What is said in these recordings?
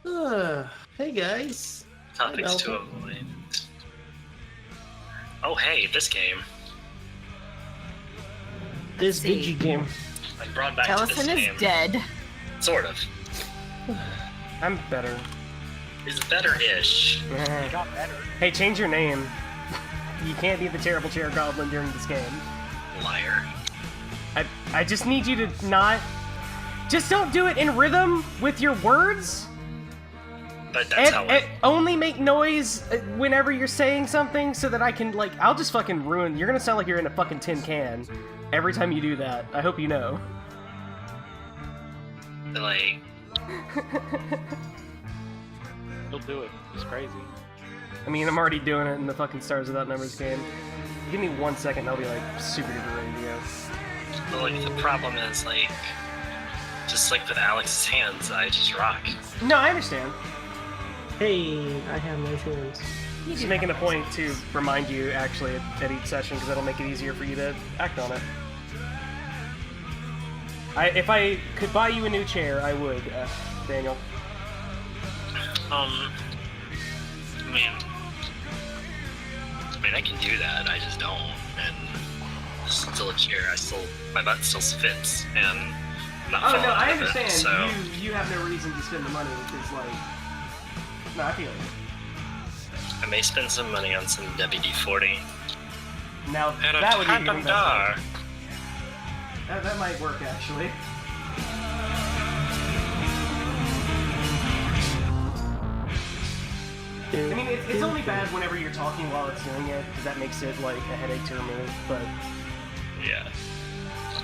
Hey guys. Topics Hi, to Melty. avoid. Oh hey, this game. This see. Vigi game. I brought back to this Taliesin game. is dead. Sort of. I'm better. It's better-ish. Eh. Got better. Hey, change your name. You can't be the terrible chair goblin during this game. Liar. I just need you to not... Just don't do it in rhythm with your words. But that's how And only make noise whenever you're saying something so that I can, like... I'll just fucking ruin... You're gonna sound like you're in a fucking tin can every time you do that. I hope you know. like He'll do it. It's crazy. I mean, I'm already doing it in the fucking Stars Without Numbers game. Give me 1 second and I'll be, like, super duper ready to go. but, like the problem is like just like with Alex's hands, I just rock. No, I understand. Hey, I have nice hands. Just making a point to remind you, actually, at each session, because that'll make it easier for you to act on it. If I could buy you a new chair, I would, Daniel. I mean I can do that, I just don't. And it's still a chair, my butt still fits and I'm not Oh, falling no, I out of understand. it, so You have no reason to spend the money, because, like... No, I feel it. I may spend some money on some WD-40. Now, And that would be even better. better. That might work, actually. I mean, it's only bad whenever you're talking while it's doing it, because that makes it, like, a headache to remove, but... Yeah.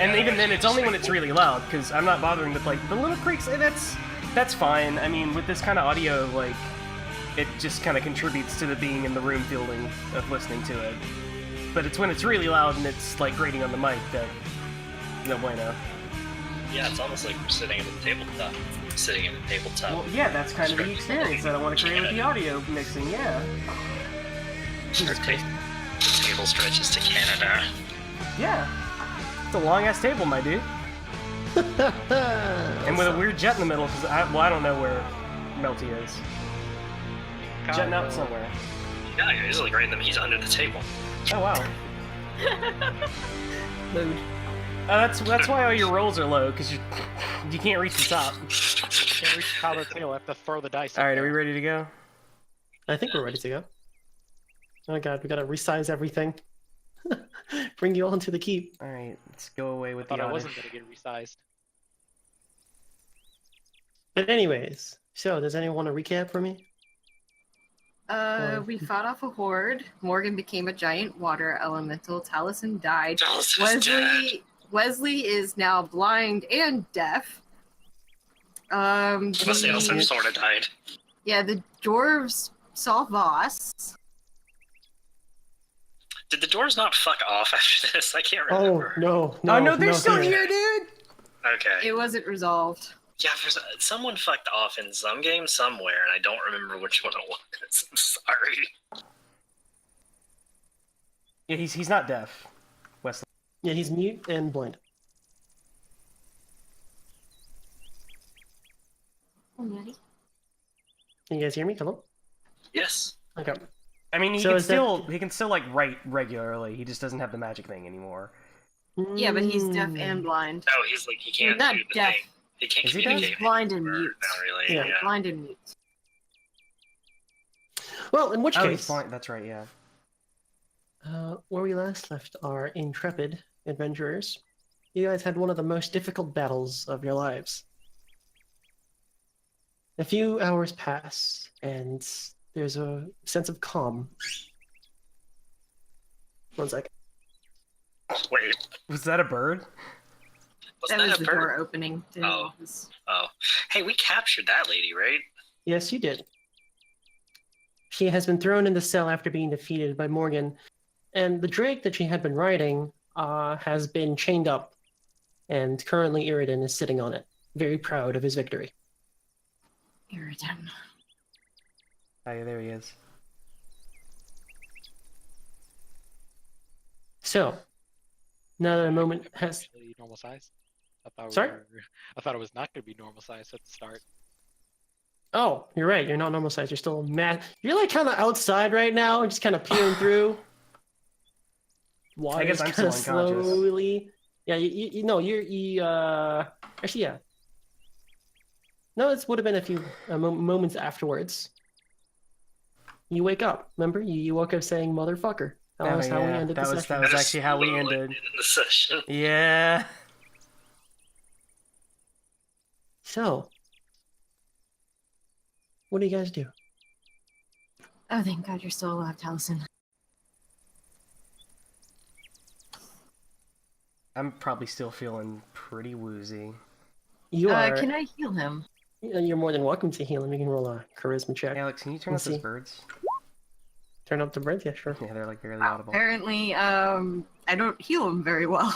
And even then, it's only when it's really loud, because I'm not bothering with, like, the little creaks, and that's fine. I mean, with this kind of audio, like, it just kind of contributes to the being in the room feeling of listening to it. But it's when it's really loud and it's, like, grating on the mic that... No bueno. Yeah, it's almost like we're sitting at a tabletop. Sitting at a tabletop. Well, yeah, that's kind of the experience that I want to create with the audio mixing, yeah. Our the table stretches to Canada. Yeah. It's a long-ass table, my dude. And with a weird jet in the middle, because I don't know where Melty is. Jetting out somewhere. Yeah, he's like right in the, he's under the table. Oh, wow. Mood. That's why all your rolls are low, because you can't reach the top. Can't reach the top of the table. I have to throw the dice. Alright, are we ready to go? I think we're ready to go. Oh god, we gotta resize everything. Bring you all into the keep. Alright, let's go away with I thought the I honor. wasn't gonna get resized. But anyways, so does anyone want to recap for me? We fought off a horde. Morgan became a giant water elemental. Taliesin died. Talisin's dead. Wesley is now blind and deaf. Wesley also sort of died. Yeah, the dwarves saw Voss. Did the doors not fuck off after this? I can't Oh remember. no, Oh no, they're no, still no. here, dude! Okay. It wasn't resolved. Yeah, someone fucked off in some game somewhere, and I don't remember which one it was. I'm sorry. Yeah, he's not deaf, Wesley. Yeah, he's mute and blind. Can you guys hear me? Hello? Yes. Okay. I mean, So is that- he can still like write regularly. He just doesn't have the magic thing anymore. Yeah, but he's deaf Mm. and blind. No, he's like he can't Not do the deaf. thing. He can't Is he communicate. He's blind and or mute. Not really. Yeah. Yeah. Blind and mute. Well, in which Oh, he's case, blind. That's right. Yeah. where we last left our intrepid adventurers, you guys had one of the most difficult battles of your lives. A few hours pass, and there's a sense of calm. 1 second. Wait, Was that a bird? wasn't That was that the a bird? door opening. Oh. Oh, hey, we captured that lady, right? Yes, you did. She has been thrown in the cell after being defeated by Morgan, and the drake that she had been riding has been chained up, and currently Iridan is sitting on it, very proud of his victory. Iridan. Oh, yeah, there he is. So, now that a moment has... Actually, normal size. I thought Sorry? I thought it was not gonna be normal size at the start. Oh, you're right. You're not normal size. You're still mad. You're like kind of outside right now, just kind of peering through. I guess I'm still Water's unconscious. slowly. Yeah, you know actually, yeah. No, it would have been a few moments afterwards. You wake up. Remember, you woke up saying "motherfucker." That was how we ended the session. That was actually how we literally ended. the session. Yeah. So, what do you guys do? Oh, thank God you're still alive, Taliesin. I'm probably still feeling pretty woozy. You are. Can I heal him? You're more than welcome to heal him. You can roll a charisma check. Alex, can you turn Let's up those see. birds? Turn up the breath, yeah, sure. Yeah, they're like barely audible. Apparently, I don't heal him very well.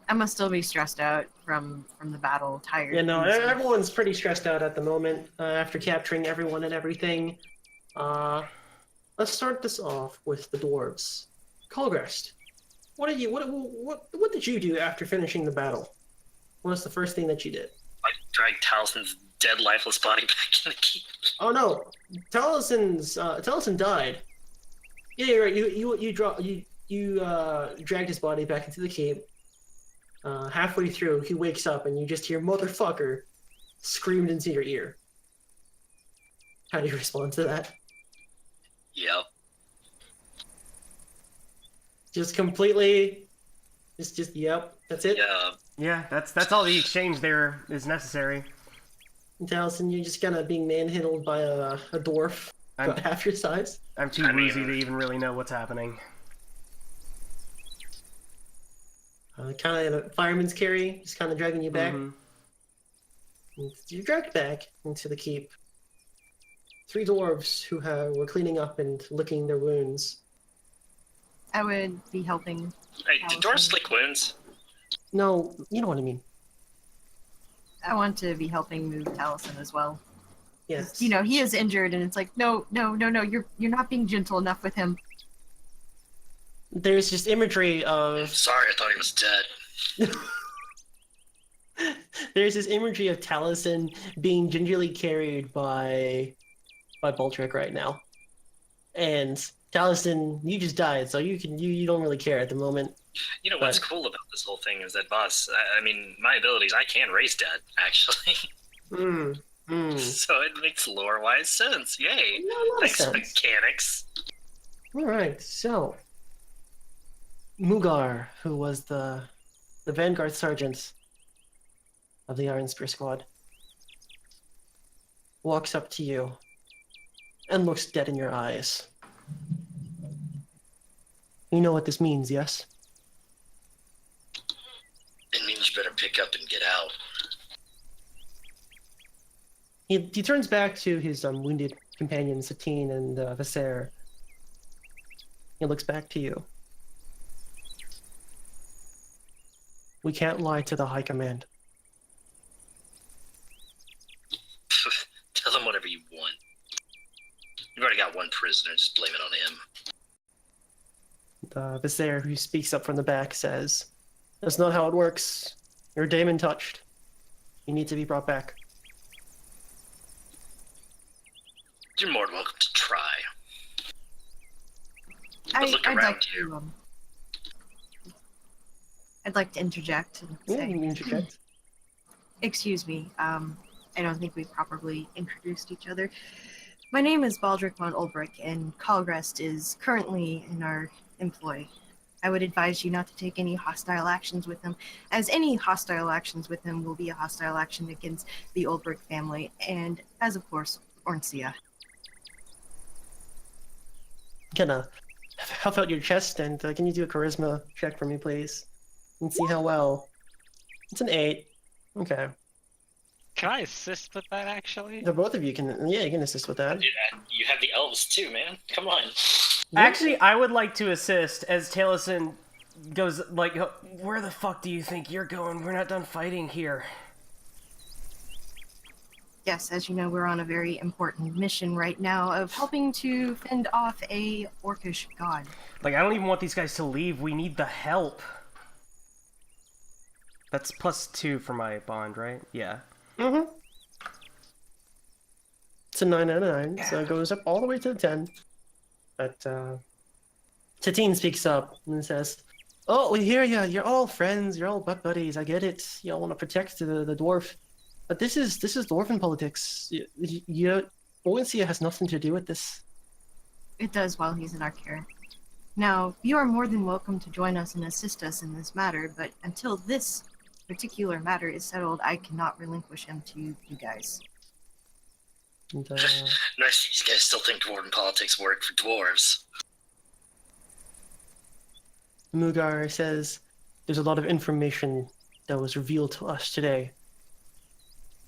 I must still be stressed out from the battle, tired. Yeah, no, and stuff. everyone's pretty stressed out at the moment after capturing everyone and everything. Let's start this off with the dwarves. Khalgrast, what did you do after finishing the battle? What was the first thing that you did? I dragged Talison's dead, lifeless body back in the keep. Oh no, Taliesin died. Yeah, you're right. You dragged his body back into the cave. Halfway through, he wakes up and you just hear "motherfucker" screamed into your ear. How do you respond to that? Yep. Just completely, just yep. That's it. Yeah. Yeah, that's all the exchange there is necessary. Taliesin, you're just kind of being manhandled by a dwarf about half your size. I'm too woozy to even really know what's happening. Kind of in a fireman's carry, just kind of dragging you back. Mhm. You're dragged back into the keep. 3 dwarves who were cleaning up and licking their wounds. I would be helping. Hey, did dwarves lick wounds? No, you know what I mean. I want to be helping move Taliesin as well. Yes. You know, he is injured, and it's like, no, you're not being gentle enough with him. There's just imagery of Sorry, I thought he was dead. there's this imagery of Taliesin being gingerly carried by Baldric right now, and Taliesin, you just died, so you don't really care at the moment. You know what's cool about this whole thing is that, boss, I mean, my abilities, I can raise dead, actually. So it makes lore-wise sense. Yay. No, a lot of Thanks, sense. mechanics. All right, so Mugar, who was the Vanguard Sergeant of the Iron Spear Squad, walks up to you and looks dead in your eyes. You know what this means, yes? It means you better pick up and get out. He turns back to his wounded companions, Satine and Viser. He looks back to you. We can't lie to the High Command. Tell them whatever you want. You've already got one prisoner, just blame it on him. Viser, who speaks up from the back, says, "That's not how it works. You're daemon touched. You need to be brought back." You're more than welcome to try. I'd look like around to. I'd like to interject and Yeah, say, you can interject. excuse me. I don't think we've properly introduced each other. My name is Baldric von Ulbrich, and Khalgrast is currently in our employ. I would advise you not to take any hostile actions with him, as any hostile actions with him will be a hostile action against the Ulbrich family, and as of course, Orncia. Gonna huff out your chest and can you do a charisma check for me, please? And see how well. It's an 8. Okay. Can I assist with that, actually? The both of you can. Yeah, you can assist with that. Dude, you have the elves too, man. Come on. Actually, I would like to assist as Taliesin goes like, "Where the fuck do you think you're going? We're not done fighting here." Yes, as you know, we're on a very important mission right now of helping to fend off a orcish god. Like, I don't even want these guys to leave. We need the help. That's +2 for my bond, right? Yeah. Mm-hmm. It's a 9 out of 9, so it goes up all the way to the 10. But Satine speaks up and says, "Oh, we hear ya. You're all friends. You're all butt buddies. I get it. Y'all want to protect the dwarf, but this is dwarven politics. Oancia has nothing to do with this." It does while he's in our care. Now, you are more than welcome to join us and assist us in this matter, but until this particular matter is settled, I cannot relinquish him to you guys. And, Nice, these guys still think dwarven politics work for dwarves. Mugar says, "There's a lot of information that was revealed to us today.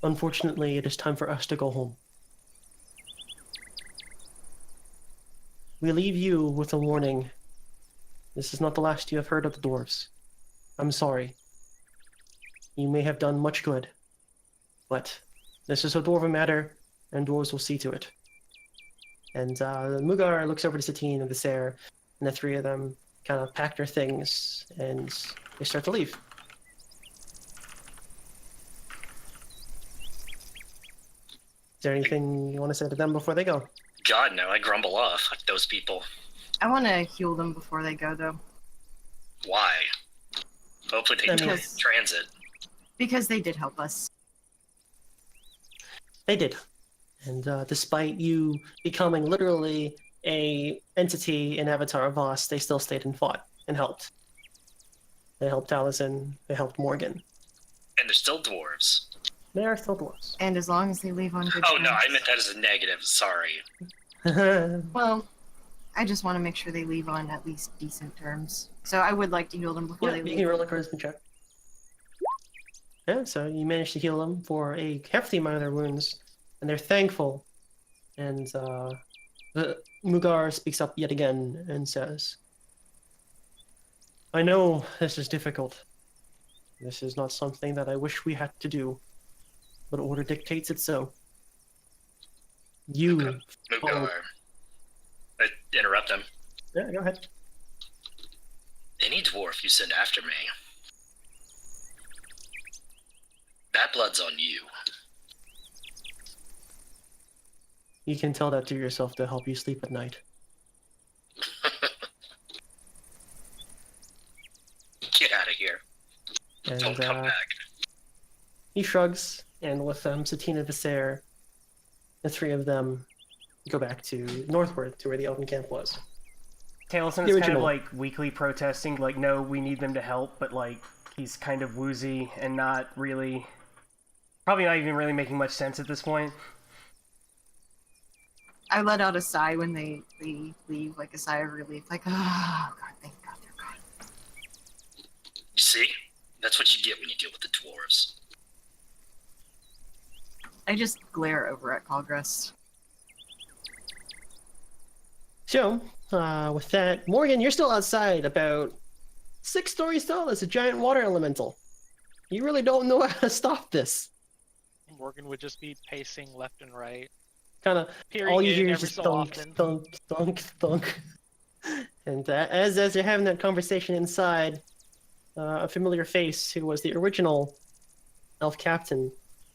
Unfortunately, it is time for us to go home. We leave you with a warning. This is not the last you have heard of the dwarves. I'm sorry. You may have done much good, but this is a dwarven matter, and dwarves will see to it." And Mugar looks over to Satine and Viser, and the three of them kind of pack their things, and they start to leave. Is there anything you want to say to them before they go? God, no, I grumble off. Fuck those people. I want to heal them before they go, though. Why? Hopefully they do Because- transit. Because they did help us. They did. And despite you becoming literally a entity in Avatar Voss, they still stayed and fought and helped. They helped Taliesin, they helped Morgan. And they're still dwarves. They are still dwarves. And as long as they leave on good Oh no, I terms- meant that as a negative, sorry. Well, I just want to make sure they leave on at least decent terms. So I would like to heal them before Yeah, they you leave. can roll a charisma check. Yeah, so you managed to heal them for a hefty amount of their wounds, and they're thankful. And the Mugar speaks up yet again and says, "I know this is difficult. This is not something that I wish we had to do, but order dictates it so. You..." Mugar. I interrupt him. Yeah, go ahead. Any dwarf you send after me, that blood's on you. You can tell that to yourself to help you sleep at night. Get out of here. And Don't come back. he shrugs, and with Satine and Viser, the three of them go back to northward, to where the Elven camp was. Taliesin The is kind of original. like weakly protesting, like, no, we need them to help, but like he's kind of woozy and not really, probably not even really making much sense at this point. I let out a sigh when they leave, like a sigh of relief, like, oh, God, thank God they're gone. You see? That's what you get when you deal with the dwarves. I just glare over at Khalgrast. So, with that, Morgan, you're still outside, about 6 stories tall. It's a giant water elemental. You really don't know how to stop this. Morgan would just be pacing left and right, Kind of, peering all you in hear is every just so thunk, often. thunk, thunk, thunk. And as you're having that conversation inside, a familiar face who was the original elf captain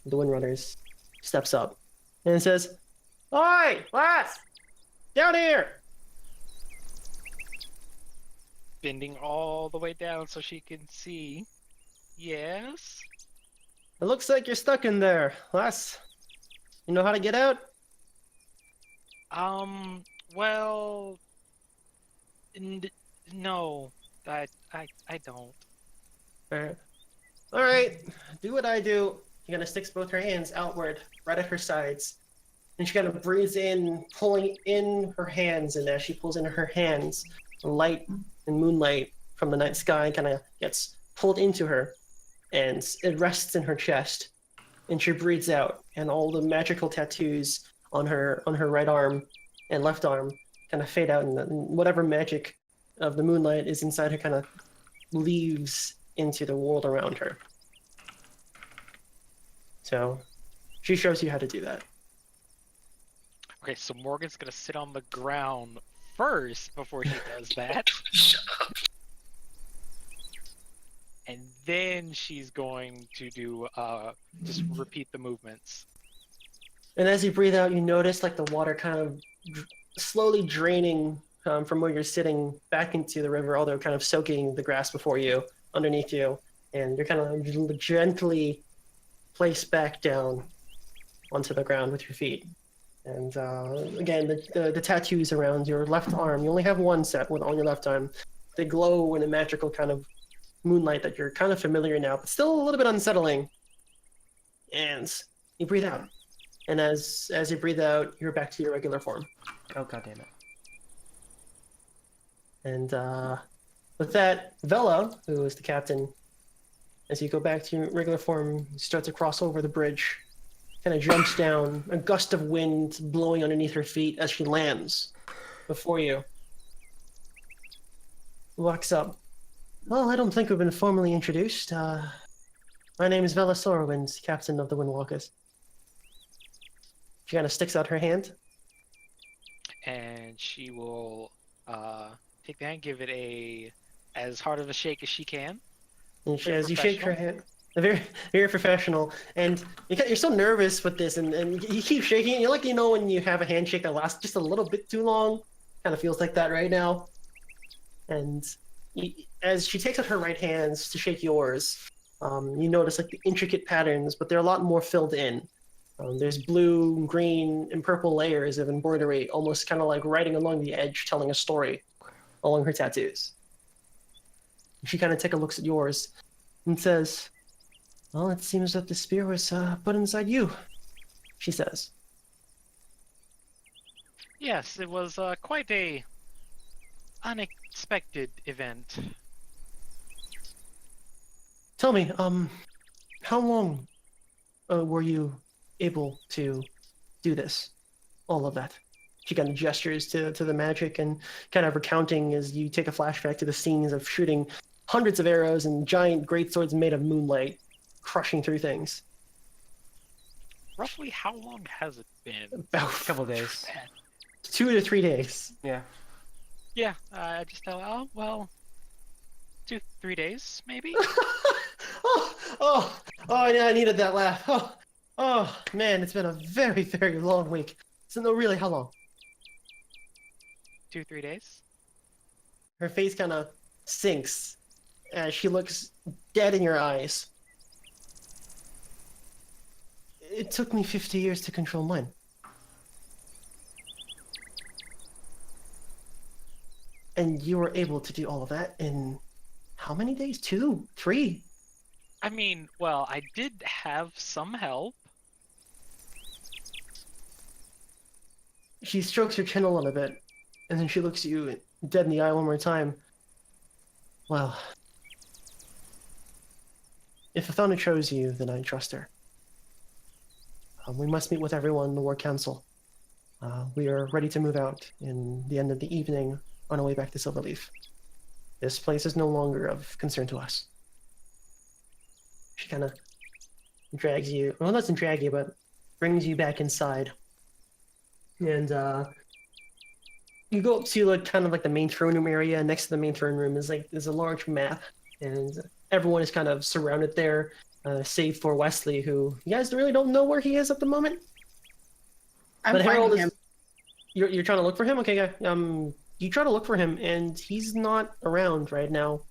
of the Windrunners steps up and says, "Oi, lass! Down here!" Bending all the way down so she can see. Yes? "It looks like you're stuck in there, lass. You know how to get out?" Well... no. I don't. Alright, do what I do. She kind of sticks both her hands outward, right at her sides. And she kind of breathes in, pulling in her hands, and as she pulls in her hands, the light and moonlight from the night sky kind of gets pulled into her, and it rests in her chest. And she breathes out, and all the magical tattoos on her right arm and left arm kind of fade out, and whatever magic of the moonlight is inside her kind of leaves into the world around her. So she shows you how to do that. Okay, so Morgan's gonna sit on the ground first before she does that. Shut up. And then she's going to do, just repeat the movements. And as you breathe out, you notice like the water kind of slowly draining from where you're sitting back into the river, although kind of soaking the grass before you, underneath you. And you're kind of gently placed back down onto the ground with your feet. And again, the tattoos around your left arm, you only have one set on your left arm. They glow in a magical kind of moonlight that you're kind of familiar now, but still a little bit unsettling. And you breathe out. And as you breathe out, you're back to your regular form. Oh, god damn it. And with that, Vela, who is the captain, as you go back to your regular form, you start to cross over the bridge. Kind of jumps down, a gust of wind blowing underneath her feet as she lands before you. Walks up. Well, I don't think we've been formally introduced. My name is Vela Sorwind, captain of the Windwalkers. She kind of sticks out her hand. And she will take the hand, give it as hard of a shake as she can. And as you shake her hand, very, very professional. And you're so nervous with this, and you keep shaking it. You're like, when you have a handshake that lasts just a little bit too long. Kind of feels like that right now. And as she takes out her right hands to shake yours, you notice like the intricate patterns, but they're a lot more filled in. There's blue, green, and purple layers of embroidery, almost kind of like writing along the edge, telling a story along her tattoos. She kind of takes a look at yours and says, well, it seems that the spear was put inside you, she says. Yes, it was quite a unexpected event. Tell me, how long were you able to do this? All of that? She kind of gestures to the magic and kind of recounting as you take a flashback to the scenes of shooting hundreds of arrows and giant greatswords made of moonlight, crushing through things. Roughly how long has it been? About A couple days. 2 to 3 days. Yeah. Yeah, I just tell her, 2-3 days, maybe? oh, yeah, I needed that laugh. Oh, man, it's been a very, very long week. So, no, really, how long? 2-3 days? Her face kind of sinks as she looks dead in your eyes. It took me 50 years to control mine. And you were able to do all of that in how many days? 2? 3? I mean, well, I did have some help. She strokes her chin a little bit, and then she looks at you dead in the eye one more time. Well, if Athena chose you, then I trust her. We must meet with everyone in the War Council. We are ready to move out in the end of the evening on our way back to Silverleaf. This place is no longer of concern to us. She kind of drags you, well, doesn't drag you, but brings you back inside. And you go up to like kind of like the main throne room area. Next to the main throne room is there's a large map, and everyone is kind of surrounded there, save for Wesley, who you guys really don't know where he is at the moment. I'm But Harold finding him. You're trying to look for him? Okay, yeah. You try to look for him, and he's not around right now.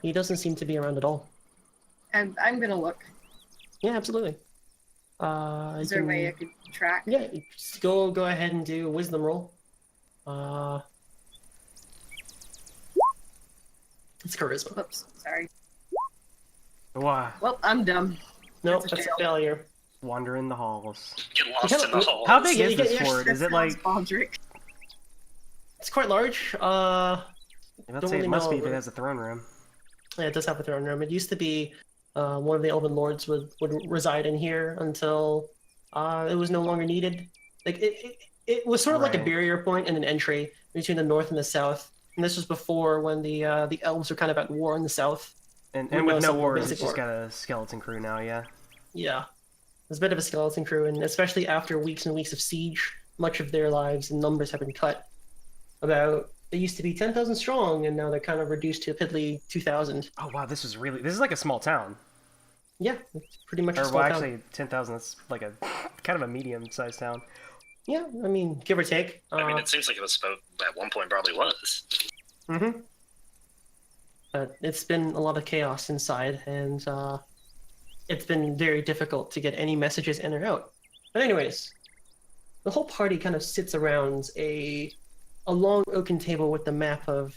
He doesn't seem to be around at all. I'm gonna look. Yeah, absolutely. Is there a way I could track? Yeah, just go ahead and do a wisdom roll. It's charisma. Whoops, sorry. Wow. Well, I'm dumb. Nope, That's a that's a fail. failure. Wander in the halls. Get lost in the hole. How big Yeah, is you get- this yeah, fort? Is it like... Baldric? It's quite large. Let's don't say really it must know. be if it has a throne room. Yeah, it does have a throne room. It used to be one of the Elven Lords would reside in here until it was no longer needed. Like it was sort of like a Right. barrier point and an entry between the north and the south. And this was before when the elves were kind of at war in the south. And We know with no some of the wars, it's basic just lore. got a skeleton crew now, yeah. Yeah, there's a bit of a skeleton crew, and especially after weeks and weeks of siege, much of their lives and numbers have been cut. They used to be 10,000 strong, and now they're kind of reduced to a piddly 2,000. Oh wow, this is like a small town. Yeah, it's pretty much a Or, small well, town. actually, 10,000, that's like a kind of a medium-sized town. Yeah, I mean, give or take. I mean, it seems like it was supposed at one point probably was. Mm-hmm. But it's been a lot of chaos inside, and it's been very difficult to get any messages in or out. But anyways, the whole party kind of sits around a long oaken table with the map of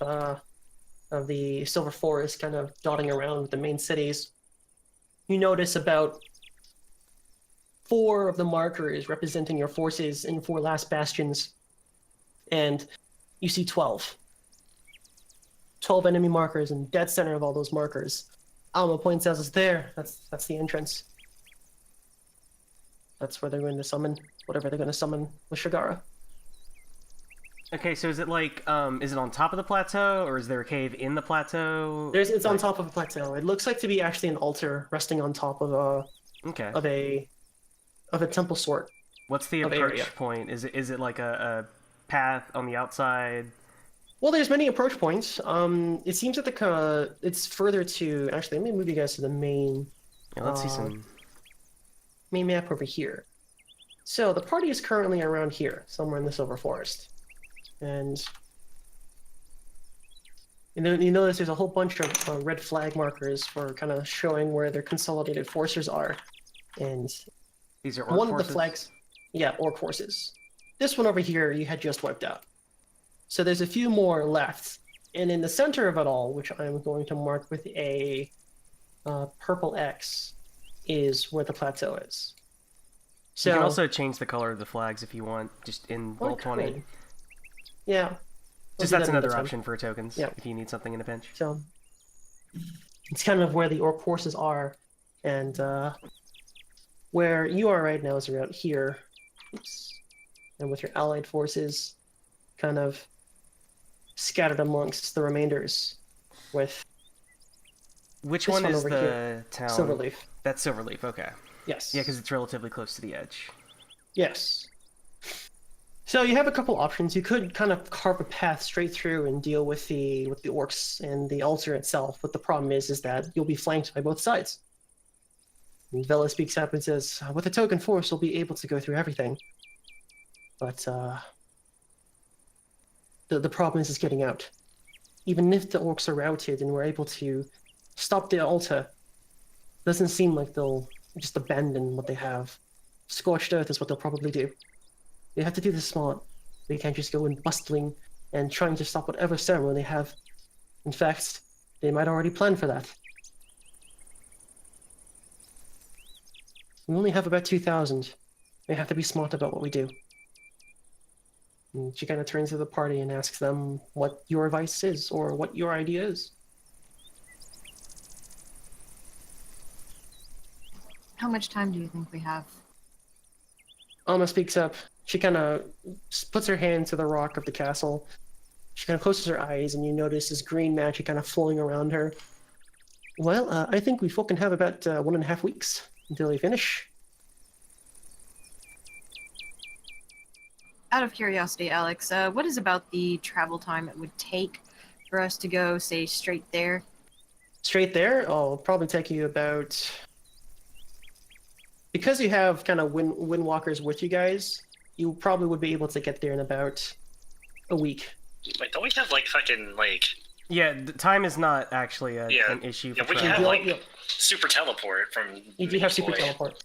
the Silver Forest kind of dotting around the main cities. You notice about 4 of the markers representing your forces in 4 last bastions, and you see 12. 12 enemy markers, and dead center of all those markers, Alma points out is there. That's the entrance. That's where they're going to summon whatever they're going to summon with Shigara. Okay, so is it like, is it on top of the plateau, or is there a cave in the plateau? It's on top of a plateau. It looks like to be actually an altar resting on top of a temple sort. What's the approach area. point? Is it like a path on the outside? Well, there's many approach points. It seems that it's further to... Actually, let me move you guys to the main... Yeah, let's see some... main map over here. So, the party is currently around here, somewhere in the Silver Forest. And... you notice there's a whole bunch of red flag markers for kind of showing where their consolidated forces are. And These are orc one forces? of the flags... Yeah, orc forces. This one over here you had just wiped out. So there's a few more left. And in the center of it all, which I'm going to mark with a purple X, is where the plateau is. So you can also change the color of the flags if you want, just in Well, I Roll 20. could. Yeah. We'll Just do that's that another next time. option for tokens, Yeah. if you need something in a pinch. So it's kind of where the orc forces are, and where you are right now is around here. Oops. And with your allied forces kind of scattered amongst the remainders with Which This one one is over the here. town? Silverleaf. That's Silverleaf, okay. Yes. Yeah, because it's relatively close to the edge. Yes. So you have a couple options. You could kind of carve a path straight through and deal with the orcs and the altar itself. But the problem is that you'll be flanked by both sides. And Vela speaks up and says, "With a token force, we'll be able to go through everything. But the problem is getting out. Even if the orcs are routed and we're able to stop the altar, doesn't seem like they'll just abandon what they have. Scorched earth is what they'll probably do. They have to do this smart. They can't just go in bustling and trying to stop whatever ceremony they have. In fact, they might already plan for that. We only have about 2,000. We have to be smart about what we do." And she kind of turns to the party and asks them what your advice is, or what your idea is. How much time do you think we have? Alma speaks up. She kind of puts her hand to the rock of the castle. She kind of closes her eyes, and you notice this green magic kind of flowing around her. Well, I think we folk can have about 1.5 weeks until they finish. Out of curiosity, Alex, what is about the travel time it would take for us to go, say, straight there? Straight there, it'll probably take you about... Because you have kind of windwalkers with you guys, you probably would be able to get there in about a week. Wait, don't we have like fucking like? Yeah, the time is not actually an issue for Yeah, we travel. have like Yeah. super teleport from. You do have super Boy. teleport.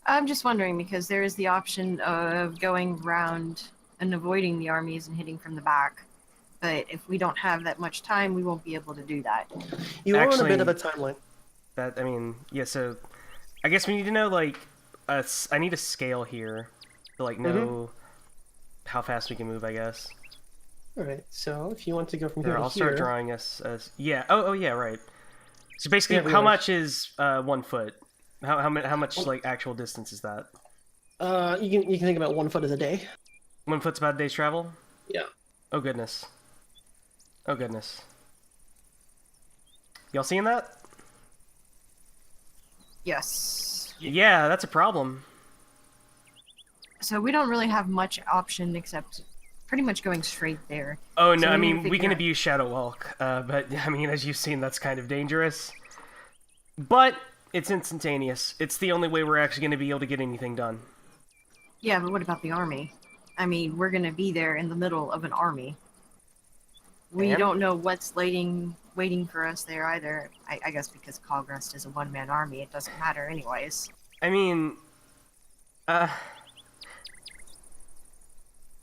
I'm just wondering because there is the option of going around and avoiding the armies and hitting from the back. But if we don't have that much time, we won't be able to do that. You are on a Actually- bit of a timeline. That, I mean, yeah, so... I guess we need to know, like... I need a scale here to, like, know how fast we can move, I guess. Alright, so if you want to go from here Here, to I'll here... start drawing us as... Yeah, oh, yeah, right. So basically, Yeah, we how are. much is 1 foot? How much, like, actual distance is that? You can think about 1 foot as a day. 1 foot's about a day's travel? Yeah. Oh, goodness. Oh, goodness. Y'all seeing that? Yes. Yeah, that's a problem. So we don't really have much option except pretty much going straight there. Oh, no, So I we need to mean, we figure can out- abuse Shadow Walk, but, I mean, as you've seen, that's kind of dangerous. But, It's instantaneous. It's the only way we're actually going to be able to get anything done. Yeah, but what about the army? I mean, we're going to be there in the middle of an army. We And? don't know what's waiting for us there either. I guess because Khalgrast is a one-man army, it doesn't matter anyways. I mean, I'm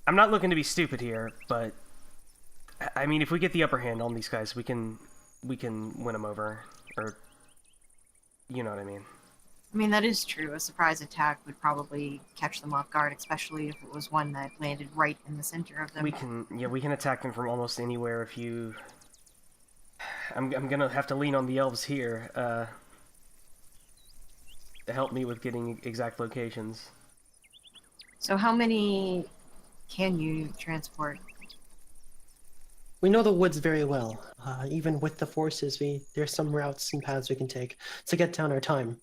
not looking to be stupid here, but I mean, if we get the upper hand on these guys, we can win them over, or you know what I mean. I mean, that is true. A surprise attack would probably catch them off guard, especially if it was one that landed right in the center of them. We can attack them from almost anywhere. If you, I'm gonna have to lean on the elves here to help me with getting exact locations. So how many can you transport? We know the woods very well. Even with the forces, there's some routes and paths we can take to get down our time.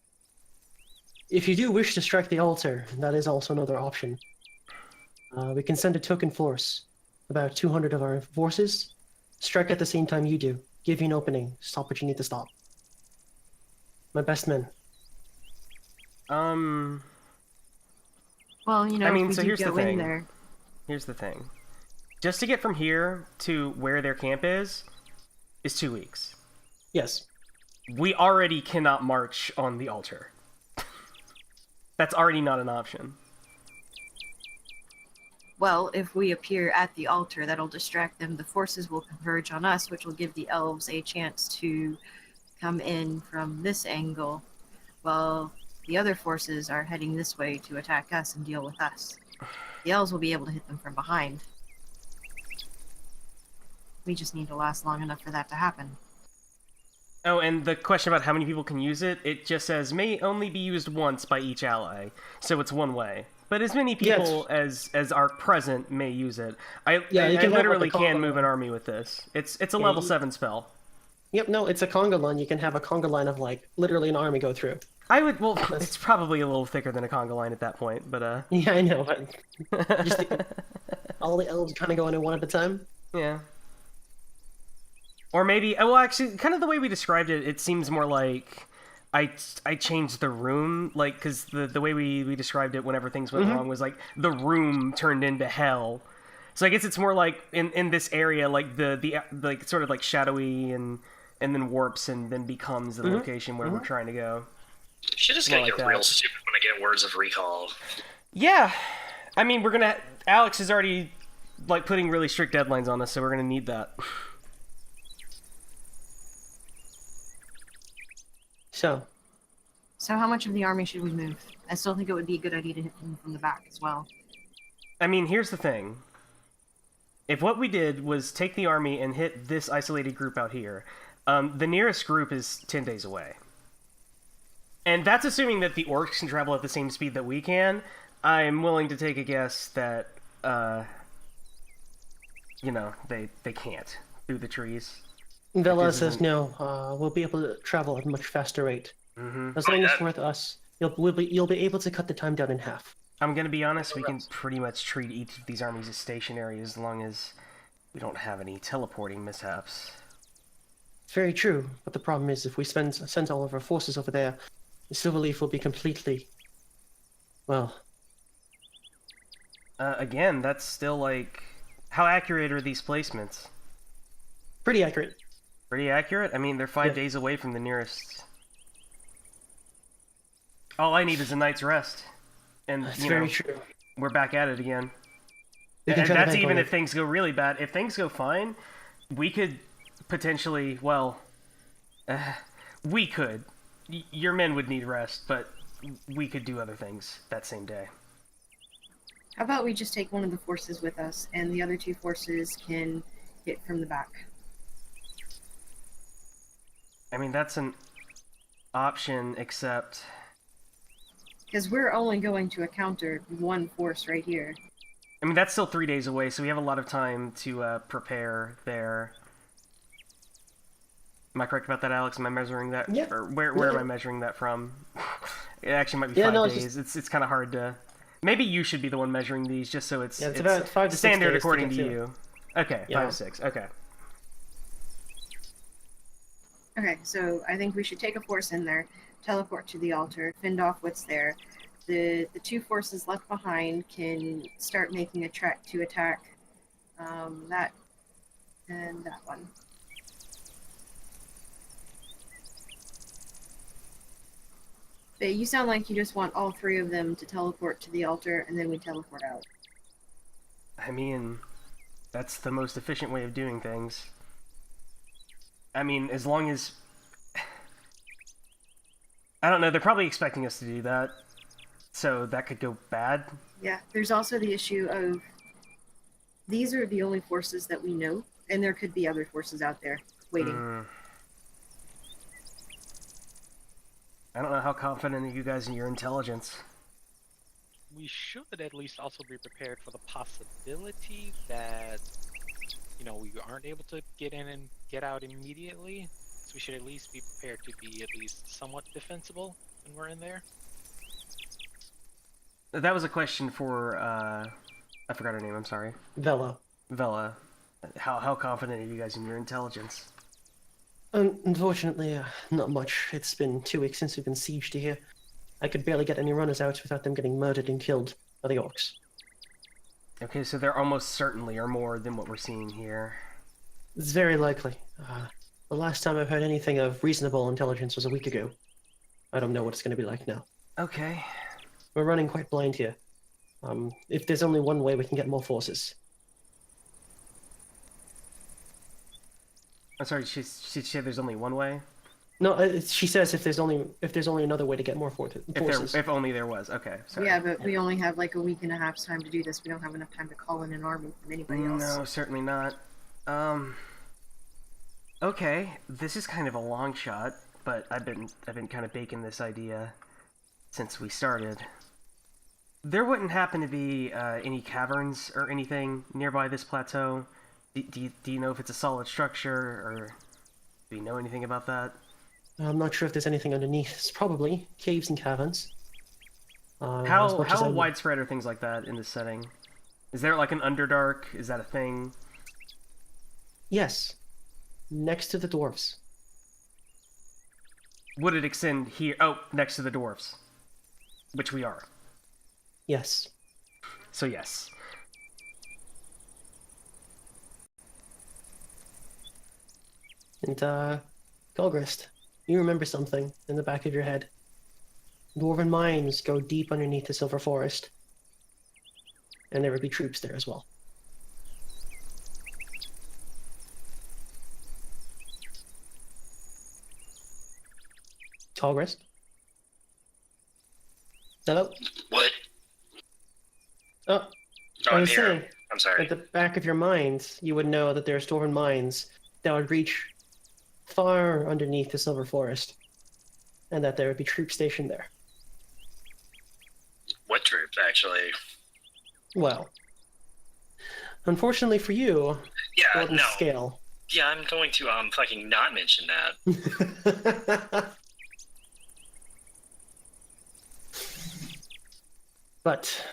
If you do wish to strike the altar, that is also another option. We can send a token force, about 200 of our forces, strike at the same time you do, give you an opening, stop what you need to stop. My best men. Well, you know, I mean, if we so do here's the go in thing. there. Here's the thing. Just to get from here to where their camp is 2 weeks. Yes. We already cannot march on the altar. That's already not an option. Well, if we appear at the altar, that'll distract them. The forces will converge on us, which will give the elves a chance to come in from this angle, while the other forces are heading this way to attack us and deal with us. The elves will be able to hit them from behind. We just need to last long enough for that to happen. Oh, and the question about how many people can use it just says may only be used once by each ally, so it's one way. But as many people as are present may use it. I literally can move an army with this. It's a level 7 spell. Yep, no, it's a conga line. You can have a conga line of, like, literally an army go through. It's probably a little thicker than a conga line at that point, but Yeah, I know. Just all the elves kind of going in one at a time. Yeah. Or maybe, well, actually, kind of the way we described it, it seems more like I changed the room, like, because the way we described it whenever things went wrong was like the room turned into hell. So I guess it's more like in this area, like the like sort of like shadowy and then warps and then becomes the location where we're trying to go. Shit is gonna get real stupid when I get words of recall. Yeah, I mean Alex is already like putting really strict deadlines on us, so we're gonna need that. So how much of the army should we move? I still think it would be a good idea to hit them from the back as well. I mean, here's the thing. If what we did was take the army and hit this isolated group out here, the nearest group is 10 days away. And that's assuming that the orcs can travel at the same speed that we can. I'm willing to take a guess that, they can't through the trees. Vela says no. We'll be able to travel at a much faster rate. As long as it's worth us, you'll be able to cut the time down in half. I'm gonna be honest. We can pretty much treat each of these armies as stationary as long as we don't have any teleporting mishaps. It's very true, but the problem is if we send all of our forces over there, the Silverleaf will be completely, well... again, that's still like... How accurate are these placements? Pretty accurate. Pretty accurate? I mean, they're 5 days away from the nearest... All I need is a night's rest. And, That's very true. We're back at it again. And that's even if things go really bad. If things go fine, we could potentially, we could. Your men would need rest, but we could do other things that same day. How about we just take one of the forces with us, and the other two forces can hit from the back? I mean, that's an option, except... Because we're only going to encounter one force right here. I mean, that's still 3 days away, so we have a lot of time to prepare there. Am I correct about that, Alex? Am I measuring that? Yeah. Or where am I measuring that from? It actually might be 5 days. It's kind of hard to... Maybe you should be the one measuring these, just so it's about 5 to 6 standard days according to to get you. Okay, Yeah. 5 to 6. Okay. Okay, so I think we should take a force in there. teleport to the altar, fend off what's there. The two forces left behind can start making a trek to attack that and that one. But you sound like you just want all three of them to teleport to the altar, and then we teleport out. I mean, that's the most efficient way of doing things. I mean, as long as... I don't know, they're probably expecting us to do that, so that could go bad. Yeah, there's also the issue of these are the only forces that we know, and there could be other forces out there waiting. I don't know how confident are you guys in your intelligence. We should at least also be prepared for the possibility that, you know, we aren't able to get in and get out immediately. So we should at least be prepared to be at least somewhat defensible when we're in there. That was a question for, I forgot her name, I'm sorry. Vela. Vela. How confident are you guys in your intelligence? Unfortunately, not much. It's been 2 weeks since we've been sieged here. I could barely get any runners out without them getting murdered and killed by the orcs. Okay, so there almost certainly are more than what we're seeing here. It's very likely. The last time I've heard anything of reasonable intelligence was a week ago. I don't know what it's going to be like now. Okay. We're running quite blind here. If there's only one way we can get more forces. I'm sorry, she said there's only one way? No, she says if there's only another way to get more forces. If only there was. Okay, sorry. Yeah, but we only have like a week and a half's time to do this. We don't have enough time to call in an army from anybody else. No, certainly not. Okay, this is kind of a long shot, but I've been kind of baking this idea since we started. There wouldn't happen to be any caverns or anything nearby this plateau. Do you know if it's a solid structure, or do you know anything about that? I'm not sure if there's anything underneath. It's probably caves and caverns. How widespread are things like that in this setting? Is there like an Underdark? Is that a thing? Yes. Next to the dwarves. Would it extend here? Oh, next to the dwarves. Which we are. Yes. So yes. And, Khalgrast, you remember something in the back of your head. Dwarven mines go deep underneath the Silver Forest. And there would be troops there as well. Khalgrast? Hello? What? Oh, Oh, I I'm was here. saying, I'm sorry. at the back of your mind, you would know that there's Dwarven mines that would reach far underneath the Silver Forest, and that there would be troops stationed there. What troops, actually? Well, unfortunately for you, Yeah, golden no. scale. Yeah, I'm going to fucking not mention that. But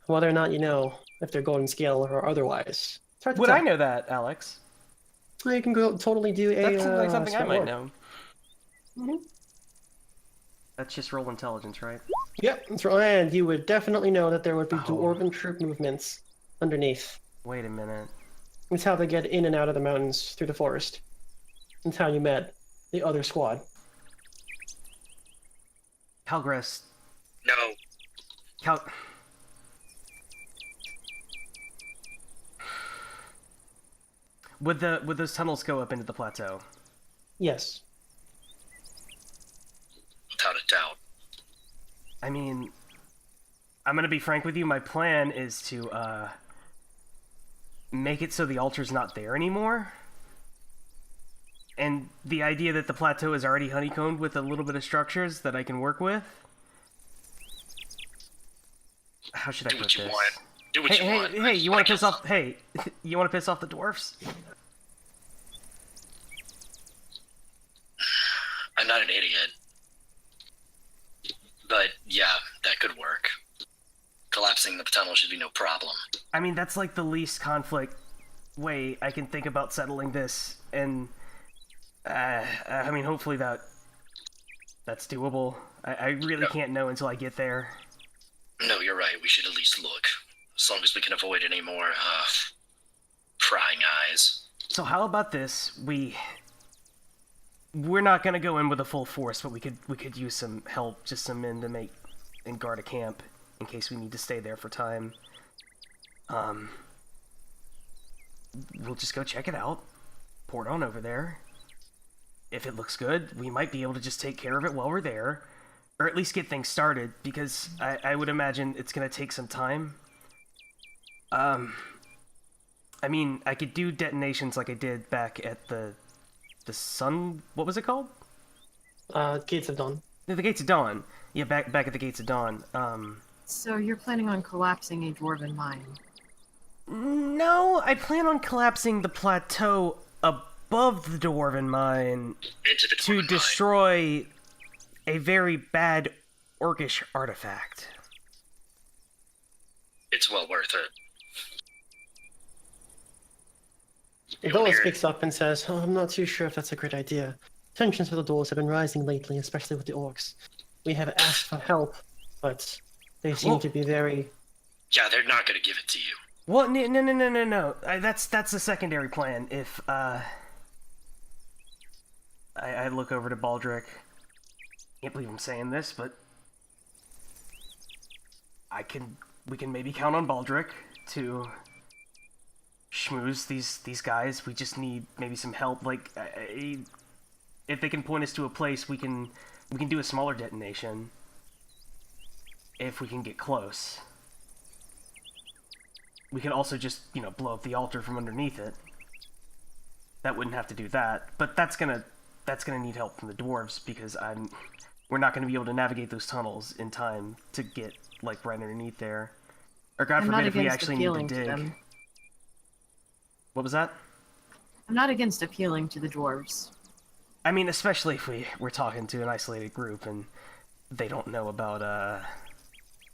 whether or not you know if they're golden scale or otherwise, it's hard to Would tell. I know that, Alex? You can go totally do a. That seems like something I spell might roll. know. Mm-hmm. That's just roll intelligence, right? Yep, that's right. And you would definitely know that there would be Oh. dwarven troop movements underneath. Wait a minute. It's how they get in and out of the mountains through the forest. It's how you met the other squad. No. Khalgrast. Would those tunnels go up into the plateau? Yes. Without a doubt. I mean, I'm gonna be frank with you. My plan is to make it so the altar's not there anymore. And the idea that the plateau is already honeycombed with a little bit of structures that I can work with. How should I Do put what you this? want. Do what you want. Hey, you want to piss off? Hey, you want to piss off the dwarfs? I'm not an idiot. But yeah, that could work. Collapsing the tunnel should be no problem. I mean, that's like the least conflict way I can think about settling this, and I mean, hopefully that that's doable. I really can't know until I get there. No, you're right. We should at least look. As long as we can avoid any more, prying eyes. So how about this? We're not gonna go in with a full force, but we could use some help, just some men to make and guard a camp in case we need to stay there for time. We'll just go check it out. Port on over there. If it looks good, we might be able to just take care of it while we're there, or at least get things started, because I would imagine it's gonna take some time. I mean, I could do detonations like I did back at the Sun... What was it called? Gates of Dawn. The Gates of Dawn. Yeah, back at the Gates of Dawn. So you're planning on collapsing a dwarven mine? No, I plan on collapsing the plateau above the Dwarven Mine Into the to Dwarven Mine. destroy a very bad orcish artifact. It's well worth it. Doan speaks up and says, "Oh, I'm not too sure if that's a great idea. Tensions with the dwarves have been rising lately, especially with the orcs. We have asked for help, but they seem to be very..." Yeah, they're not going to give it to you. Well, no. That's a secondary plan. If, I look over to Baldric. Can't believe I'm saying this, but... we can maybe count on Baldric to schmooze these guys. We just need maybe some help. Like, if they can point us to a place, we can do a smaller detonation. If we can get close. We can also just, blow up the altar from underneath it. That wouldn't have to do that, but that's gonna need help from the dwarves, because we're not gonna be able to navigate those tunnels in time to get, like, right underneath there. Or God forbid if we actually need to dig. What was that? I'm not against appealing to the dwarves. I mean, especially if we're talking to an isolated group and they don't know about,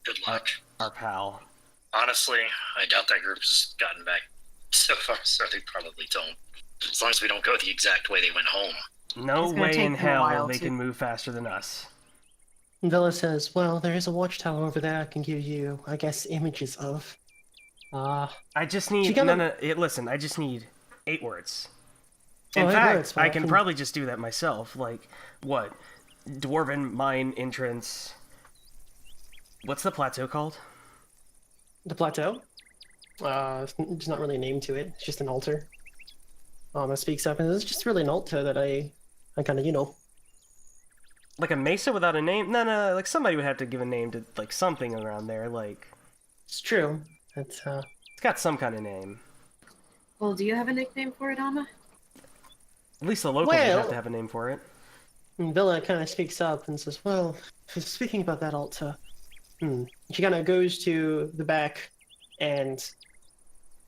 Good luck. our pal. Honestly, I doubt that group has gotten back so far, so they probably don't. As long as we don't go the exact way they went home. No It's gonna way take in them a hell while they to- can move faster than us. Villa says, "Well, there is a watchtower over there I can give you, I guess, images of. I just need... listen, I just need 8 words. In 8 fact, words, well, I can probably just do that myself. Like, what? Dwarven mine entrance... What's the plateau called? The plateau? There's not really a name to it. It's just an altar. It speaks up, and it's just really an altar that I kind of, Like a mesa without a name? No, like somebody would have to give a name to, like, something around there, like... It's true. It's got some kind of name. Well, do you have a nickname for it, Amma? At least the locals would have to have a name for it. And Villa kind of speaks up and says, "Well, speaking about that altar, She kind of goes to the back, and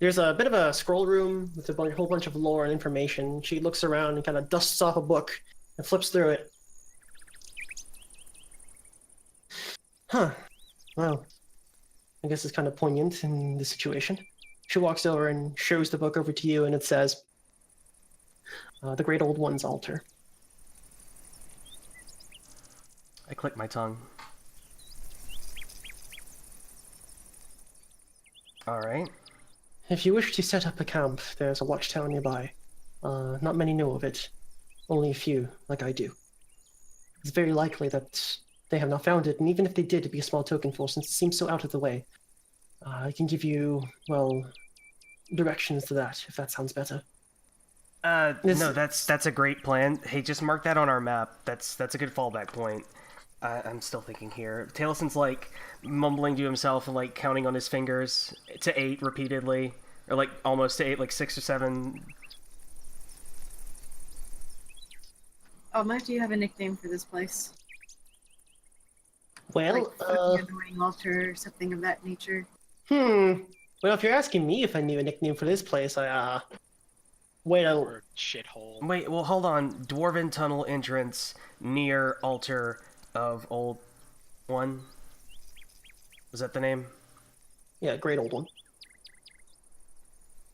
there's a bit of a scroll room with a whole bunch of lore and information. She looks around and kind of dusts off a book and flips through it. Huh. Well, I guess it's kind of poignant in this situation. She walks over and shows the book over to you, and it says, "The Great Old One's Altar." I click my tongue. Alright. If you wish to set up a camp, there's a watchtower nearby. Not many know of it. Only a few, like I do. It's very likely that they have not found it, and even if they did, it'd be a small token for, since it seems so out of the way. I can give you, well, directions to that, if that sounds better. No, that's a great plan. Hey, just mark that on our map. That's a good fallback point. I'm still thinking here. Taliesin's like mumbling to himself and like counting on his fingers to 8 repeatedly, or like almost to 8, like 6 or 7. Oma, do you have a nickname for this place? Well, Like annoying altar or something of that nature? Well, if you're asking me if I knew a nickname for this place, well, Or shithole. Wait, well, hold on. Dwarven tunnel entrance near altar of Old One. Was that the name? yeah, Great Old One.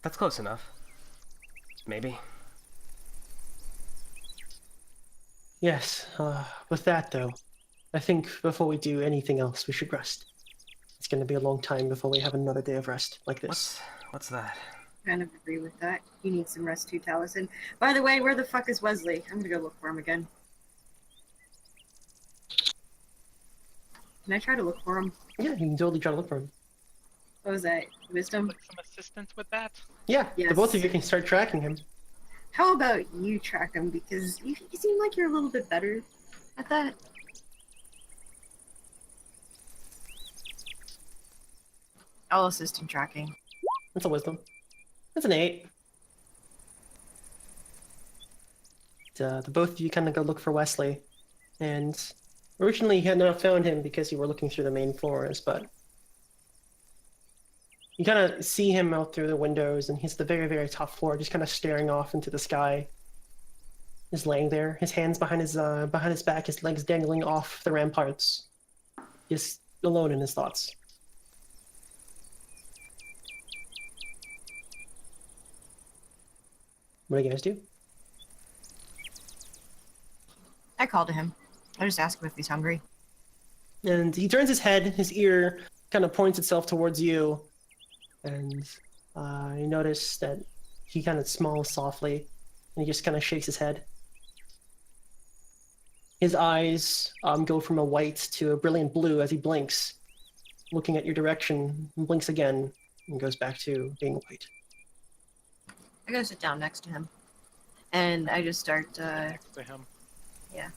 That's close enough. Maybe. Yes, with that though, I think before we do anything else, we should rest. It's going to be a long time before we have another day of rest like this. What's that? Kind of agree with that. You need some rest too, Taliesin. By the way, where the fuck is Wesley? I'm gonna go look for him again. Can I try to look for him? Yeah, you can totally try to look for him. What was that? Wisdom? Like some assistance with that? Yeah, Yes. the both of you can start tracking him. How about you track him? Because you seem like you're a little bit better at that. I'll assist in tracking. That's a wisdom. That's an 8. The both of you kind of go look for Wesley, and originally you had not found him because you were looking through the main floors, but you kind of see him out through the windows, and he's the very, very top floor, just kind of staring off into the sky. He's laying there, his hands behind his back, his legs dangling off the ramparts, just alone in his thoughts. What do you guys do? I call to him. I just ask him if he's hungry. And he turns his head, his ear kind of points itself towards you, and you notice that he kind of smiles softly, and he just kind of shakes his head. His eyes go from a white to a brilliant blue as he blinks, looking at your direction, and blinks again, and goes back to being white. I go sit down next to him, and I just start. Next to him. Yeah.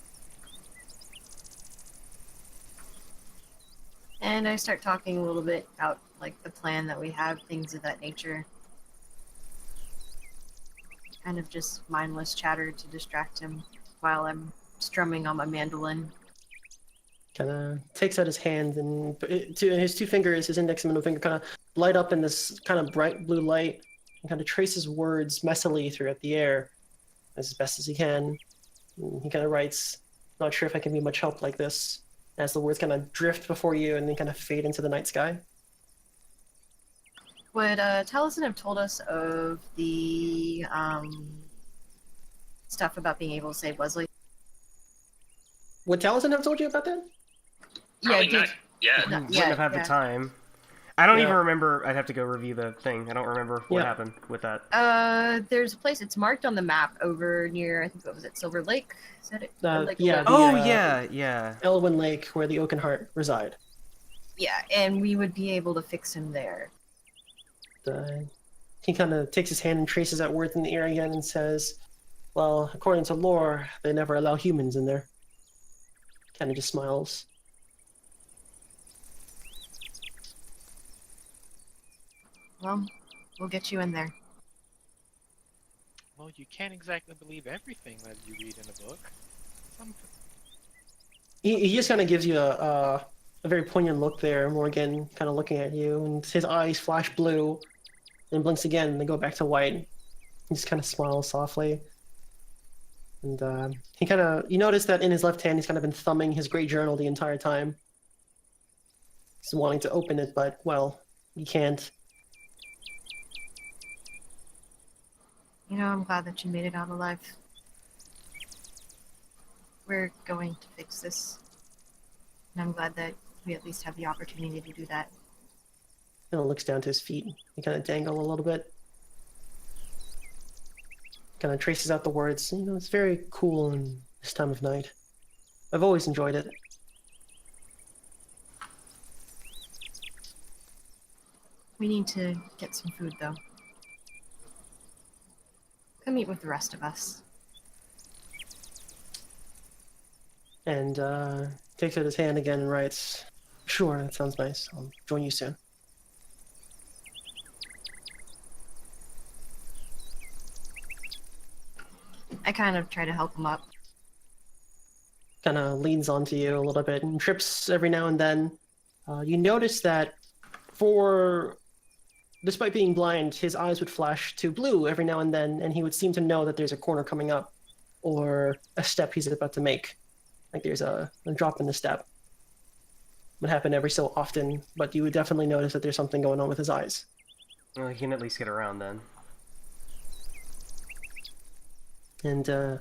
And I start talking a little bit about like the plan that we have, things of that nature. Kind of just mindless chatter to distract him while I'm strumming on my mandolin. Kind of takes out his hand, and his two fingers, his index and middle finger, kind of light up in this kind of bright blue light, and kind of traces words messily throughout the air as best as he can. And he kind of writes, "Not sure if I can be much help like this," as the words kind of drift before you and then kind of fade into the night sky. Would Taliesin have told us of the stuff about being able to save Wesley? Would Taliesin have told you about that? Probably I did. not yet. No, Wouldn't have had yeah. the time. I don't Yeah. even remember. I'd have to go review the thing. I don't remember what Yeah. happened with that. There's a place, it's marked on the map over near, I think, what was it, Silver Lake? Is that it? Like, yeah. Oh, the, yeah. Elwyn Lake, where the Oakenheart reside. Yeah, and we would be able to fix him there. He kind of takes his hand and traces out words in the air again and says, "Well, according to lore, they never allow humans in there." Kind of just smiles. Well, we'll get you in there. Well, you can't exactly believe everything that you read in a book. Some... He just kind of gives you a very poignant look there, Morgan, kind of looking at you, and his eyes flash blue, then blinks again, and they go back to white. He just kind of smiles softly. And he kind of, you notice that in his left hand, he's kind of been thumbing his great journal the entire time. He's wanting to open it, but, well, he can't. You know, I'm glad that you made it out alive. We're going to fix this. And I'm glad that we at least have the opportunity to do that. Kind of looks down to his feet. He kind of dangle a little bit. Kind of traces out the words. You know, it's very cool in this time of night. I've always enjoyed it. We need to get some food, though. Come eat with the rest of us. And takes out his hand again and writes, "Sure, that sounds nice. I'll join you soon." I kind of try to help him up. Kind of leans onto you a little bit and trips every now and then. You notice that despite being blind, his eyes would flash to blue every now and then, and he would seem to know that there's a corner coming up or a step he's about to make. Like there's a drop in the step. Would happen every so often, but you would definitely notice that there's something going on with his eyes. Well, he can at least get around then. And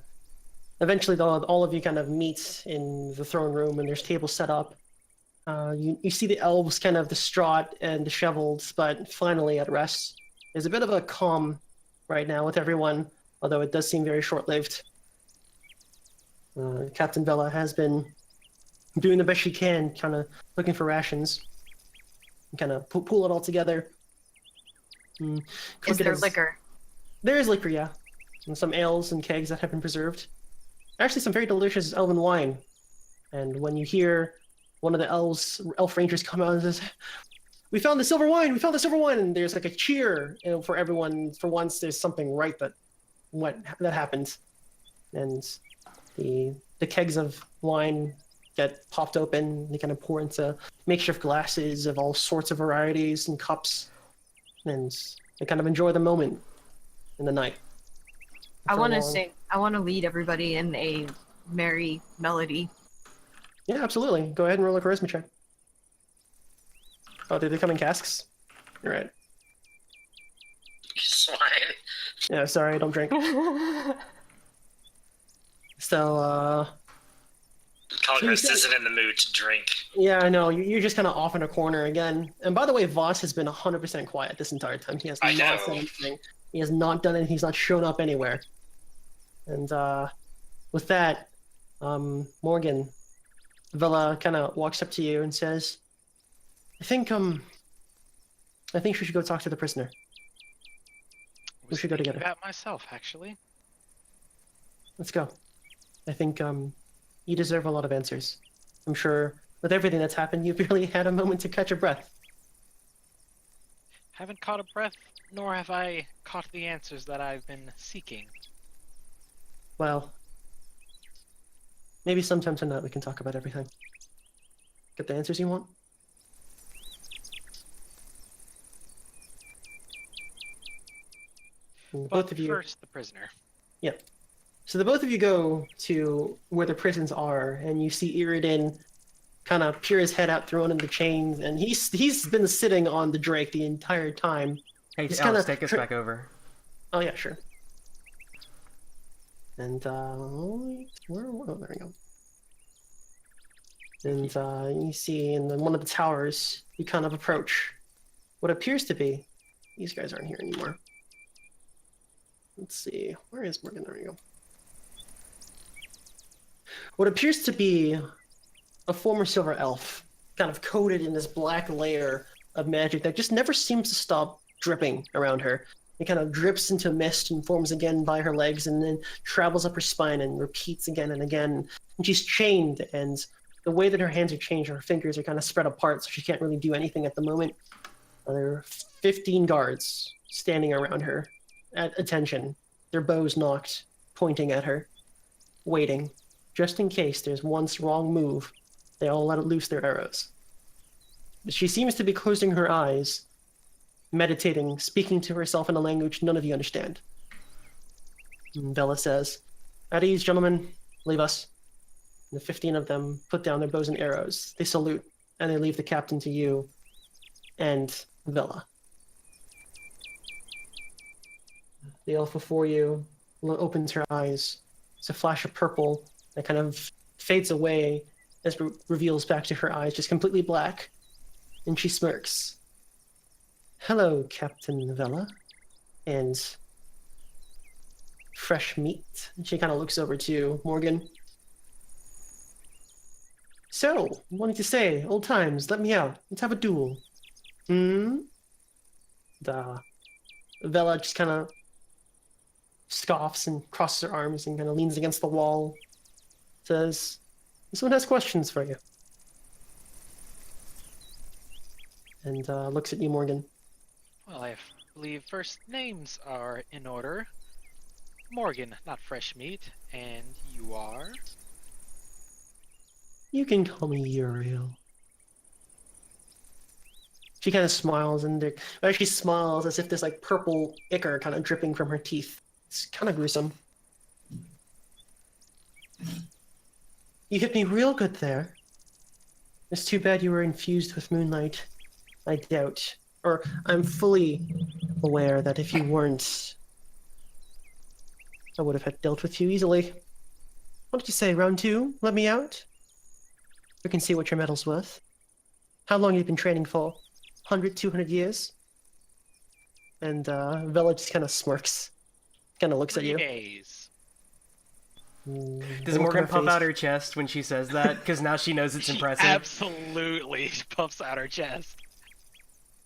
Eventually, all of you kind of meet in the throne room, and there's tables set up. You see the elves kind of distraught and disheveled, but finally at rest. There's a bit of a calm right now with everyone, although it does seem very short-lived. Captain Vela has been doing the best she can, kind of looking for rations, and kind of pull it all together. Is there liquor? There is liquor, yeah. And some ales and kegs that have been preserved. Actually, some very delicious elven wine. And when you hear one of the elf rangers come out and says, "We found the silver wine! We found the silver wine!" And there's like a cheer, for everyone. For once, there's something right that happened. And the kegs of wine get popped open. They kind of pour into makeshift glasses of all sorts of varieties and cups. And they kind of enjoy the moment in the night. I want to sing. I want to lead everybody in a merry melody. Yeah, absolutely. Go ahead and roll a charisma check. Oh, did they come in casks? You're right. You swine. Yeah, sorry, I don't drink. So, Khalgrast isn't in the mood to drink. Yeah, I know. You're just kind of off in a corner again. And by the way, Voss has been 100% quiet this entire time. He has not said anything. He has not done anything. He's not shown up anywhere. And with that, Morgan, Vela kind of walks up to you and says, I think we should go talk to the prisoner. We should go together. About myself, actually. Let's go. I think you deserve a lot of answers. I'm sure with everything that's happened, you've barely had a moment to catch your breath. Haven't caught a breath, nor have I caught the answers that I've been seeking. Well, maybe sometime tonight we can talk about everything. Get the answers you want? Both of you. First, the prisoner. Yep. So the both of you go to where the prisons are, and you see Iridan kind of peer his head out, thrown into chains, and he's been sitting on the Drake the entire time. Hey, He's Alice, take us back over. Oh yeah, sure. And there we go. And you see in one of the towers, you kind of approach what appears to be. These guys aren't here anymore. Let's see, where is Morgan? There we go. What appears to be a former silver elf, kind of coated in this black layer of magic that just never seems to stop dripping around her. It kind of drips into mist and forms again by her legs and then travels up her spine and repeats again and again. And she's chained, and the way that her hands are changed, her fingers are kind of spread apart, so she can't really do anything at the moment. There are 15 guards standing around her at attention, their bows knocked, pointing at her, waiting. Just in case there's one wrong move, they all let loose their arrows. But she seems to be closing her eyes, meditating, speaking to herself in a language none of you understand. And Bella says, "At ease, gentlemen, leave us." And the 15 of them put down their bows and arrows. They salute, and they leave the captain to you and Vela. The elf before you opens her eyes. It's a flash of purple that kind of fades away as reveals back to her eyes, just completely black. And she smirks. "Hello, Captain Vela." And fresh meat. And she kind of looks over to Morgan. "So, wanted to say, old times, let me out. Let's have a duel." Vela just kind of scoffs and crosses her arms and kind of leans against the wall. Says, "This one has questions for you." And looks at you, Morgan. Well, I believe first names are in order. Morgan, not fresh meat, and you are? "You can call me Uriel." She kind of smiles, and she smiles as if there's like purple ichor kind of dripping from her teeth. It's kind of gruesome. "You hit me real good there. It's too bad you were infused with Moonlight. I doubt, or I'm fully aware that if you weren't, I would have had dealt with you easily. What did you say, round 2? Let me out? We can see what your medal's worth. How long have you been training for? 100, 200 years? And Vela just kind of smirks. Kind of looks at 3 you. days. Does Morgan puff out her chest when she says that? Because now she knows it's She impressive. absolutely puffs out her chest.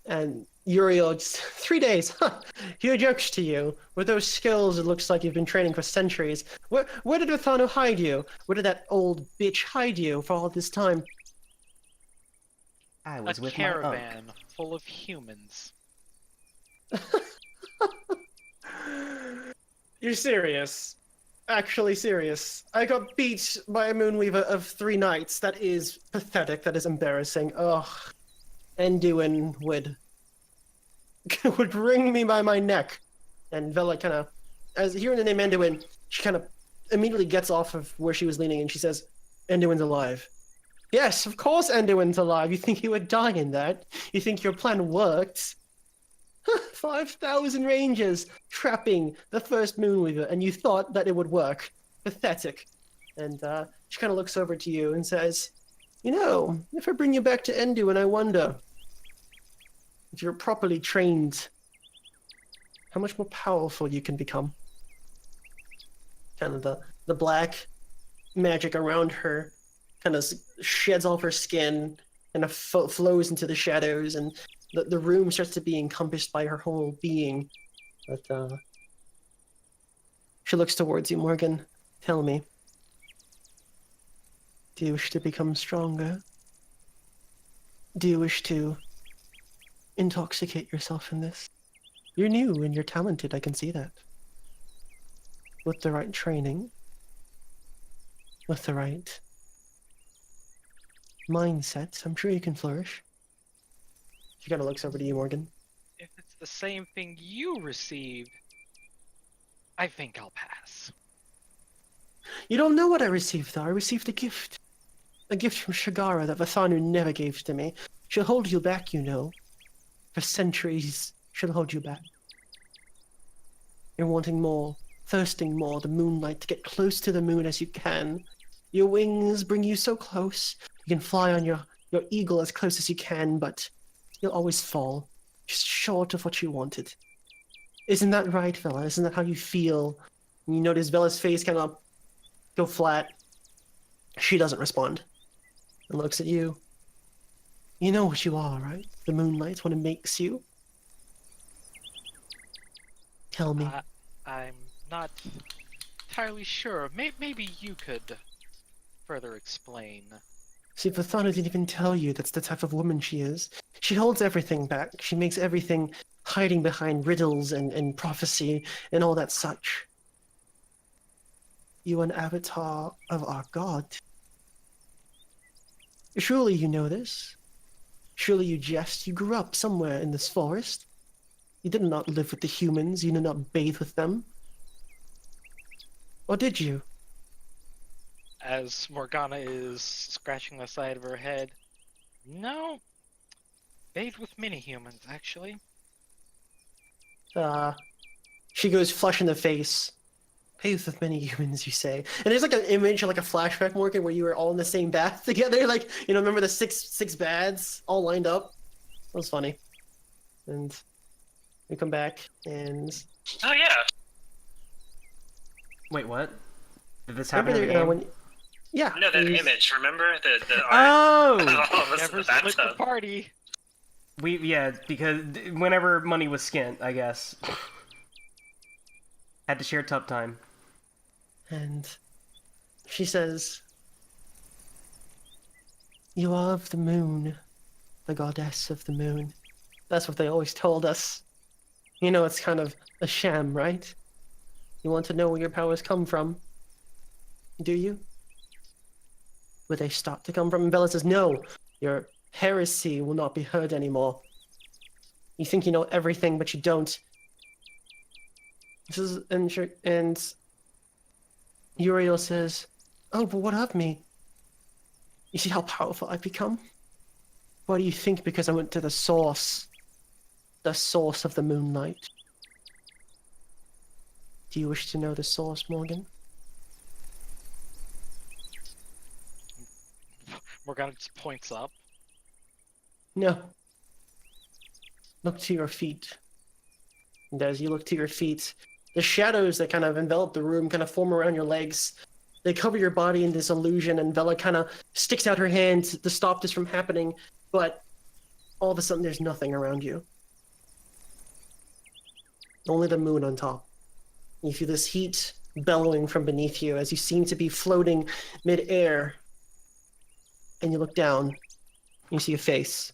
And Uriel just, 3 days, huh? Huge jokes to you. With those skills, it looks like you've been training for centuries. Where did Athano hide you? Where did that old bitch hide you for all this time? I was A with my uncle. caravan full of humans. You're serious? Actually serious. I got beat by a Moonweaver of 3 nights. That is pathetic. That is embarrassing. Ugh. Enduin would wring me by my neck. And Vela kind of, as hearing the name Enduin, she kind of immediately gets off of where she was leaning and she says, Enduin's alive. Yes, of course Enduin's alive. You think he would die in that? You think your plan worked? 5,000 rangers trapping the first Moonweaver, and you thought that it would work. Pathetic. And she kind of looks over to you and says, you know, if I bring you back to Enduin, I wonder if you're properly trained, how much more powerful you can become. Kind of the black magic around her kind of sheds off her skin and flows into the shadows, and the room starts to be encompassed by her whole being. But she looks towards you, Morgan. Tell me, do you wish to become stronger? Do you wish to intoxicate yourself in this? You're new and you're talented, I can see that. With the right training, with the right mindset, I'm sure you can flourish. She kind of looks over to you, Morgan. If it's the same thing you received, I think I'll pass. You don't know what I received, though. I received a gift. A gift from Shagara that Vathanu never gave to me. She'll hold you back, you know. For centuries, she'll hold you back. You're wanting more, thirsting more, the moonlight, to get close to the moon as you can. Your wings bring you so close. You can fly on your eagle as close as you can, but you'll always fall, just short of what you wanted. Isn't that right, Vela? Isn't that how you feel? And you notice Vela's face kind of go flat. She doesn't respond. And looks at you. You know what you are, right? The moonlight, what it makes you. Tell me. I'm not entirely sure. Maybe you could further explain. See, Vathana didn't even tell you that's the type of woman she is. She holds everything back. She makes everything hiding behind riddles and prophecy and all that such. You an avatar of our god. Surely you know this. Surely you jest. You grew up somewhere in this forest. You did not live with the humans. You did not bathe with them. Or did you? As Morgana is scratching the side of her head. No. Bathed with many humans, actually. She goes flush in the face. Bathed with many humans, you say. And there's like an image, like a flashback, Morgan, where you were all in the same bath together. Like, you know, remember the six bads all lined up? That was funny. And we come back, and... Oh, yeah. Wait, what? Did this happen in the remember game? yeah. No, that image, remember? The art? Oh! All of us in Never the split the bathtub. party. Yeah, because whenever money was skint, I guess. Had to share tub time. And she says, you are of the moon, the goddess of the moon. That's what they always told us. You know, it's kind of a sham, right? You want to know where your powers come from? Do you? Where they start to come from? And Bella says, no, your heresy will not be heard anymore. You think you know everything, but you don't. This is, and Uriel says, oh, but what of me? You see how powerful I've become? What do you think because I went to the source of the moonlight? Do you wish to know the source, Morgan? Morgana just points up. No. Look to your feet. And as you look to your feet, the shadows that kind of envelop the room kind of form around your legs. They cover your body in this illusion, and Vela kind of sticks out her hand to stop this from happening, but all of a sudden there's nothing around you. Only the moon on top. You feel this heat bellowing from beneath you as you seem to be floating mid-air. And you look down, you see a face.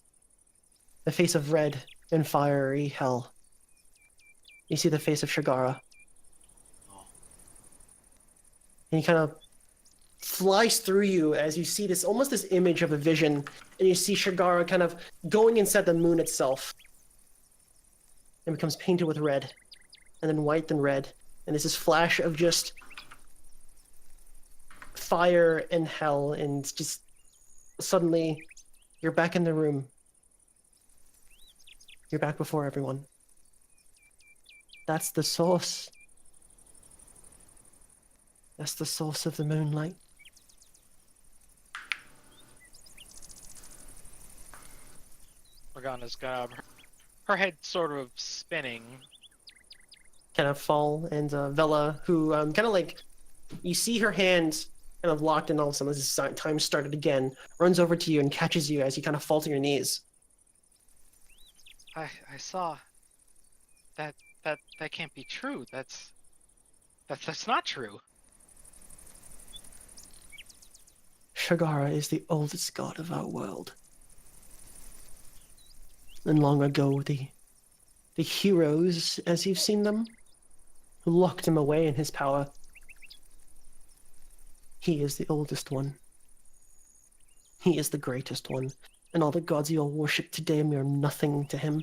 A face of red and fiery hell. You see the face of Shagara. And he kind of flies through you as you see this, almost this image of a vision, and you see Shagara kind of going inside the moon itself. And becomes painted with red, and then white, then red. And there's this flash of just fire and hell, and just suddenly you're back in the room. You're back before everyone. That's the source. That's the source of the moonlight. Morgana's got her head sort of spinning. Kind of fall, and Vela, who kind of like, you see her hand kind of locked in all of a sudden as this time started again, runs over to you and catches you as you kind of fall to your knees. I saw that can't be true. That's not true. Shagara is the oldest god of our world. And long ago, the heroes, as you've seen them, who locked him away in his power, he is the oldest one. He is the greatest one, and all the gods you all worship today are mere nothing to him.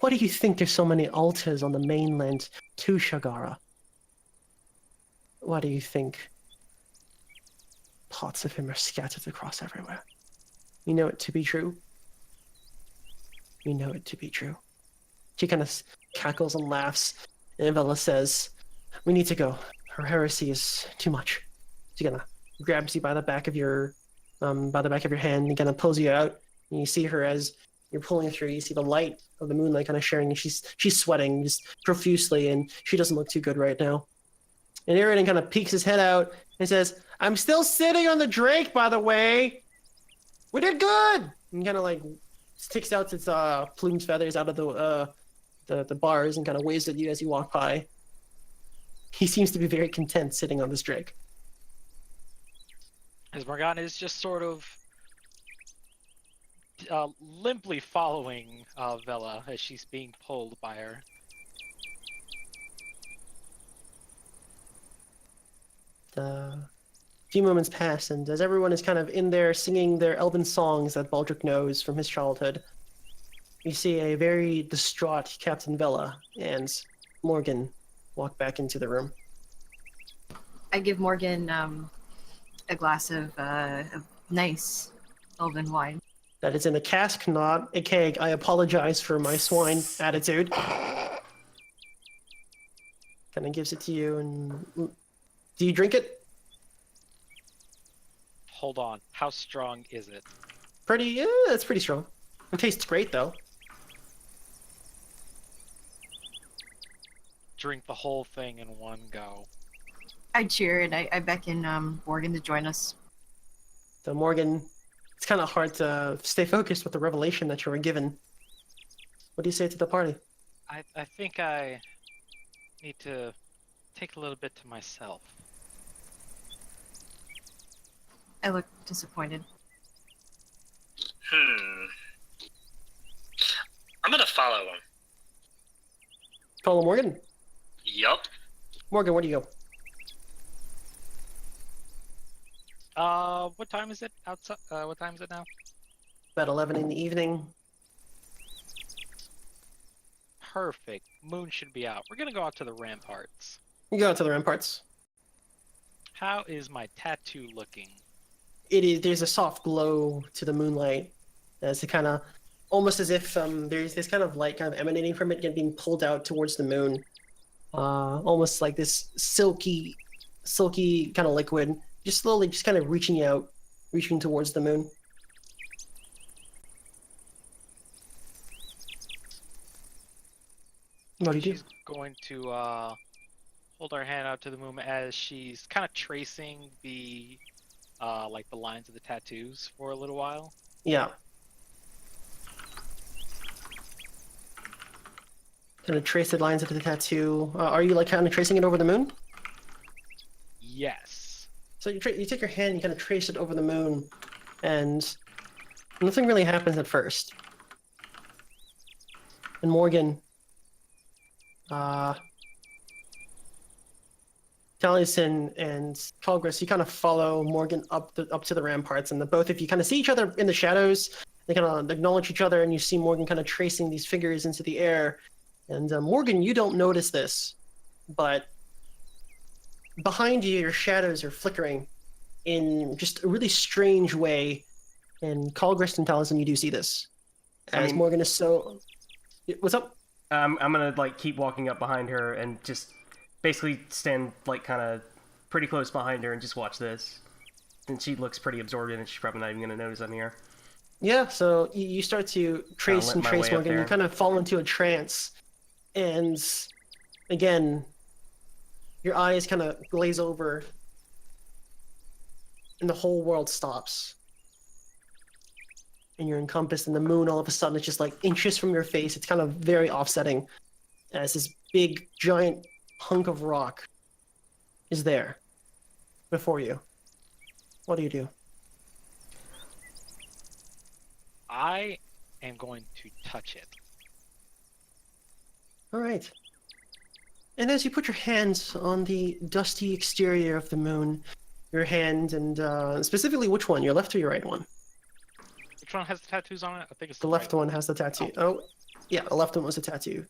Why do you think there's so many altars on the mainland to Shagara? Why do you think parts of him are scattered across everywhere? You know it to be true. You know it to be true. She kind of cackles and laughs, and Vela says, "We need to go. Her heresy is too much." She kind of grabs you by the back of your hand and kind of pulls you out. And you see her as you're pulling through. You see the light of the moonlight kind of sharing, and she's sweating just profusely, and she doesn't look too good right now. And Aaron kind of peeks his head out and says, "I'm still sitting on the Drake, by the way. We did good." And kind of like sticks out its plumed feathers out of the bars and kind of waves at you as you walk by. He seems to be very content sitting on this Drake. As Morgana is just sort of limply following Vela as she's being pulled by her. A few moments pass, and as everyone is kind of in there singing their elven songs that Baldric knows from his childhood, you see a very distraught Captain Vela and Morgan walk back into the room. I give Morgan a glass of nice elven wine. That is in a cask, not a keg. I apologize for my swine attitude. Kind of gives it to you, and do you drink it? Hold on. How strong is it? It's pretty strong. It tastes great, though. Drink the whole thing in one go. I cheer and I beckon Morgan to join us. So Morgan, it's kind of hard to stay focused with the revelation that you were given. What do you say to the party? I think I need to take a little bit to myself. I look disappointed. I'm gonna follow him. Follow Morgan? Yup. Morgan, where do you go? What time is it outside? What time is it now? About 11 in the evening. Perfect. Moon should be out. We're gonna go out to the ramparts. You go out to the ramparts. How is my tattoo looking? There's a soft glow to the moonlight. It's kind of almost as if there's this kind of light kind of emanating from it, being pulled out towards the moon. Almost like this silky kind of liquid, just slowly just kind of reaching out reaching towards the moon. What do you do? She's going to hold her hand out to the moon as she's kind of tracing the like the lines of the tattoos for a little while. Yeah. Kind of trace the lines of the tattoo. Are you like kind of tracing it over the moon? Yes. So you take your hand and you kind of trace it over the moon, and nothing really happens at first. And Morgan, Taliesin and Khalgrast, you kind of follow Morgan up to the ramparts, and the both of you kind of see each other in the shadows. They kind of acknowledge each other, and you see Morgan kind of tracing these figures into the air. And Morgan, you don't notice this, but behind you, your shadows are flickering in just a really strange way. And Khalgrast and Taliesin, you do see this. As Morgan is so... What's up? I'm gonna like keep walking up behind her and just basically stand like kind of pretty close behind her and just watch this. And she looks pretty absorbed in it. She's probably not even gonna notice I'm here. Yeah, so you start to trace and trace Morgan. You kind of fall into a trance. And again, your eyes kind of glaze over and the whole world stops. And you're encompassed in the moon. All of a sudden, it's just like inches from your face. It's kind of very offsetting as this big, giant hunk of rock is there before you. What do you do? I am going to touch it. All right. And as you put your hands on the dusty exterior of the moon, your hand, and specifically which one, your left or your right one? Which one has the tattoos on it? I think it's The left one has the tattoo. Oh, yeah, the left one was a tattoo.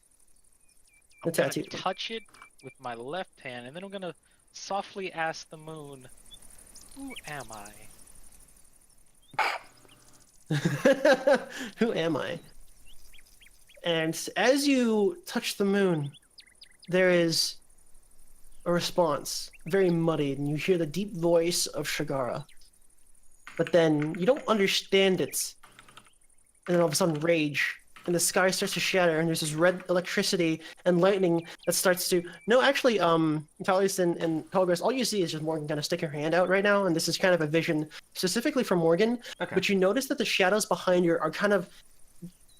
I'm gonna touch it with my left hand, and then I'm gonna softly ask the moon, "Who am I?" Who am I? And as you touch the moon, there is a response, very muddied, and you hear the deep voice of Shagara. But then you don't understand it. And then all of a sudden, rage. And the sky starts to shatter, and there's this red electricity and lightning that starts to... No, actually, Taliesin and Khalgrast, all you see is just Morgan kind of stick her hand out right now, and this is kind of a vision specifically for Morgan. Okay. But you notice that the shadows behind you are kind of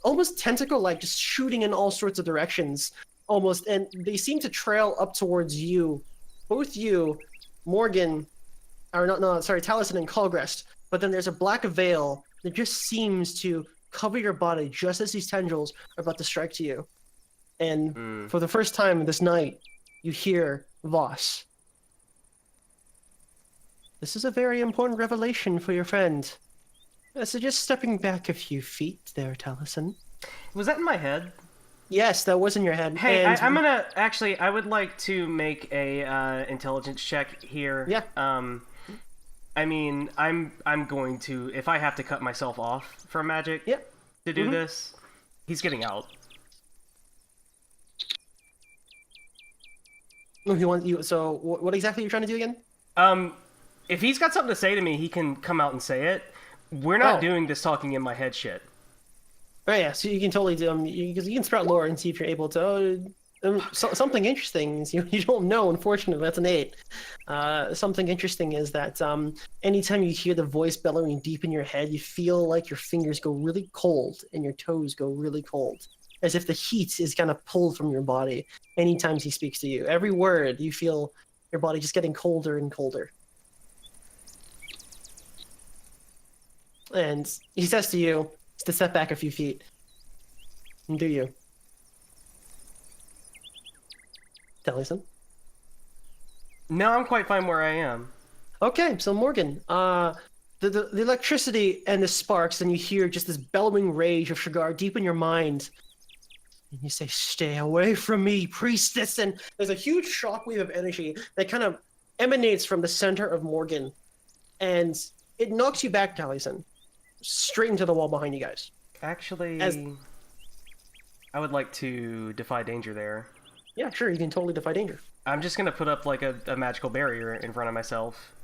almost tentacle-like, just shooting in all sorts of directions, almost, and they seem to trail up towards you. Both you, Morgan, or Taliesin and Khalgrast, but then there's a black veil that just seems to cover your body just as these tendrils are about to strike to you. And for the first time this night, you hear Voss. This is a very important revelation for your friend. So just stepping back a few feet there, Taliesin. Was that in my head? Yes, that was in your head. Hey, I'm gonna... Actually, I would like to make a intelligence check here. Yeah. I mean, I'm going to... If I have to cut myself off from magic to do this, he's getting out. So what exactly are you trying to do again? If he's got something to say to me, he can come out and say it. We're not doing this talking in my head shit. Oh yeah, so you can totally do. You can sprout lore and see if you're able to. Something interesting is you don't know. Unfortunately, that's an 8. Something interesting is that anytime you hear the voice bellowing deep in your head, you feel like your fingers go really cold and your toes go really cold, as if the heat is kind of pulled from your body. Anytime he speaks to you, every word you feel your body just getting colder and colder. And he says to you to step back a few feet. And do you? Taliesin? No, I'm quite fine where I am. Okay, so Morgan, the electricity and the sparks, and you hear just this bellowing rage of Shagar deep in your mind. And you say, "Stay away from me, priestess!" And there's a huge shockwave of energy that kind of emanates from the center of Morgan. And it knocks you back, Taliesin, straight into the wall behind you guys. Actually, I would like to defy danger there. Yeah, sure, you can totally defy danger. I'm just gonna put up like a magical barrier in front of myself.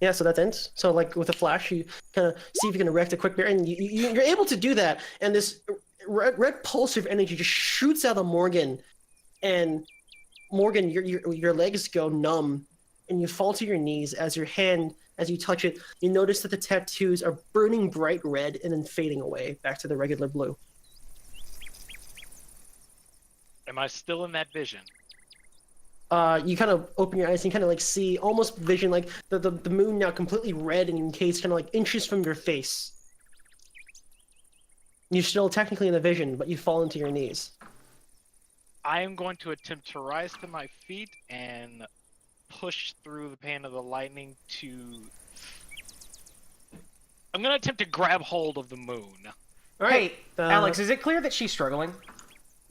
Yeah, so that ends. So like with a flash, you kind of see if you can erect a quick barrier, and you're able to do that. And this red pulse of energy just shoots out of Morgan, and Morgan, your legs go numb, and you fall to your knees as your hand, as you touch it, you notice that the tattoos are burning bright red and then fading away back to the regular blue. Am I still in that vision? You kind of open your eyes and you kind of like see almost vision like the moon now completely red and encased kind of like inches from your face. You're still technically in the vision, but you fall into your knees. I am going to attempt to rise to my feet and push through the pain of the lightning to... I'm going to attempt to grab hold of the moon. All right, Hey, Alex, is it clear that she's struggling?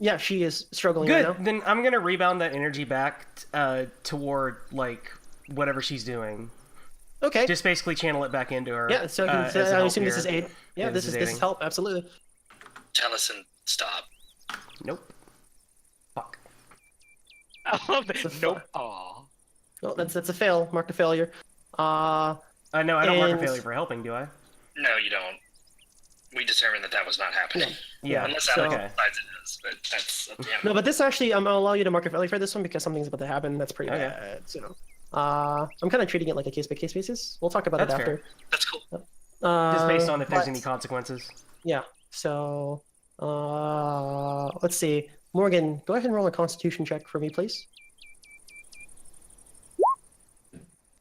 Yeah, she is struggling Good. right now. Then I'm gonna rebound that energy back toward like whatever she's doing. Okay. Just basically channel it back into her. Yeah. So I assume this is aid. Yeah, this is help. Absolutely. Taliesin, stop. Nope. Fuck. I love that. It's a Nope. Aw. Well, that's a fail. Mark a failure. No, I don't mark a And- failure for helping, do I? No, you don't. We determined that was not happening. Yeah. Unless so- Alex okay. decides it is, but that's up to him. No, but this actually, I'll allow you to mark a failure for this one because something's about to happen. That's pretty Okay. bad. So, I'm kind of treating it like a case by case basis. We'll talk about That's it after. That's cool. Just based on if there's but- any consequences. Yeah. So, let's see. Morgan, go ahead and roll a Constitution check for me, please.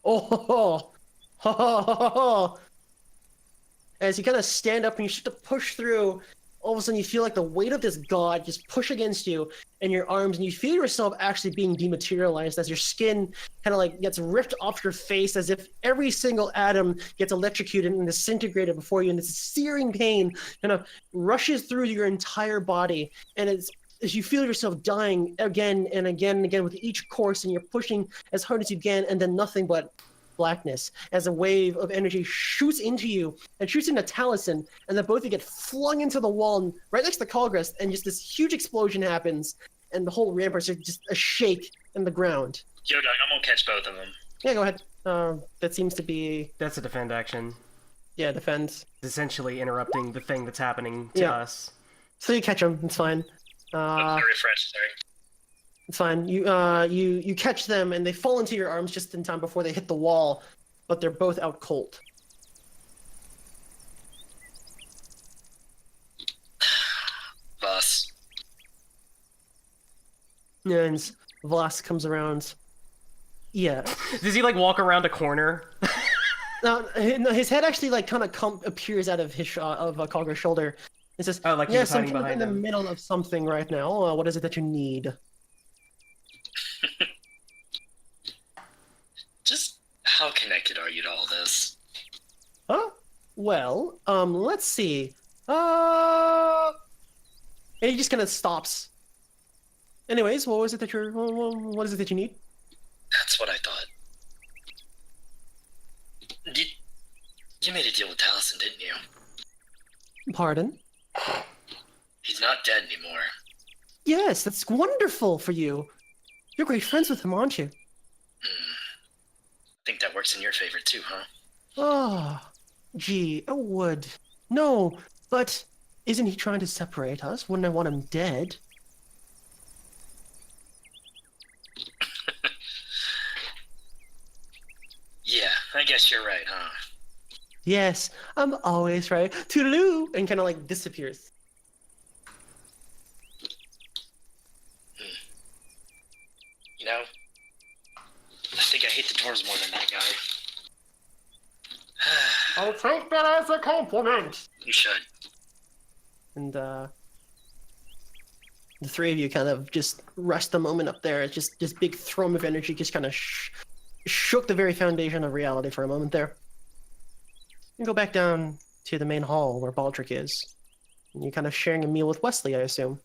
Oh, ho, ho, ho, ho, ho, ho. As you kind of stand up and you start to push through, all of a sudden you feel like the weight of this god just push against you and your arms, and you feel yourself actually being dematerialized as your skin kind of like gets ripped off your face, as if every single atom gets electrocuted and disintegrated before you, and this searing pain kind of rushes through your entire body, and it's as you feel yourself dying again and again and again with each course, and you're pushing as hard as you can, and then nothing but blackness as a wave of energy shoots into you and shoots into Taliesin, and then both of you get flung into the wall and right next to Khalgrast, and just this huge explosion happens, and the whole ramparts are just a shake in the ground. Yo, Doug, I'm gonna catch both of them. Yeah, go ahead. That seems to be That's a defend action. defend. It's essentially interrupting the thing that's happening to Yeah. us. So you catch them. It's fine. Refresh, sorry. It's fine. You catch them, and they fall into your arms just in time before they hit the wall, but they're both out cold. Bus. And Voss comes around. Yeah. Does he like walk around a corner? No, his head actually like kind of appears out of his Khalgrast's shoulder. It says, Oh, like he "Yes, was I'm hiding kind of behind in the him. middle of something right now. What is it that you need?" Just how connected are you to all this? Huh? Well, let's see. And he just kind of stops. Anyways, what was it that what is it that you need? That's what I thought. You made a deal with Taliesin, didn't you? Pardon? He's not dead anymore. Yes, that's wonderful for you. You're great friends with him, aren't you? I think that works in your favor too, huh? Oh, gee, it would. No, but isn't he trying to separate us? Wouldn't I want him dead? Yeah, I guess you're right, huh? Yes, I'm always right. Toodaloo! And kind of like disappears. You know, I think I hate the dwarves more than that guy. I'll take that as a compliment. You should. And the three of you kind of just rest the moment up there. It's just this big thrum of energy just kind of shook the very foundation of reality for a moment there. You go back down to the main hall where Baldric is. And you're kind of sharing a meal with Wesley, I assume.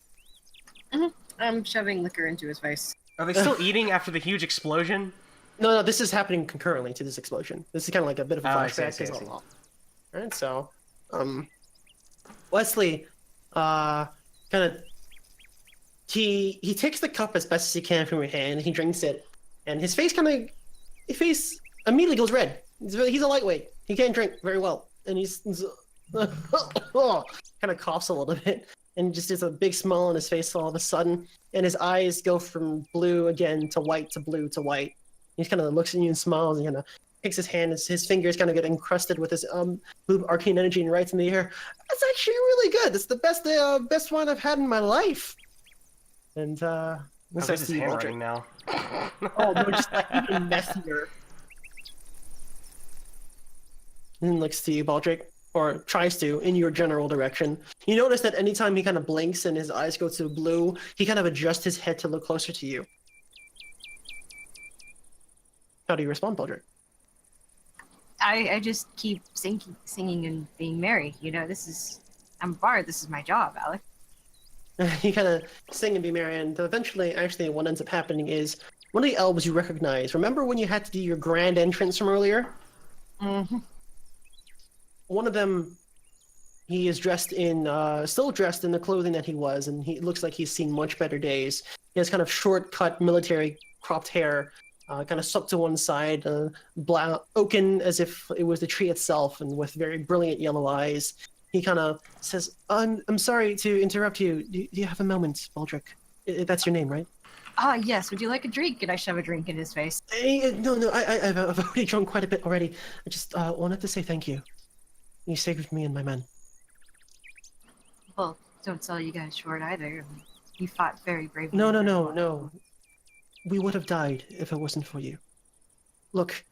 I'm shoving liquor into his face. Are they still eating after the huge explosion? No, this is happening concurrently to this explosion. This is kind of like a bit of a Oh, I see, flashback. I see. Alright, so, Wesley, kind of, he takes the cup as best as he can from your hand, and he drinks it, and his face immediately goes red. He's a lightweight. He can't drink very well, and he's kind of coughs a little bit, and just has a big smile on his face all of a sudden, and his eyes go from blue again to white to blue to white. He kind of looks at you and smiles, and kind of takes his hand. His fingers kind of get encrusted with his blue arcane energy, and writes in the air, "That's actually really good. It's the best wine I've had in my life." And This is handwriting now. Oh no, just like even messier. And looks to you, Baldric, or tries to, in your general direction. You notice that anytime he kind of blinks and his eyes go to blue, he kind of adjusts his head to look closer to you. How do you respond, Baldric? I just keep singing and being merry. You know, I'm a bard. This is my job, Alex. You kind of sing and be merry, and eventually, actually, what ends up happening is one of the elves you recognize. Remember when you had to do your grand entrance from earlier? Mm-hmm. One of them, he is dressed in, still dressed in the clothing that he was, and he looks like he's seen much better days. He has kind of short-cut military cropped hair, kind of swept to one side, oaken as if it was the tree itself, and with very brilliant yellow eyes. He kind of says, I'm sorry to interrupt you. Do you have a moment, Baldric? That's your name, right? Yes. Would you like a drink? And I shove a drink in his face. No, I've already drunk quite a bit already. I just wanted to say thank you. You saved me and my men. Well, don't sell you guys short either. You fought very bravely. No. We would have died if it wasn't for you. Look,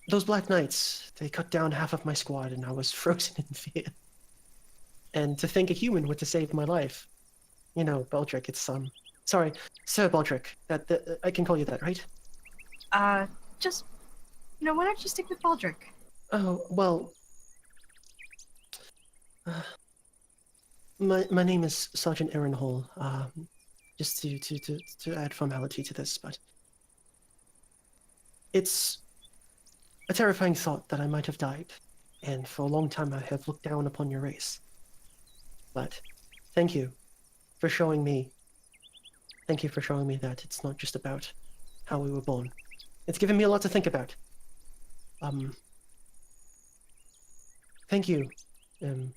those Black Knights, they cut down half of my squad and I was frozen in fear. And to think a human would to save my life. You know, Baldric, it's, sorry, Sir Baldric, that I can call you that, right? Just, why don't you stick with Baldric? Oh, well, my name is Sergeant Aaron Hall, just to add formality to this, but it's a terrifying thought that I might have died, and for a long time I have looked down upon your race. But thank you for showing me that it's not just about how we were born. It's given me a lot to think about. Thank you.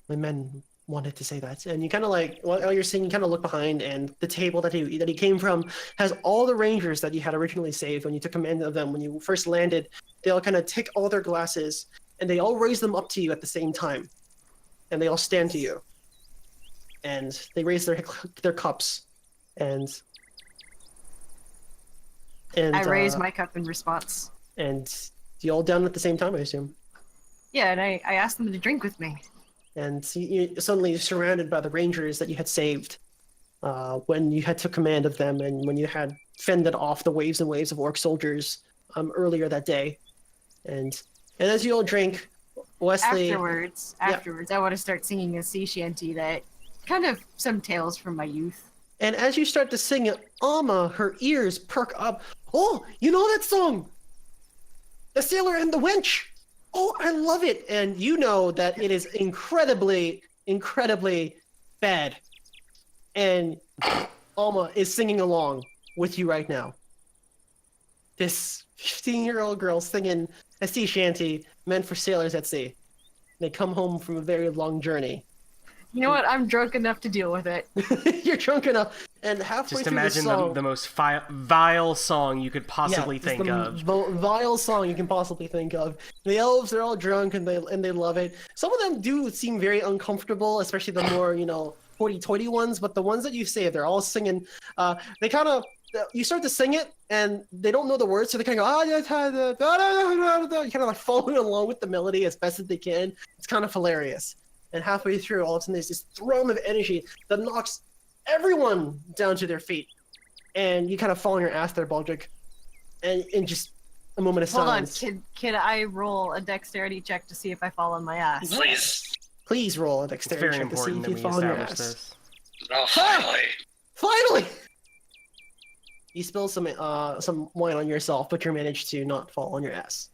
My men wanted to say that. And you kind of like, while you're singing, you kind of look behind, and the table that he came from has all the rangers that you had originally saved when you took command of them. When you first landed, they all kind of take all their glasses, and they all raise them up to you at the same time. And they all stand to you. And they raise their cups. And I raise my cup in response. And you all down at the same time, I assume. Yeah, and I asked them to drink with me. And suddenly you're surrounded by the rangers that you had saved when you had took command of them, and when you had fended off the waves and waves of orc soldiers earlier that day. And as you all drink, Wesley... Afterwards, I want to start singing a sea shanty that kind of some tales from my youth. And as you start to sing it, Alma, her ears perk up. Oh, you know that song? The Sailor and the Wench! Oh, I love it! And you know that it is incredibly, incredibly bad. And Alma is singing along with you right now. This 15-year-old girl singing a sea shanty meant for sailors at sea. They come home from a very long journey. You know what? I'm drunk enough to deal with it. You're drunk enough, and halfway Just through imagine the song, the most vile song you could possibly think of. Vile song you can possibly think of. The elves are all drunk and they love it. Some of them do seem very uncomfortable, especially the more hoity-toity ones. But the ones that you say, they're all singing. They kind of you start to sing it and they don't know the words, so they kind of go you kind of like following along with the melody as best as they can. It's kind of hilarious. And halfway through, all of a sudden, there's this thrum of energy that knocks everyone down to their feet. And you kind of fall on your ass there, Baldric. And in just a moment of silence. Hold on, can I roll a dexterity check to see if I fall on my ass? Please. Please roll a dexterity check to see if you fall on your ass. This. Oh, finally. Finally! You spill some wine on yourself, but you managed to not fall on your ass.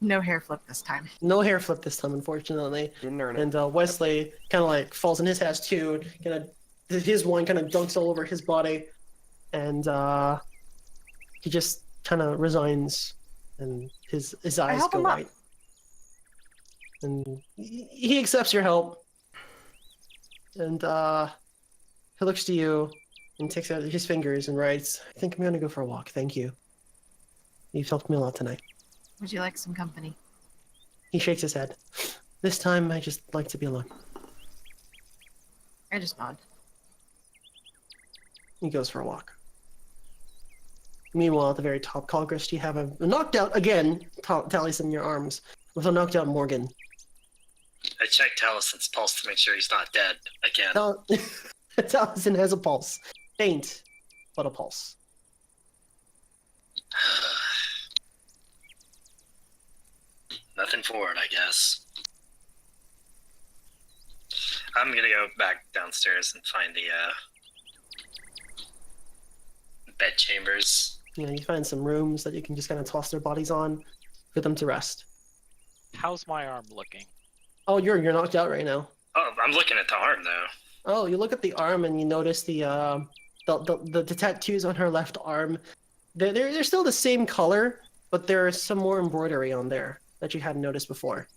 No hair flip this time. No hair flip this time, unfortunately. Didn't earn it. And Wesley kind of like falls in his ass too. His wine kind of dunks all over his body, and he just kind of resigns, and his eyes help go him up. white. And he accepts your help, and he looks to you and takes out his fingers and writes, "I think I'm gonna go for a walk. Thank you. You've helped me a lot tonight." Would you like some company? He shakes his head. "This time, I just like to be alone." I just nod. He goes for a walk. Meanwhile, at the very top, Khalgrast, you have a knocked out again, Taliesin in your arms, with a knocked out Morgan. I checked Taliesin's pulse to make sure he's not dead again. Taliesin has a pulse. Faint, but a pulse. Nothing for it, I guess. I'm gonna go back downstairs and find the bed chambers. You know, you find some rooms that you can just kind of toss their bodies on for them to rest. How's my arm looking? Oh, you're knocked out right now. Oh, I'm looking at the arm though. Oh, you look at the arm and you notice the tattoos on her left arm. They're still the same color, but there's some more embroidery on there that you hadn't noticed before.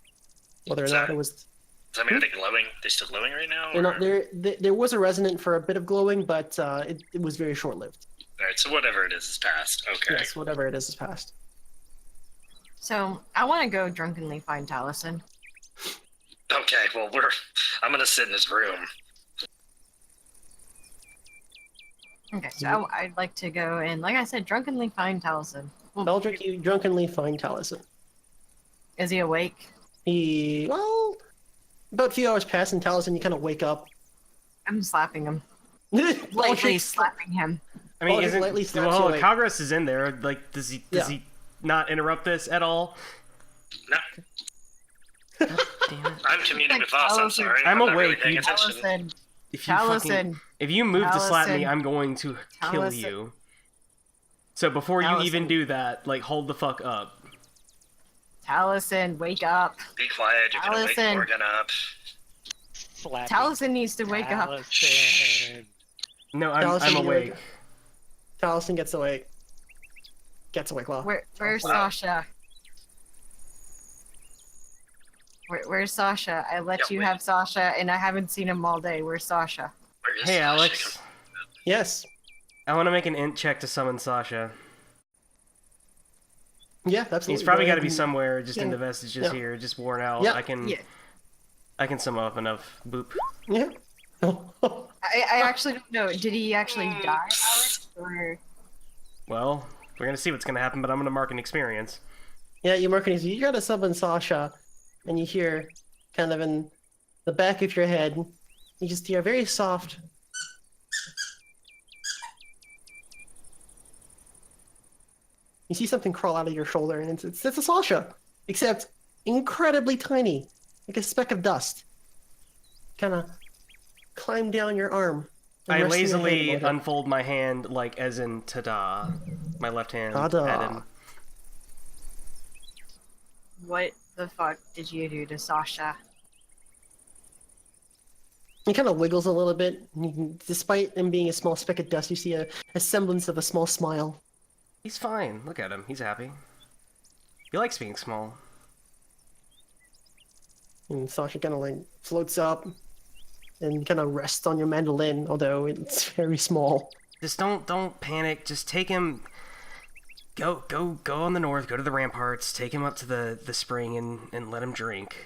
Whether or not it was. Does that mean they're glowing? They're still glowing right now? They're not. There was a resonant for a bit of glowing, but it was very short-lived. Alright, so whatever it is passed. Okay. Yes, whatever it is passed. So I want to go drunkenly find Taliesin. Okay, well I'm gonna sit in his room. Okay, so I'd like to go and, like I said, drunkenly find Taliesin. Baldric, you drunkenly find Taliesin. Is he awake? About a few hours pass and Taliesin, you kind of wake up. I'm slapping him. Lightly Lightly slapping him. I mean, Baldric lightly isn't... slaps you Well, awake. Khalgrast is in there. Like, does he not interrupt this at all? No. Damn it. I'm commuting with Like us, I'm Taliesin. sorry. I'm not really awake, paying you- attention. Taliesin. If you move to slap me, Taliesin. I'm going to kill Taliesin. you. So before you even Taliesin. do that, like, hold the fuck up. Taliesin, wake up. Be quiet, you're gonna wake Taliesin. Morgan up. Slapping Taliesin needs to wake up. Taliesin. No, Taliesin, I'm you awake. wake Taliesin gets awake. Well. Where's Wow. Sasha? Where's Sasha? I let Yeah, you wait. have Sasha, and I haven't seen him all day. Where's Sasha? Where is Hey, Sasha? Alex. Yes. I want to make an int check to summon Sasha. Yeah, absolutely. He's probably Go got ahead to be and- somewhere just in yeah. the vestiges Yeah. here, just worn out. Yeah. Yeah. I can sum up enough. Boop. Yeah. I actually don't know. Did he actually die, Alex? Or Well, we're gonna see what's gonna happen, but I'm gonna mark an experience. Yeah, you you gotta summon Sasha, and you hear, kind of in the back of your head, you just hear very soft. You see something crawl out of your shoulder, and it's a Sasha, except incredibly tiny, like a speck of dust. Kind of climb down your arm. and I rest in your lazily hand on it. unfold my hand, like as in ta-da. My left hand Ta-da. at him. what the fuck did you do to Sasha? He kind of wiggles a little bit. Despite him being a small speck of dust, you see a semblance of a small smile. He's fine. Look at him. He's happy. He likes being small. And Sasha kind of like floats up and kind of rests on your mandolin, although it's very small. Just don't panic. Just take him. Go on the north. Go to the ramparts. Take him up to the spring and let him drink.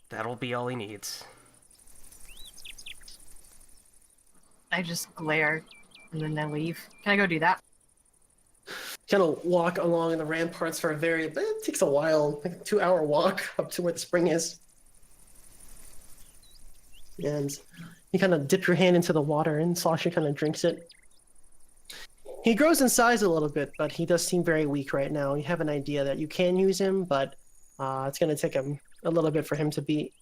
That'll be all he needs. I just glare, and then I leave. Can I go do that? Kind of walk along the ramparts for it takes a while, like a 2-hour walk up to where the spring is. And you kind of dip your hand into the water, and Sasha kind of drinks it. He grows in size a little bit, but he does seem very weak right now. You have an idea that you can use him, but it's going to take him a little bit for him to be...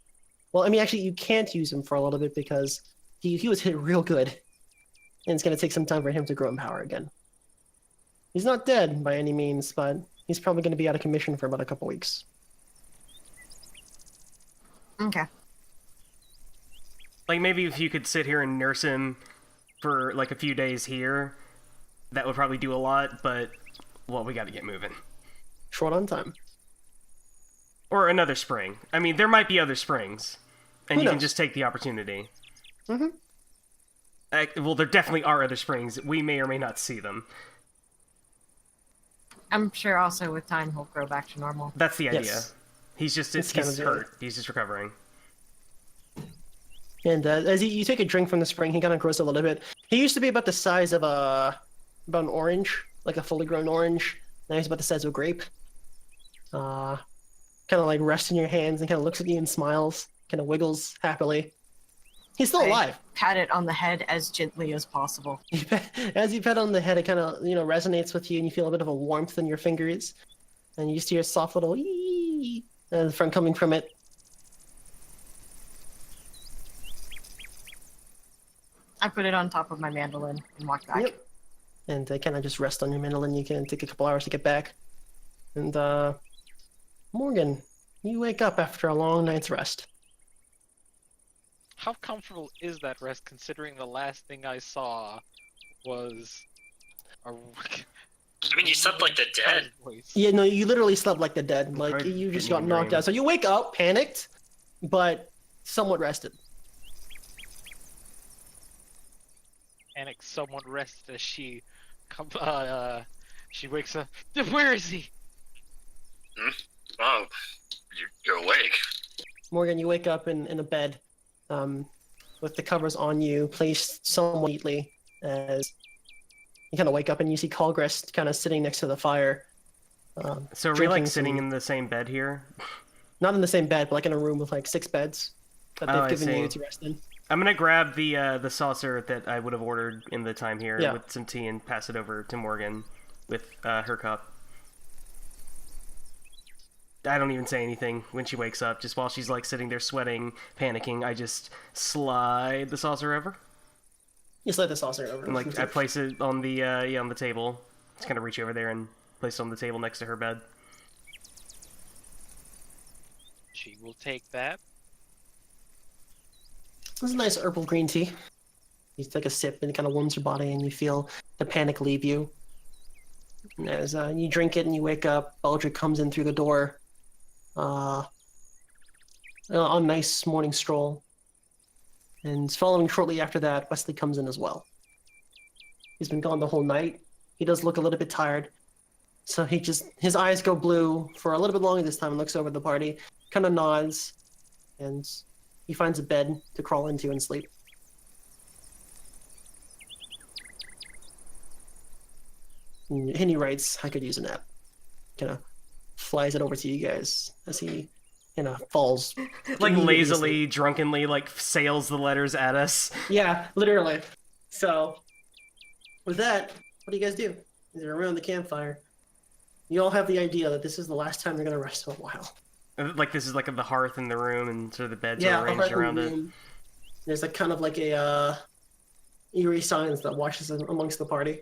Well, I mean, actually, you can't use him for a little bit because he was hit real good. And it's going to take some time for him to grow in power again. He's not dead by any means, but he's probably going to be out of commission for about a couple weeks. Okay. Like, maybe if you could sit here and nurse him for, like, a few days here, that would probably do a lot, but Well, we gotta get moving. Short on time. Or another spring. I mean, there might be other springs. And Who you can knows? just take the opportunity. Mm-hmm. Well, there definitely are other springs. We may or may not see them. I'm sure also with time he'll grow back to normal. That's the idea. Yes. He's just It's kind he's of the- hurt. He's just recovering. And as you take a drink from the spring, he kind of grows a little bit. He used to be about the size of about an orange, like a fully grown orange. Now he's about the size of a grape. Kind of like rests in your hands and kind of looks at you and smiles, kind of wiggles happily. He's still I alive. Pat it on the head as gently as possible. As you pet on the head, it kind of resonates with you, and you feel a bit of a warmth in your fingers, and you just hear a soft little ee from coming from it. I put it on top of my mandolin and walk back. Yep. And kind of just rest on your mandolin. You can take a couple hours to get back. And Morgan, you wake up after a long night's rest. How comfortable is that rest, considering the last thing I saw was a I mean, you slept like the dead. voice. Yeah, no, you literally slept like the dead. Like Right, you just in got your knocked dream. out. So you wake up, panicked, but somewhat rested. Panic, somewhat rested as she wakes up. Where is he? Oh, you're awake. Morgan, you wake up in a bed, with the covers on you, placed somewhat neatly. As you kind of wake up and you see Khalgrast kind of sitting next to the fire. So are we Drinking like sitting some- in the same bed here? Not in the same bed, but like in a room with like 6 beds that Oh, they've I given you see. to rest in. I'm gonna grab the saucer that I would have ordered in the time here Yeah. with some tea and pass it over to Morgan with her cup. I don't even say anything when she wakes up. Just while she's like sitting there sweating, panicking, I just slide the saucer over You slide the saucer over. and like I place it on the on the table. Just kind of reach over there and place it on the table next to her bed. She will take that. This is a nice herbal green tea. You take a sip and it kind of warms your body, and you feel the panic leave you. And as you drink it and you wake up, Baldric comes in through the door on a nice morning stroll. And following shortly after that, Wesley comes in as well. He's been gone the whole night. He does look a little bit tired. So his eyes go blue for a little bit longer this time and looks over at the party, kind of nods, and he finds a bed to crawl into and sleep. And he writes, "I could use a nap." Kind of flies it over to you guys as he kind of falls. Like immediately lazily, asleep. drunkenly, like sails the letters at us. Yeah, literally. So, with that, what do you guys do? You're around the campfire. You all have the idea that this is the last time you're going to rest in a while. Like this is like the hearth in the room, and sort of the beds Yeah, are arranged around it. There's like kind of like a eerie silence that washes amongst the party.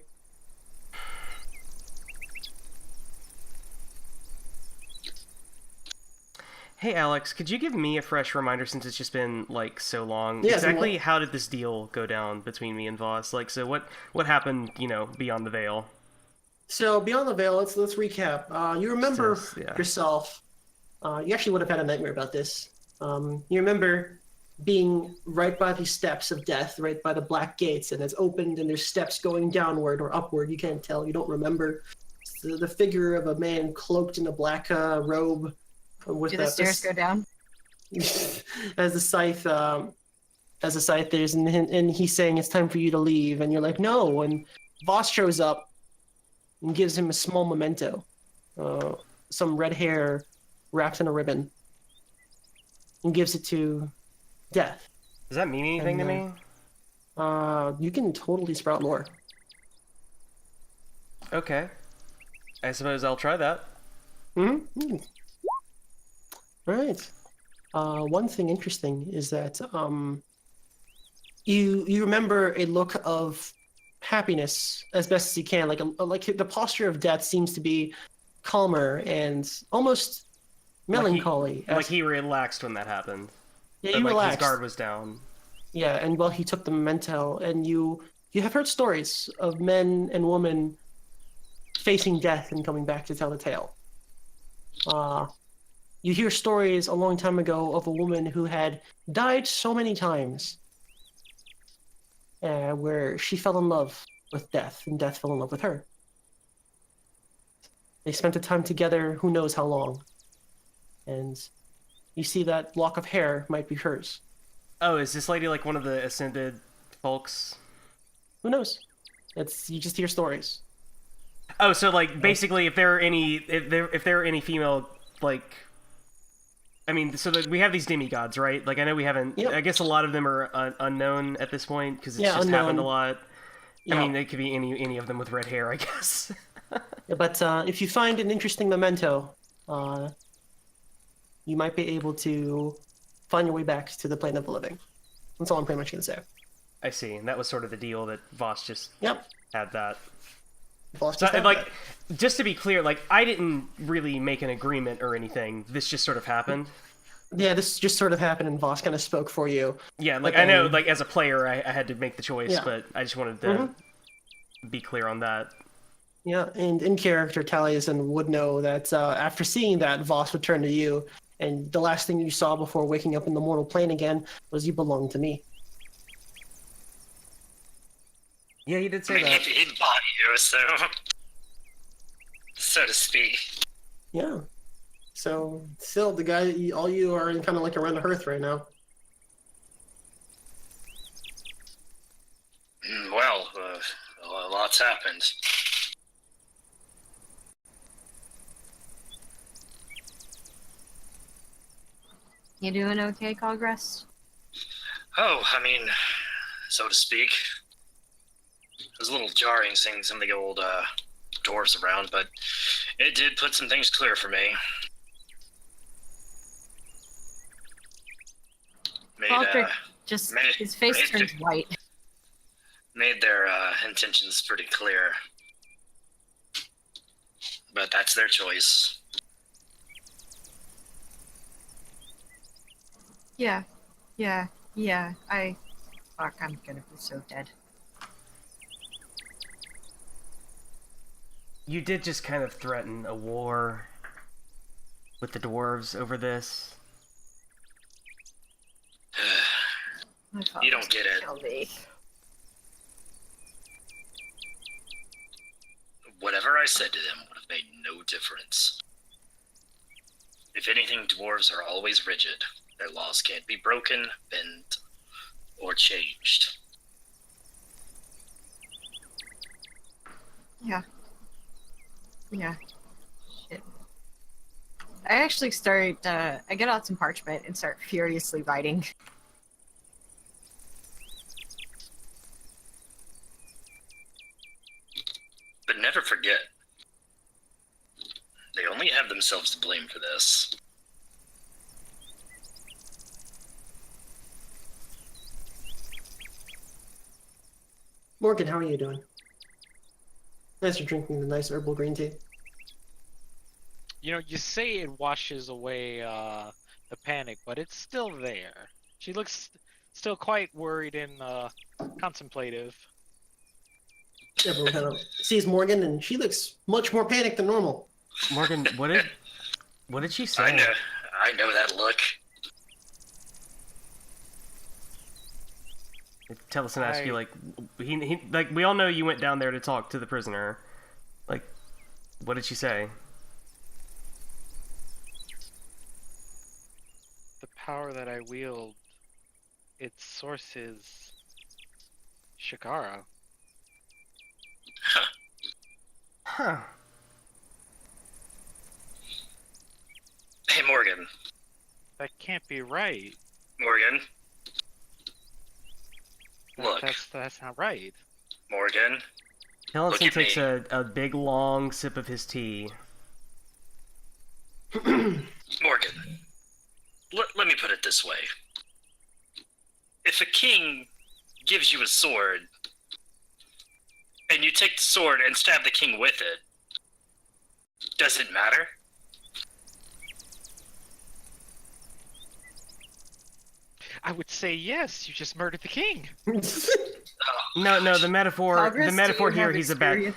Hey Alex, could you give me a fresh reminder since it's just been like so long? Yeah, exactly how did this deal go down between me and Voss? Like, so what happened? Beyond the veil. So beyond the veil, let's recap. You remember Says, yeah. yourself. You actually would have had a nightmare about this. You remember being right by the steps of death, right by the black gates, and it's opened, and there's steps going downward or upward. You can't tell. You don't remember. So the figure of a man cloaked in a black robe. With Do the stairs go down? as the scythe there's and he's saying it's time for you to leave, and you're like no, and Voss shows up and gives him a small memento, some red hair wrapped in a ribbon, and gives it to Death. Does that mean anything to me? You can totally sprout lore. Okay. I suppose I'll try that. Mm-hmm. All right. One thing interesting is that you remember a look of happiness as best as you can, like the posture of Death seems to be calmer and almost melancholy. Like he relaxed when that happened. Yeah, But, you like, relaxed. his guard was down. Yeah, and well, he took the memento, and you have heard stories of men and women facing death and coming back to tell the tale. You hear stories a long time ago of a woman who had died so many times, where she fell in love with death, and death fell in love with her. They spent the time together, who knows how long. And you see that lock of hair might be hers. Oh, is this lady like one of the ascended folks? Who knows? You just hear stories. Oh, so like basically, if there are any female, like, I mean, so we have these demigods, right? Like, I know we haven't. Yep. I guess a lot of them are unknown at this point because it's just happened a lot. Yep. I mean, they could be any of them with red hair, I guess. Yeah, but if you find an interesting memento, you might be able to find your way back to the plane of the living. That's all I'm pretty much going to say. I see, and that was sort of the deal that Voss just had that. Voss just had that. Just to be clear, like, I didn't really make an agreement or anything. This just sort of happened. Yeah, this just sort of happened, and Voss kind of spoke for you. Yeah, like, I know, like, as a player, I had to make the choice, but I just wanted to be clear on that. Yeah, and in character, Taliesin would know that after seeing that, Voss would turn to you, and the last thing you saw before waking up in the mortal plane again was you belonged to me. Yeah, he did say that. He'd bought you, so to speak. Yeah. So, still, the guy, all you are in kind of like around the hearth right now. Well, a lot's happened. You doing okay, Khalgrast? Oh, I mean, so to speak. It was a little jarring seeing some of the old dwarves around, but it did put some things clear for me. Baldric his face turns white. Made their intentions pretty clear. But that's their choice. Yeah. Fuck, I'm gonna be so dead. You did just kind of threaten a war with the dwarves over this. You don't get it. Whatever I said to them would have made no difference. If anything, dwarves are always rigid. Their laws can't be broken, bent, or changed. Yeah. Shit. I actually I get out some parchment and start furiously writing. But never forget, they only have themselves to blame for this. Morgan, how are you doing? Nice you're drinking the nice herbal green tea. You know, you say it washes away the panic, but it's still there. She looks still quite worried and contemplative. Everyone kind of sees Morgan, and she looks much more panicked than normal. Morgan, what did she say? I know that look. Taliesin asked you, like, he like, we all know you went down there to talk to the prisoner. Like, what did she say? The power that I wield, its source is Shikara. Huh. Hey, Morgan. That can't be right. Morgan. Look. That's not right. Morgan. Taliesin takes a big, long sip of his tea. Morgan. Let me put it this way. If a king gives you a sword, and you take the sword and stab the king with it, does it matter? I would say yes. You just murdered the king. No, the metaphor. Khalgrast, The metaphor do you here. have He's a bad.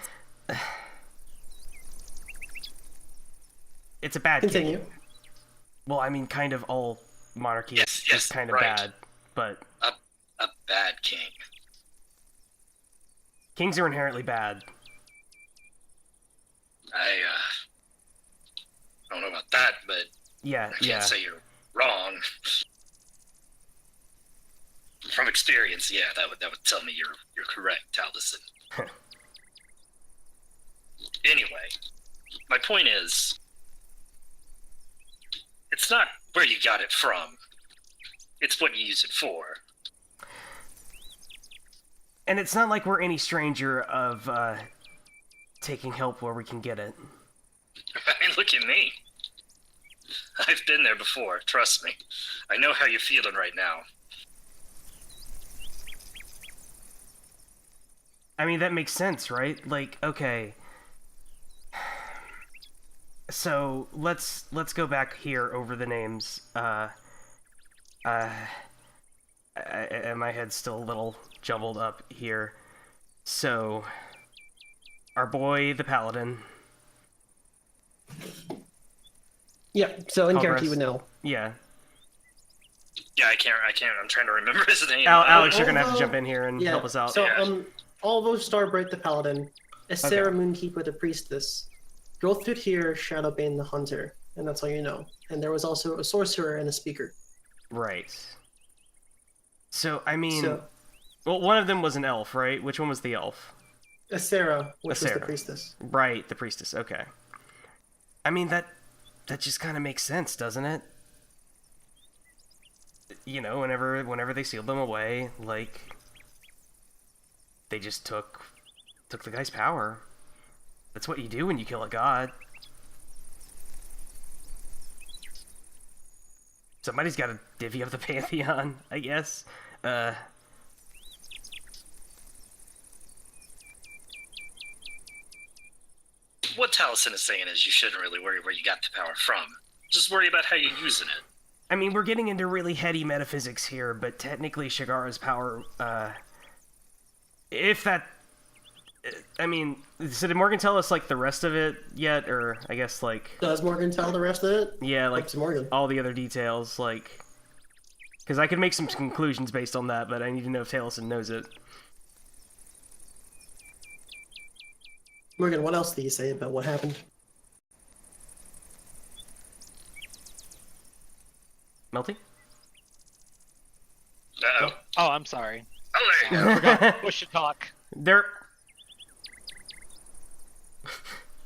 It's a bad Continue. king. Well, I mean, kind of all monarchy Yes, is yes, kind of right. bad, but A bad king. kings are inherently bad. I don't know about that, but Yeah, I yeah. can't say you're wrong. From experience, yeah, that would tell me you're correct, Taliesin. Anyway, my point is, it's not where you got it from. It's what you use it for. And it's not like we're any stranger of taking help where we can get it. I mean, look at me. I've been there before, trust me. I know how you're feeling right now. I mean, that makes sense, right? Like, okay. So, let's go back here over the names. And my head's still a little jumbled up here. So, our boy, the Paladin. Yeah, so in character Khalgrast. you would know. Yeah. Yeah, I can't. I'm trying to remember his name. Alex, you're gonna have to jump in here and Yeah, help us out. So, Yeah. although Starbright the Paladin, Sarah Moonkeeper the Priestess, Gothrid here, Shadowbane the Hunter, and that's all you know. And there was also a Sorcerer and a Speaker. Right. So, I mean... So, well, one of them was an elf, right? Which one was the elf? Sarah, which was Sarah. the Priestess. Right, the priestess. Okay. I mean, that just kind of makes sense, doesn't it? You know, whenever they sealed them away, like, they just took the guy's power. That's what you do when you kill a god. Somebody's got to divvy up the pantheon, I guess. What Taliesin is saying is you shouldn't really worry where you got the power from. Just worry about how you're using it. I mean, we're getting into really heady metaphysics here, but technically Shigara's power, if that... I mean, so did Morgan tell us, like, the rest of it yet? Or, I guess, like... Does Morgan tell the rest of it? Yeah, like, Up to Morgan. all the other details, like... Because I could make some conclusions based on that, but I need to know if Taliesin knows it. Morgan, what else do you say about what happened? Melty? Uh-oh. Oh, I'm sorry. Oh, there you go. Push to talk. There...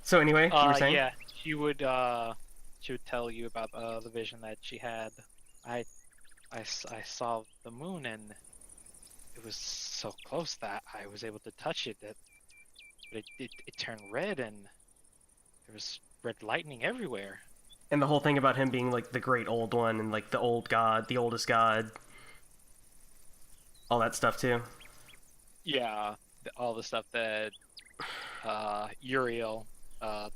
So anyway, you were saying? Yeah, she would tell you about the vision that she had. I saw the moon and it was so close that I was able to touch it. But it turned red and there was red lightning everywhere. And the whole thing about him being, like, the great old one and, like, the old god, the oldest god. All that stuff, too. Yeah, all the stuff that Uriel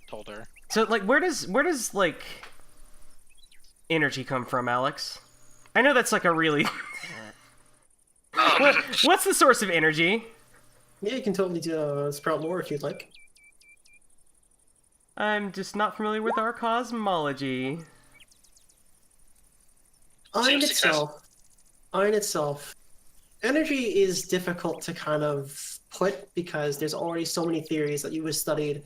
told her. So, like, where does like energy come from, Alex? I know that's like a really what's the source of energy? Yeah, you can totally sprout more if you'd like. I'm just not familiar with our cosmology. Iron Seems itself, energy is difficult to kind of put because there's already so many theories that you have studied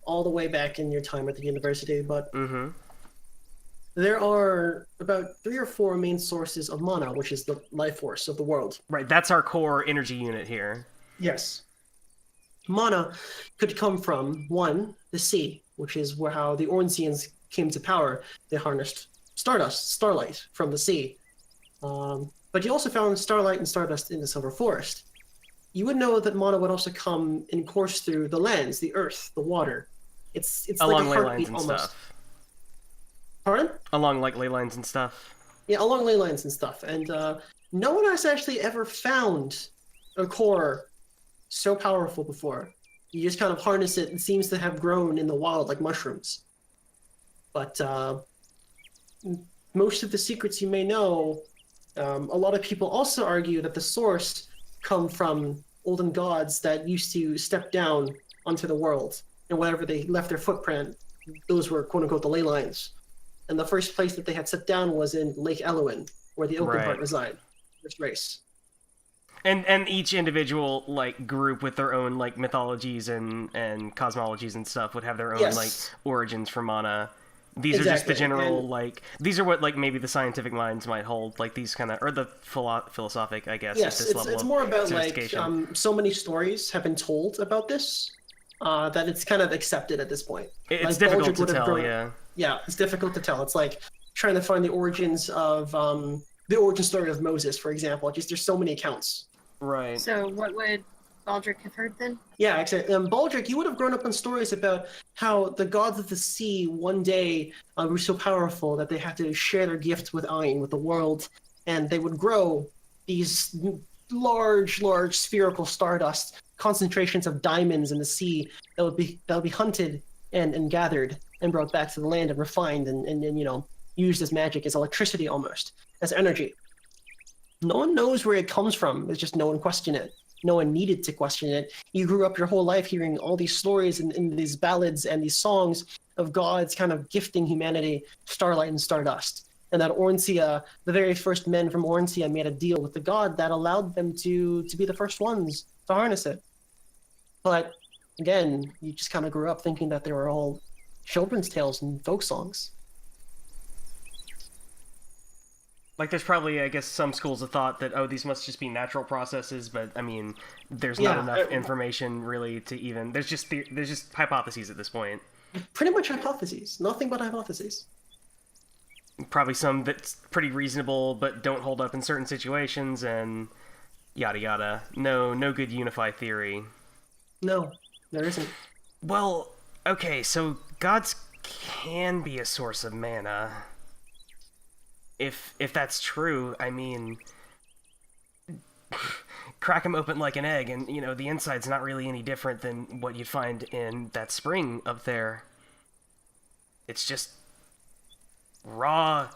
all the way back in your time at the university, but Mm-hmm. there are about 3 or 4 main sources of mana, which is the life force of the world. Right, that's our core energy unit here. Yes. Mana could come from, 1, the sea, which is how the Ornsians came to power. They harnessed starlight from the sea. But you also found starlight and stardust in the Silver Forest. You would know that mana would also come and course through the lands, the earth, the water. It's Along like a ley heartbeat lines and almost. stuff. Pardon? Along, like, ley lines and stuff. Yeah, along ley lines and stuff. And no one has actually ever found a core so powerful before. You just kind of harness it and it seems to have grown in the wild like mushrooms. But most of the secrets you may know, a lot of people also argue that the source come from olden gods that used to step down onto the world. And wherever they left their footprint, those were quote unquote the ley lines. And the first place that they had set down was in Lake Elwyn, where the Oakenheart Right. reside. First race. And each individual like group with their own like mythologies and cosmologies and stuff would have their own Yes. like origins for mana. These are just the Exactly, general and- like these are what like maybe the scientific minds might hold, like these kind of, or the philosophic, I guess. Yes, at this level it's of more about like sophistication. so many stories have been told about this that it's kind of accepted at this point. It's like, difficult Baldric to would have tell, grown- yeah. Yeah, it's difficult to tell. It's like trying to find the origins of the origin story of Moses, for example. Just there's so many accounts. Right. So what would Baldric have heard then? Yeah, exactly. Baldric, you would have grown up on stories about how the gods of the sea one day were so powerful that they had to share their gifts with Ayn, with the world, and they would grow these large spherical stardust concentrations of diamonds in the sea that would be hunted and gathered and brought back to the land and refined and used as magic, as electricity almost, as energy. No one knows where it comes from. It's just no one questioned it. No one needed to question it. You grew up your whole life hearing all these stories and these ballads and these songs of gods kind of gifting humanity starlight and stardust. And that Ornsia, the very first men from Ornsia made a deal with the god that allowed them to be the first ones to harness it. But again, you just kind of grew up thinking that they were all children's tales and folk songs. Like, there's probably, I guess, some schools of thought that, oh, these must just be natural processes, but, I mean, there's not Yeah, enough information, really, to even... There's just hypotheses at this point. Pretty much hypotheses. Nothing but hypotheses. Probably some that's pretty reasonable, but don't hold up in certain situations, and yada yada. No good unified theory. No, there isn't. Well, okay, so gods can be a source of mana. If that's true, I mean, crack them open like an egg, and the inside's not really any different than what you'd find in that spring up there. It's just raw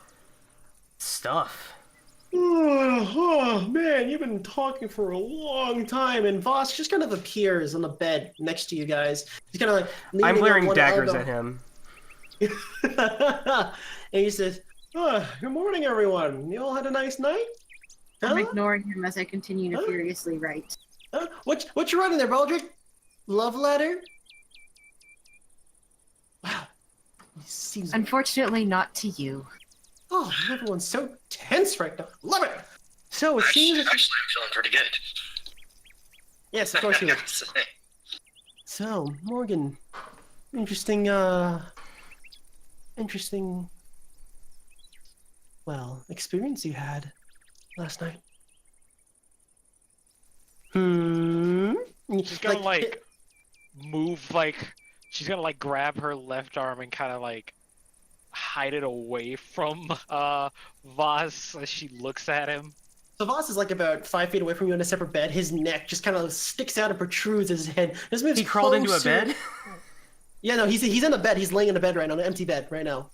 stuff. Oh, man, you've been talking for a long time, and Voss just kind of appears on the bed next to you guys. He's kind of like leaning I'm on glaring one daggers elbow. at him. And he says, good morning, everyone. You all had a nice night? I'm Huh? ignoring him as I continue to Huh? furiously write. Huh? What you writing there, Baldric? Love letter? Wow. He seems... Unfortunately, not to you. Oh, everyone's so tense right now. Love it! So it Actually, seems... I'm feeling pretty good. Yes, of course you I are. gotta say. So, Morgan, interesting, experience you had last night. She's gonna move she's gonna grab her left arm and kind of hide it away from Voss as she looks at him. So Voss is about 5 feet away from you in a separate bed. His neck just kind of sticks out and protrudes as his head. Just moves He crawled into a closer. bed? Yeah, no, he's in a bed. He's laying in a bed right now, an empty bed right now.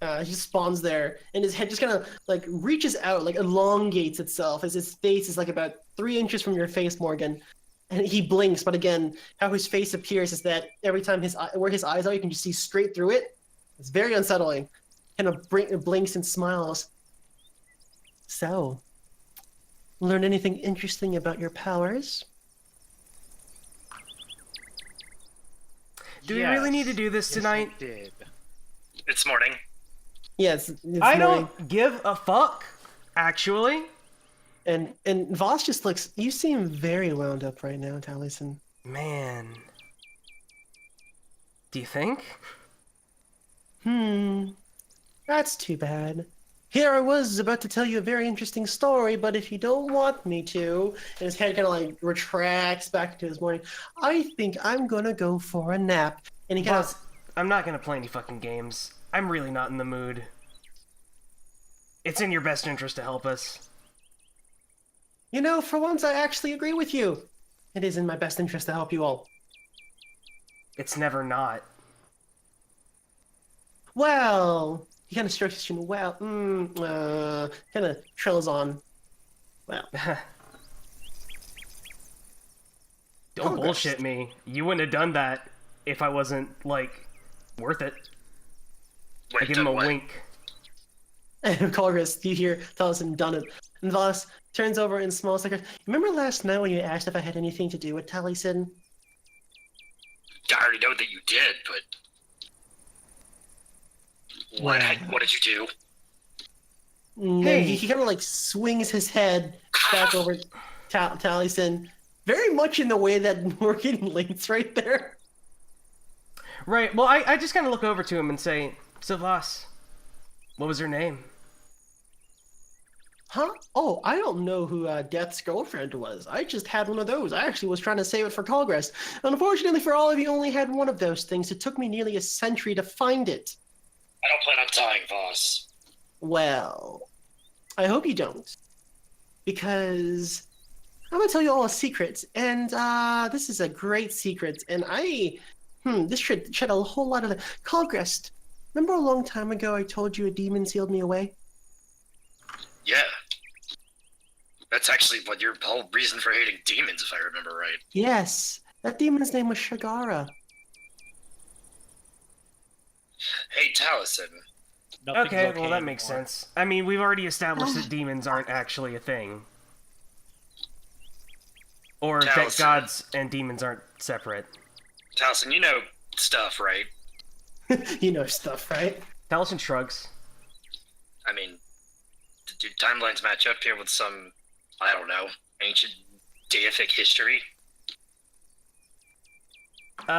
He just spawns there, and his head just kind of reaches out, elongates itself as his face is about 3 inches from your face, Morgan. And he blinks, but again, how his face appears is that every time where his eyes are, you can just see straight through it. It's very unsettling. Kind of blinks and smiles. So, learn anything interesting about your powers? Do we really need to do this tonight? Yes, I did. It's morning. Yes, it's I morning. don't give a fuck, actually. And Voss just looks. You seem very wound up right now, Taliesin. Man. Do you think? That's too bad. Here I was about to tell you a very interesting story, but if you don't want me to, and his head kind of retracts back to his morning, I think I'm gonna go for a nap. And he kind Boss, of. I'm not gonna play any fucking games. I'm really not in the mood. It's in your best interest to help us. You know, for once I actually agree with you. It is in my best interest to help you all. It's never not. Well, he kind of strokes his chin. Well, kind of trails on. Well, Don't Khalgrast. bullshit me. You wouldn't have done that if I wasn't, Worth it. I Wait, give him a what? wink. And Khalgrast, you hear Taliesin done it. And Voss turns over and smiles like, remember last night when you asked if I had anything to do with Taliesin? I already know that you did, but what did you do? And Hey. he kind of like swings his head back over Taliesin, very much in the way that Morgan links right there. Right, well, I just kind of look over to him and say, so Voss, what was her name? Huh? Oh, I don't know who Death's girlfriend was. I just had one of those. I actually was trying to save it for Khalgrast. Unfortunately for all of you, only had one of those things. It took me nearly a century to find it. I don't plan on dying, Voss. Well, I hope you don't. Because I'm going to tell you all a secret. And this is a great secret. And this should shed a whole lot of light. Khalgrast, remember a long time ago I told you a demon sealed me away? Yeah. That's actually what your whole reason for hating demons, if I remember right. Yes. That demon's name was Shagara. Hey, Taliesin. Nothing's Okay, well, that makes anymore. sense. I mean, we've already established that demons aren't actually a thing. Or that Taliesin. gods and demons aren't separate. Taliesin, you know stuff, right? You know stuff, right? Taliesin shrugs. I mean, do timelines match up here with some, I don't know, ancient deific history? They...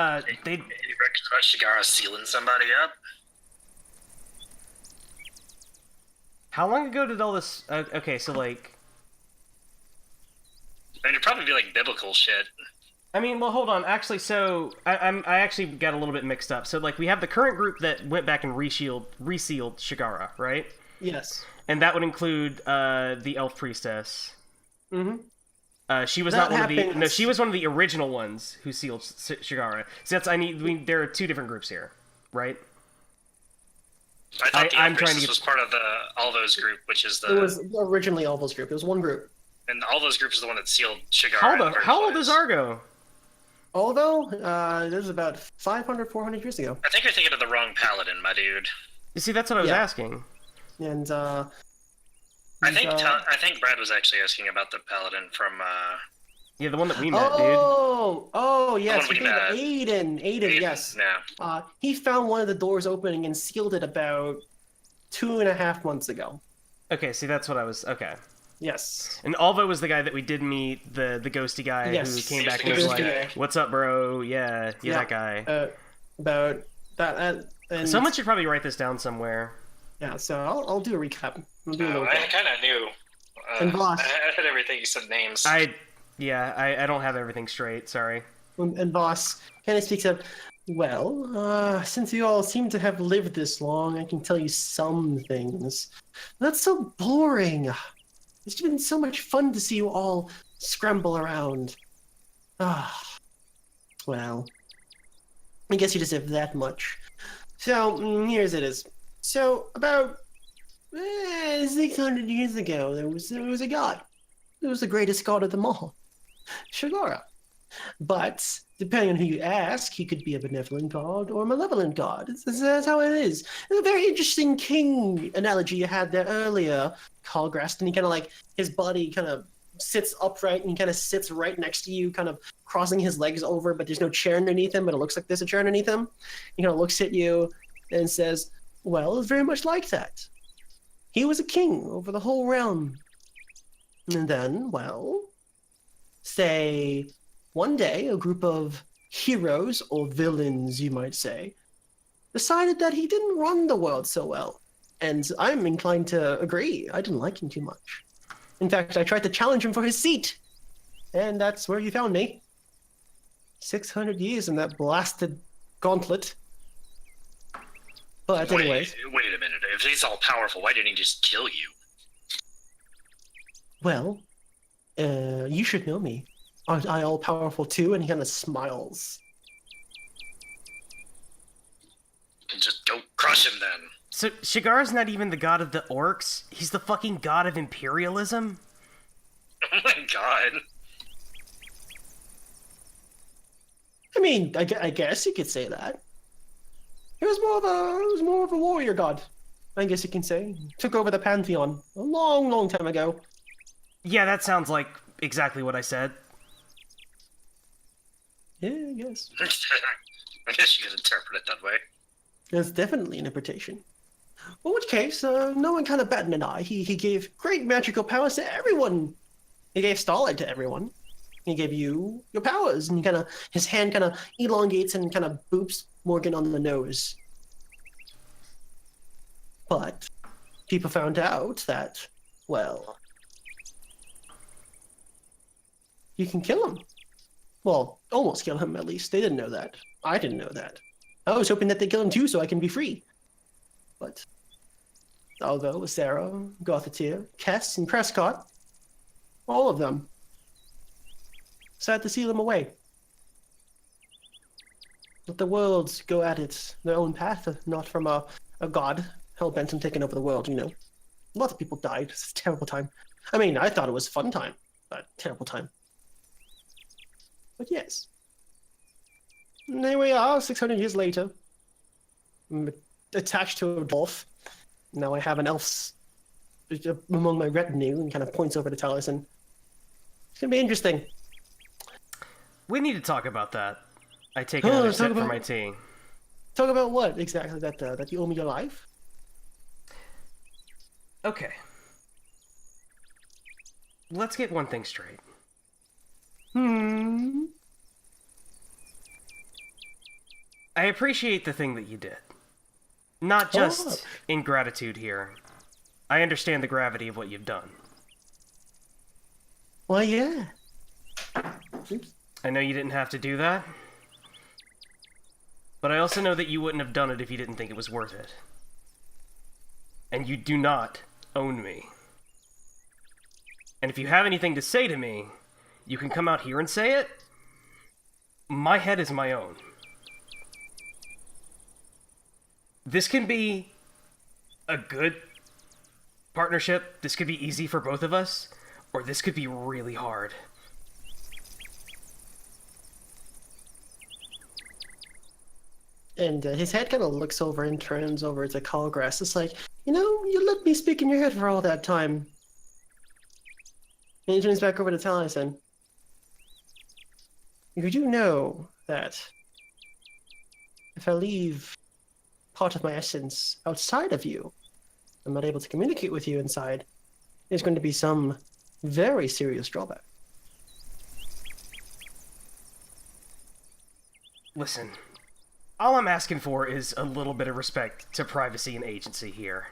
Any records about Shigara sealing somebody up? How long ago did all this... okay, so, like... I mean, it'd probably be like biblical shit. I mean, well, hold on. Actually, so... I actually got a little bit mixed up. So, like, we have the current group that went back and resealed Shigara, right? Yes. And that would include the elf priestess. Mm-hmm. She was That not one of the... happens- No, she was one of the original ones who sealed Shigara. So that's... there are two different groups here, right? I thought the I'm Elf trying to Priestess get- was part of the All Those group, which is It the... was originally Alva's group. It was one group. And All Those group is the one that sealed Shigara. How old is Argo? Although, this was about 500, 400 years ago. I think you're thinking of the wrong paladin, my dude. You see, that's what I was Yeah. asking. And, I think Brad was actually asking about the paladin from Yeah, the one that we met, dude. Oh, yes. we You think of Aiden. Aiden. Yes. Yeah. He found one of the doors opening and sealed it about 2.5 months ago. Okay, see, that's what I was... Okay. Yes. And Alvo was the guy that we did meet, the ghosty guy Yes. who came He's back the and was ghosty like, guy. what's up, bro? Yeah, Yeah. that guy. About that. And, Someone should probably write this down somewhere. Yeah, so I'll do a recap. I'll do a little I bit. kind of knew. And Voss. I had everything you said names. I don't have everything straight, sorry. And Voss kind of speaks up. Well, since you all seem to have lived this long, I can tell you some things. That's so boring. It's been so much fun to see you all scramble around. Well, I guess you deserve that much. So, here's it is. So, about 600 years ago, there was a god. It was the greatest god of them all, Shagara. But depending on who you ask, he could be a benevolent god or a malevolent god. That's how it is. It's a very interesting king analogy you had there earlier, Khalgrast, and he kind of like, his body kind of sits upright and he kind of sits right next to you, kind of crossing his legs over, but there's no chair underneath him, but it looks like there's a chair underneath him. He kind of looks at you and says, well, it's very much like that. He was a king over the whole realm. And then, well, say... one day, a group of heroes, or villains, you might say, decided that he didn't run the world so well. And I'm inclined to agree. I didn't like him too much. In fact, I tried to challenge him for his seat. And that's where you found me. 600 years in that blasted gauntlet. But anyways, Wait a minute. If he's all powerful, why didn't he just kill you? well, you should know me. Aren't I all powerful too? And he kind of smiles. Just go crush him then. So, Shigara's not even the god of the orcs? He's the fucking god of imperialism? Oh my god. I mean, I guess you could say that. He was more of a warrior god, I guess you can say. Took over the pantheon a long, long time ago. Yeah, that sounds like exactly what I said. Yeah, I guess. I guess you could interpret it that way. That's definitely an interpretation. In which case, no one kind of batted an eye. He gave great magical powers to everyone. He gave Starlight to everyone. He gave you your powers, and his hand kind of elongates and kind of boops Morgan on the nose. But people found out that, well, you can kill him. Well, almost kill him at least. They didn't know that. I didn't know that. I was hoping that they'd kill him too, so I can be free. But Alvo, Sarah, Gothetier, Kess, and Prescott, all of them, decided to seal him away. Let the worlds go at their own path, not from a god hell-bent on taking over the world, you know. Lots of people died. It's a terrible time. I mean, I thought it was a fun time, but terrible time. But yes. And there we are, 600 years later. I'm attached to a dwarf. Now I have an elf among my retinue, and kind of points over to Taliesin. It's gonna be interesting. We need to talk about that. I take another sip for my tea. Talk about what exactly? That you owe me your life? Okay. Let's get one thing straight. I appreciate the thing that you did. Not just in gratitude here. I understand the gravity of what you've done. Well, yeah. Oops. I know you didn't have to do that. But I also know that you wouldn't have done it if you didn't think it was worth it. And you do not own me. And if you have anything to say to me, you can come out here and say it. My head is my own. This can be a good partnership. This could be easy for both of us. Or this could be really hard. And his head kind of looks over and turns over to Khalgrast. It's like, you know, you let me speak in your head for all that time. And he turns back over to Taliesin. You do know that if I leave part of my essence outside of you, I'm not able to communicate with you inside, there's going to be some very serious drawback. Listen. All I'm asking for is a little bit of respect to privacy and agency here.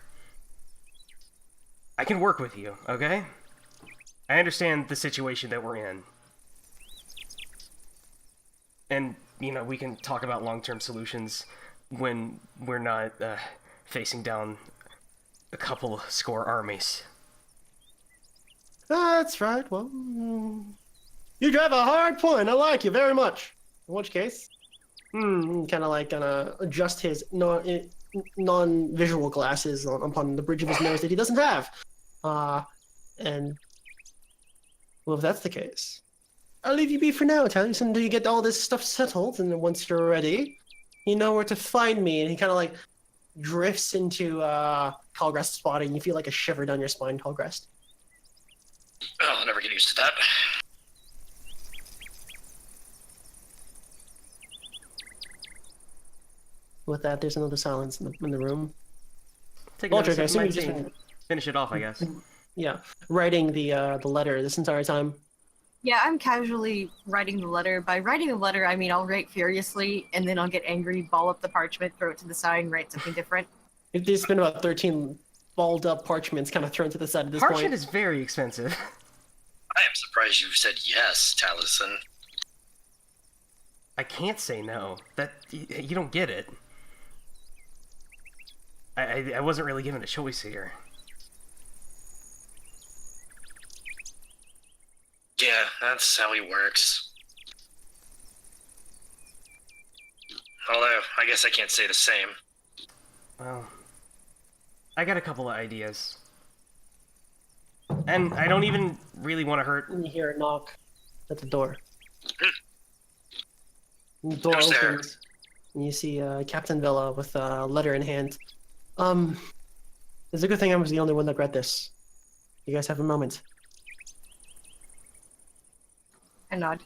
I can work with you, okay? I understand the situation that we're in. And, you know, we can talk about long-term solutions when we're not facing down a couple score armies. That's right. Well, you drive a hard point. I like you very much. In which case, kind of like gonna adjust his non-visual glasses upon the bridge of his nose that he doesn't have. And well, if that's the case, I'll leave you be for now, Taliesin, until you get all this stuff settled, and then once you're ready, you know where to find me. And he kind of like drifts into Khalgrast's body, and you feel like a shiver down your spine, Khalgrast. Oh, I'll never get used to that. With that, there's another silence in the room. Take another Baldric, I sip of assume my you just tea. Finish it off, I guess. yeah, writing the letter this entire time. Yeah, I'm casually writing the letter. By writing the letter, I mean I'll write furiously, and then I'll get angry, ball up the parchment, throw it to the side, and write something different. There's been about 13 balled up parchments kind of thrown to the side at this Parchment point. is very expensive. I am surprised you said yes, Taliesin. I can't say no. That you don't get it. I wasn't really given a choice here. Yeah, that's how he works. Although, I guess I can't say the same. Well, I got a couple of ideas. And I don't even really want to hurt... And you hear a knock at the door. And the door Who's there? opens. And you see Captain Villa with a letter in hand. It's a good thing I was the only one that read this. You guys have a moment. I nod.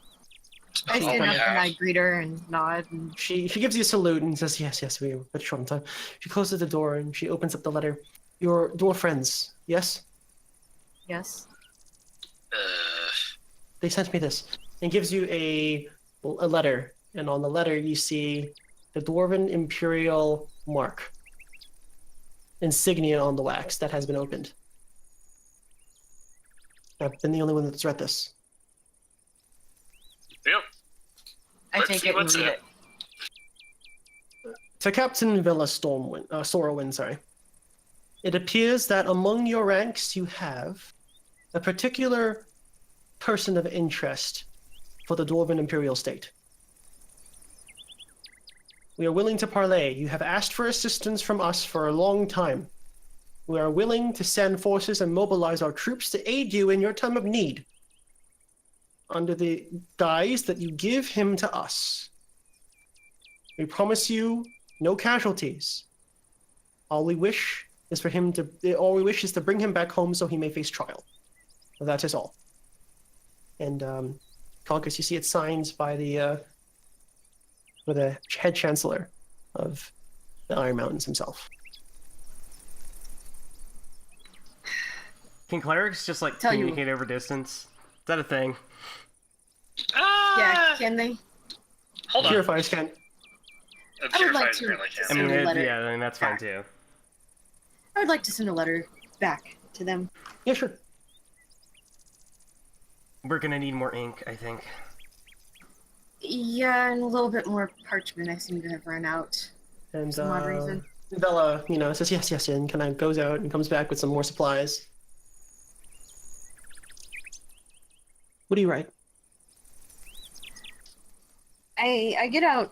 I Oh, stand up yeah. and I greet her and nod. And She gives you a salute and says, yes, we were short on time. She closes the door and she opens up the letter. Your dwarf friends, yes? yes. They sent me this. And gives you a letter. And on the letter you see the Dwarven Imperial mark. Insignia on the wax that has been opened. I've been the only one that's read this. Yep. I Let's take see it and what's read in it. To Captain Villa Sorrowwind, sorry. It appears that among your ranks you have a particular person of interest for the Dwarven Imperial State. We are willing to parley. You have asked for assistance from us for a long time. We are willing to send forces and mobilize our troops to aid you in your time of need, under the guise that you give him to us. We promise you no casualties. All we wish is to bring him back home so he may face trial. That is all. And Khalgrast, you see it signed by the head chancellor of the Iron Mountains himself. Can clerics just like Tell you- communicate over distance? Is that a thing? Yeah, can they? Hold on. Purifiers can. I would like Purifiers to- apparently can. I Send mean, a letter yeah, I mean that's fine back. too. I would like to send a letter back to them. Yeah, sure. We're gonna need more ink, I think. Yeah, and a little bit more parchment. I seem to have run out. And For some odd reason. Bella, says yes, and kind of goes out and comes back with some more supplies. What do you write? I get out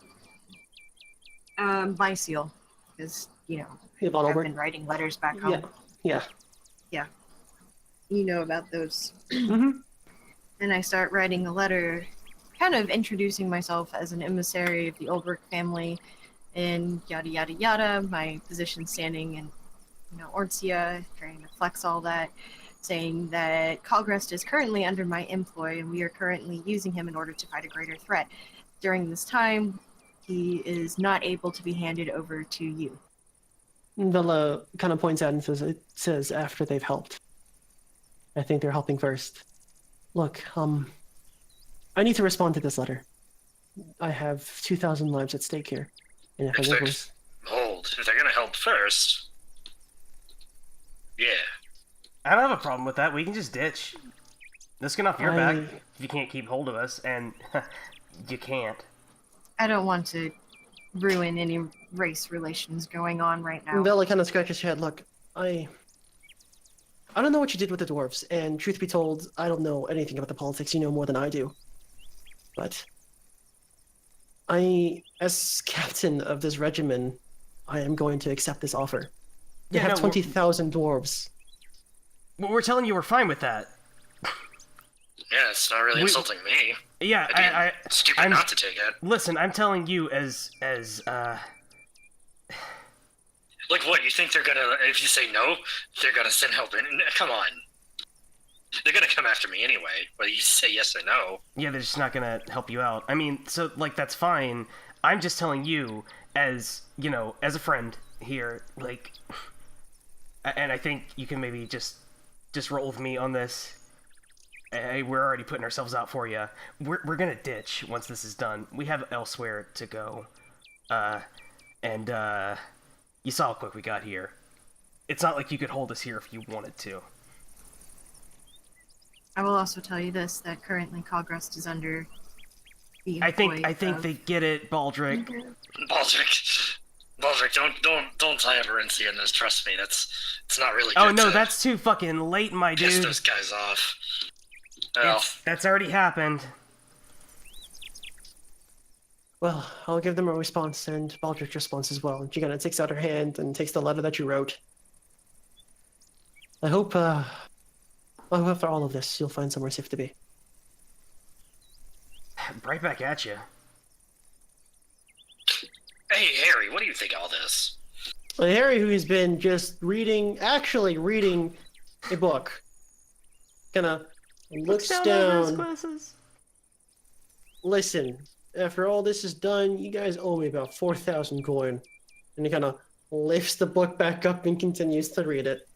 my seal because Yeah, Von I've Olberg? been writing letters back home. Yeah. You know about those. Mm-hmm. And I start writing a letter, kind of introducing myself as an emissary of the Ulbrich family, and yada yada yada. My position standing in, Orncia, trying to flex all that, saying that Khalgrast is currently under my employ, and we are currently using him in order to fight a greater threat. During this time, he is not able to be handed over to you. Bella kind of points out and says, it says after they've helped. I think they're helping first. Look, I need to respond to this letter. I have 2,000 lives at stake here. And if I live with... Hold. If they're gonna help first. Yeah. I don't have a problem with that. We can just ditch. Let's get off your back I- if you can't keep hold of us, and you can't. I don't want to ruin any race relations going on right now. Bella kind of scratches her head. Look, I don't know what you did with the dwarves, and truth be told, I don't know anything about the politics. You know more than I do. But as captain of this regiment, I am going to accept this offer. They Yeah, have no, 20,000 dwarves. Well, we're telling you we're fine with that. Yeah, it's not really We- insulting me. Yeah, I'd be stupid I'm- not to take it. listen, I'm telling you Like what? You think they're gonna? If you say no, they're gonna send help in? Come on. They're gonna come after me anyway, whether you say yes or no. yeah, they're just not gonna help you out. I mean, so, like, that's fine. I'm just telling you, as a friend here, like, and I think you can maybe just roll with me on this. Hey, we're already putting ourselves out for you. We're gonna ditch once this is done. We have elsewhere to go. And you saw how quick we got here. It's not like you could hold us here if you wanted to. I will also tell you this: that currently Khalgrast is under the I think employ of- they get it, Baldric. Baldric, don't tie Aberrancy in this. Trust me, it's not really. Oh good no, to that's too fucking late, my piss dude. those guys off. Well, That's already happened. Well, I'll give them a response, and Baldric responds as well. And she kind of takes out her hand and takes the letter that you wrote. I hope after all of this, you'll find somewhere safe to be. Right back at you. Hey, Harry, what do you think of all this? Well, Harry, who's been just actually reading a book, kind of looks over his down. glasses. Listen, after all this is done, you guys owe me about 4,000 coin. And he kind of lifts the book back up and continues to read it.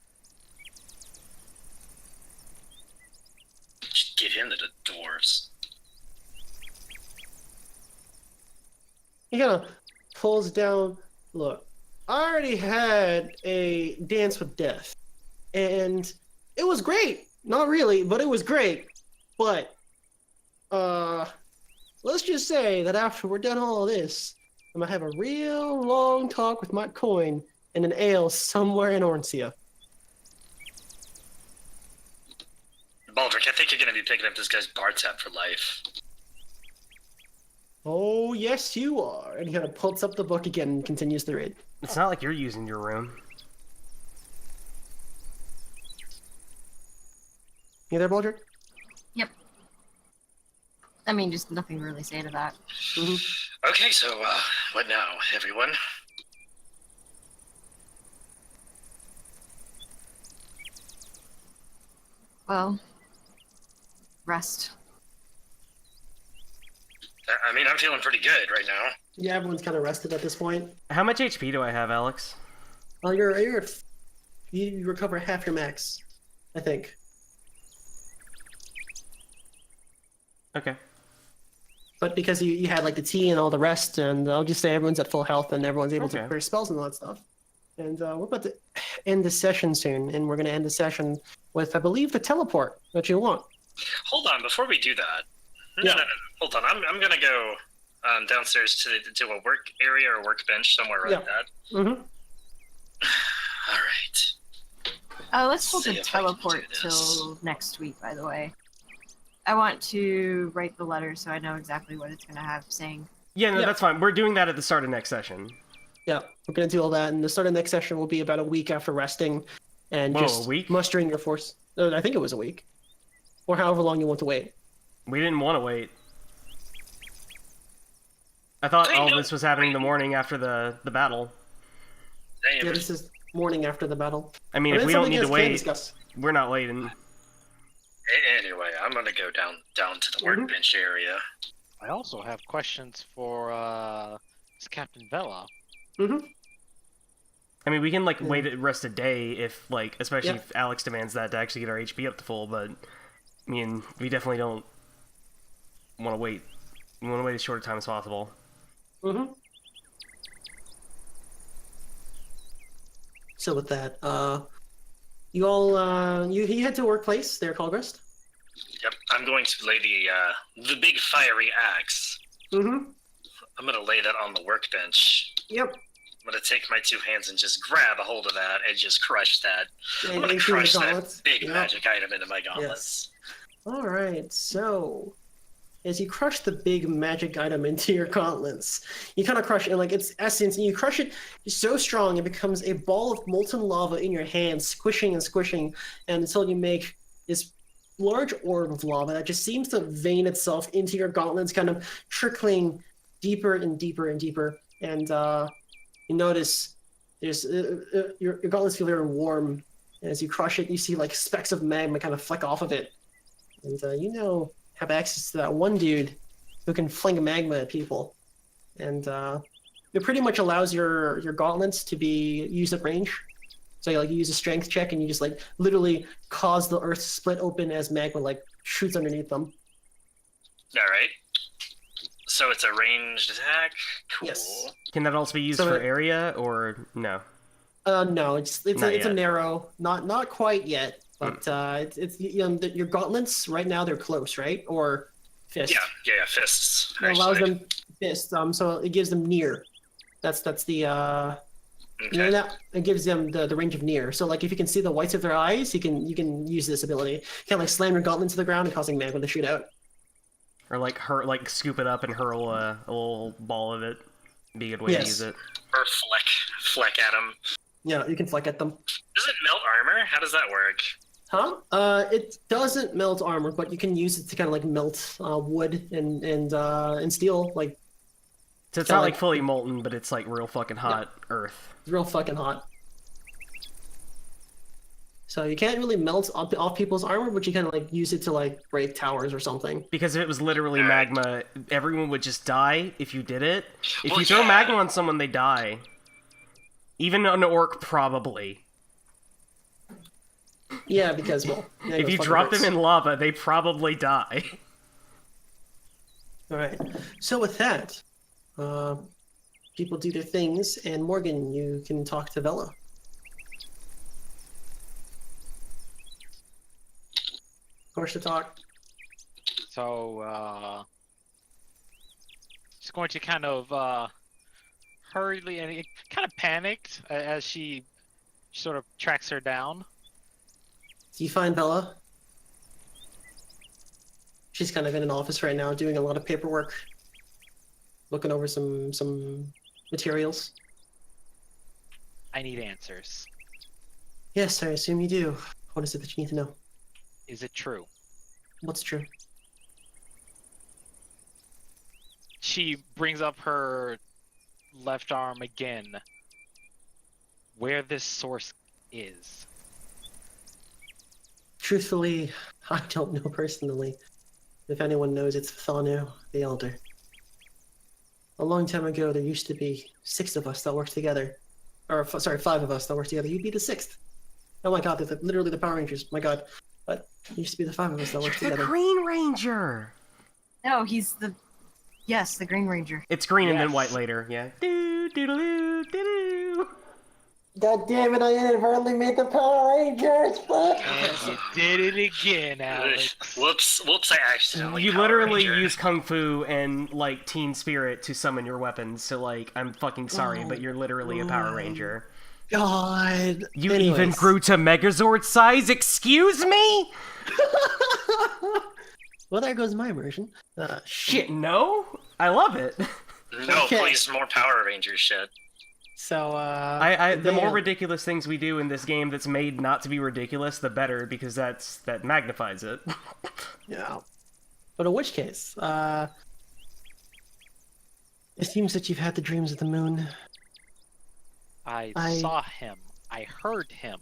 Just get him to the dwarves. He kind of pulls down. Look, I already had a dance with death, and it was great. Not really, but it was great. But, let's just say that after we're done all of this, I'm gonna have a real long talk with my coin in an ale somewhere in Orncia. Baldric, I think you're going to be picking up this guy's bar tab for life. Oh, yes, you are. And he kind of pulls up the book again and continues to read. It's not like you're using your room. You there, Baldric? Yep. I mean, just nothing to really say to that. Mm-hmm. Okay, so, what now, everyone? Well, rest. I mean, I'm feeling pretty good right now. Yeah, everyone's kind of rested at this point. How much HP do I have, Alex? Well, you recover half your max, I think. Okay. But because you had like the tea and all the rest, and I'll just say everyone's at full health and everyone's able to prepare spells and all that stuff. And we're about to end the session soon, and we're going to end the session with, I believe, the teleport that you want. Hold on, before we do that. No, hold on. I'm going to go downstairs to a work area or workbench, somewhere like that. Mm-hmm. All right. Let's hold See the if I can teleport do this. till next week, by the way. I want to write the letter so I know exactly what it's going to have saying. Yeah, no, Yeah. that's fine. We're doing that at the start of next session. Yeah, we're going to do all that, and the start of next session will be about a week after resting and Whoa, just a week? mustering your force. I think it was a week. Or however long you want to wait. We didn't want to wait. I thought I all know. this was happening the morning after the battle. Damn. Yeah, this is morning after the battle. I mean, But if it's we don't something need you to guys can wait, discuss. we're not waiting. Anyway, I'm going to go down to the Mhm. workbench area. I also have questions for Captain Vela. Mm-hmm. I mean, we can, like, Yeah. wait rest a day if, like, especially Yeah. if Alex demands that to actually get our HP up to full, but, I mean, we definitely don't want to wait. We want to wait as short a time as possible. Mm-hmm. So with that, you all, you head to a workplace there, Khalgrast. Yep, I'm going to lay the big fiery axe. Mm-hmm. I'm going to lay that on the workbench. Yep. I'm going to take my two hands and just grab a hold of that and just crush that. I'm And going to into the crush that gauntlets. big Yep. magic item into my gauntlets. All right, so as you crush the big magic item into your gauntlets, you kind of crush it like its essence, and you crush it so strong it becomes a ball of molten lava in your hand, squishing and squishing, and until you make this large orb of lava that just seems to vein itself into your gauntlets, kind of trickling deeper and deeper and deeper. And you notice there's your gauntlets feel very warm. And as you crush it, you see like specks of magma kind of fleck off of it. And have access to that one dude who can fling magma at people. And it pretty much allows your gauntlets to be used at range. So you use a strength check and you just like literally cause the earth to split open as magma like shoots underneath them. All right. So it's a ranged attack? Cool. Yes. Can that also be used So for it- area, or no? No, it's Not a yet. narrow, not quite yet, but it's your gauntlets right now they're close, right? Or fist. Yeah, fists. It allows actually. them fist, so it gives them near. That's the Okay. that it gives them the range of near. So like if you can see the whites of their eyes, you can use this ability. You can like slam your gauntlet to the ground and causing magma to shoot out. Or like scoop it up and hurl a little ball of it? Be a good way to Yes. use it. Or fleck at them. Yeah, you can fleck at them. Does it melt armor? How does that work? Huh? It doesn't melt armor, but you can use it to kind of like melt wood and steel, like So it's kinda not like fully molten, but it's like real fucking hot earth. It's real fucking hot. So you can't really melt off people's armor, but you can like use it to like break towers or something. Because if it was literally magma, everyone would just die if you did it. If Well, you throw yeah. magma on someone, they die. Even an orc, probably. Yeah, because well, yeah, If you drop them in lava, they probably die. All right. So with that, people do their things, and Morgan, you can talk to Vela. Course to talk. So, she's going to kind of hurriedly and kind of panicked as she sort of tracks her down. Do you find Vela? She's kind of in an office right now, doing a lot of paperwork, looking over some materials. I need answers. Yes, I assume you do. What is it that you need to know? Is it true? What's true? She brings up her left arm again. Where this source is. Truthfully, I don't know personally. If anyone knows, it's Thanu, the Elder. A long time ago, there used to be 6 of us that worked together. Or, sorry, 5 of us that worked together. You'd be the 6th. Oh my god, they're literally the Power Rangers. My god. But it used to be the 5 of us that worked You're the together. Green Ranger! No, he's the. Yes, the Green Ranger. It's green and then Yes. white later, yeah. Doo doo doo doo doo. God damn it, I inadvertently made the Power Rangers! Fuck! And you did it again, Alex. Whoops, I accidentally. You Power literally Ranger. use Kung Fu and, like, Teen Spirit to summon your weapons, so, like, I'm fucking sorry, but you're literally a Power Ranger. God. You Anyways. even grew to Megazord size, excuse me? Well, there goes my version. Shit. No? I love it. No, Okay. please, more Power Ranger shit. So, The more they- ridiculous things we do in this game that's made not to be ridiculous, the better, because that magnifies it. Yeah. But in which case, it seems that you've had the dreams of the moon. I I- saw him. I heard him.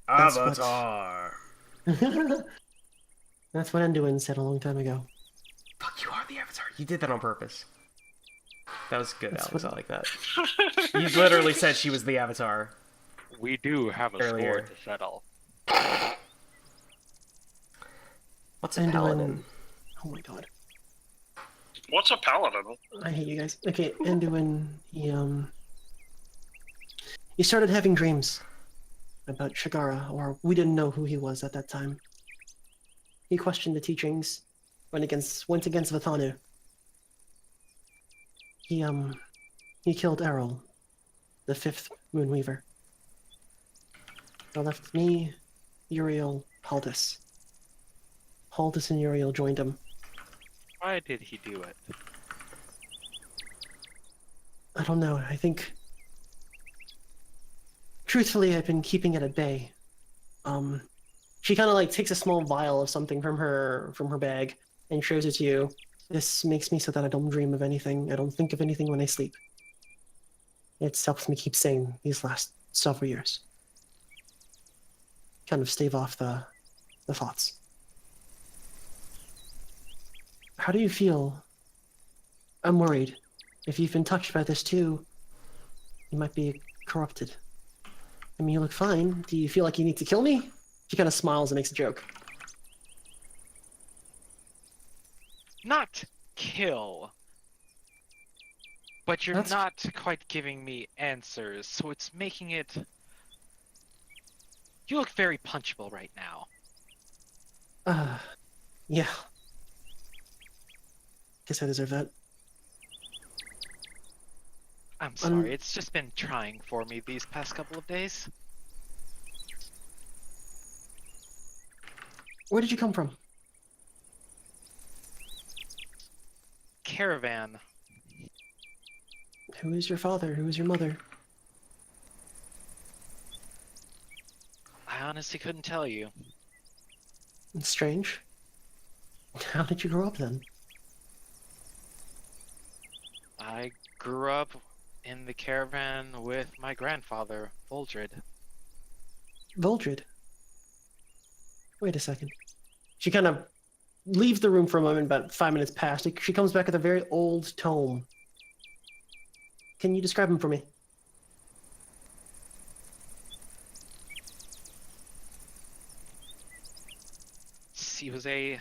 That's what- Avatar. That's what Enduin said a long time ago. Fuck, you are the Avatar. You did that on purpose. That was good, That's Alex. what- I like that. You literally said she was the Avatar. We do have a Earlier. score to settle. What's a Enduin. paladin? Oh my god. What's a paladin? I hate you guys. Okay, Enduin, he started having dreams about Shigara, or we didn't know who he was at that time. He questioned the teachings, went against Vithanu. He killed Errol, the 5th Moonweaver. That left me, Uriel, Haldis. Haldis and Uriel joined him. Why did he do it? I don't know. I think, truthfully, I've been keeping it at bay. She kind of like takes a small vial of something from her bag and shows it to you. This makes me so that I don't dream of anything. I don't think of anything when I sleep. It's helps me keep sane these last several years. Kind of stave off the thoughts. How do you feel? I'm worried. If you've been touched by this too, you might be corrupted. I mean, you look fine. Do you feel like you need to kill me? She kind of smiles and makes a joke. Not kill. But you're That's- not quite giving me answers, so it's making it... You look very punchable right now. Yeah. Guess I deserve that. I'm sorry, it's just been trying for me these past couple of days. Where did you come from? Caravan. Who is your father? Who is your mother? I honestly couldn't tell you. It's strange. How did you grow up then? I grew up in the caravan with my grandfather, Baldric. Voldred. Wait a second. She kind of leaves the room for a moment, about 5 minutes past. She comes back with a very old tome. Can you describe him for me? He was a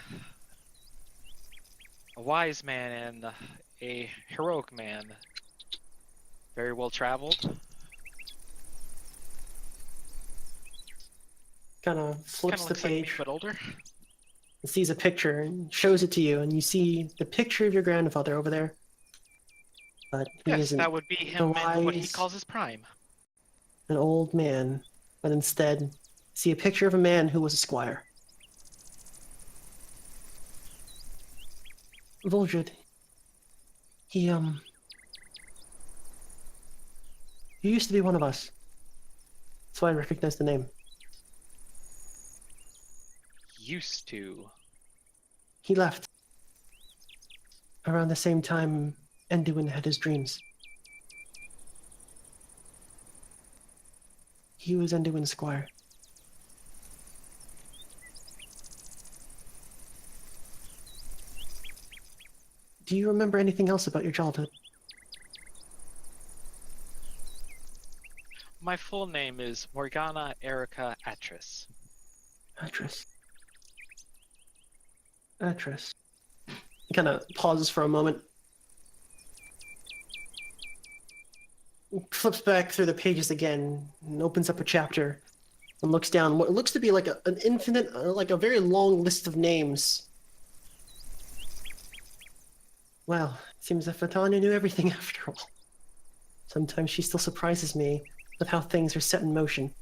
wise man and a heroic man. Very well traveled. Kind of flips the Looks like me, page but older. and sees a picture and shows it to you, and you see the picture of your grandfather over there. But he Yes, isn't that would be him in what he wise- calls his prime. an old man, but instead see a picture of a man who was a squire. Voldred. He used to be one of us. That's why I recognize the name. Used to. He left. Around the same time Enduin had his dreams. He was Enduin's squire. Do you remember anything else about your childhood? My full name is Morgana Erica Atris. Atris. Atris. He kind of pauses for a moment. Flips back through the pages again and opens up a chapter and looks down what looks to be like an infinite, like a very long list of names. Well, it seems that Fatania knew everything after all. Sometimes she still surprises me with how things are set in motion.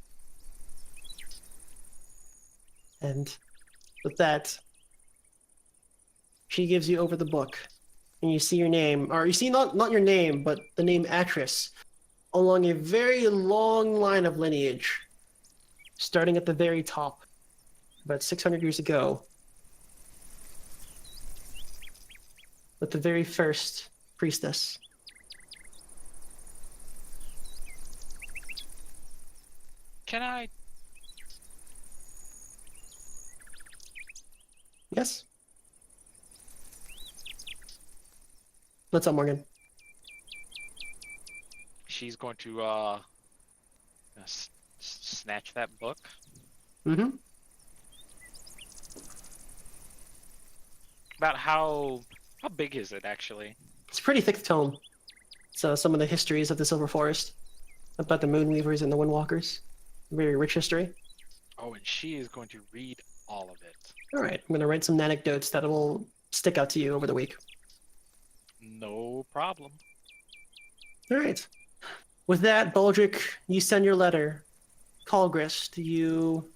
And with that, she gives you over the book, and you see your name, or you see not your name, but the name Atris, along a very long line of lineage, starting at the very top, about 600 years ago, with the very first priestess. Can I? Yes? What's up, Morgan? She's going to snatch that book. Mm-hmm. About how big is it actually? It's a pretty thick tome. So some of the histories of the Silver Forest, about the Moonweavers and the Windwalkers. Very rich history. Oh, and she is going to read all of it. All right, I'm going to write some anecdotes that will stick out to you over the week. No problem. All right. With that, Baldric, you send your letter. Khalgrast, you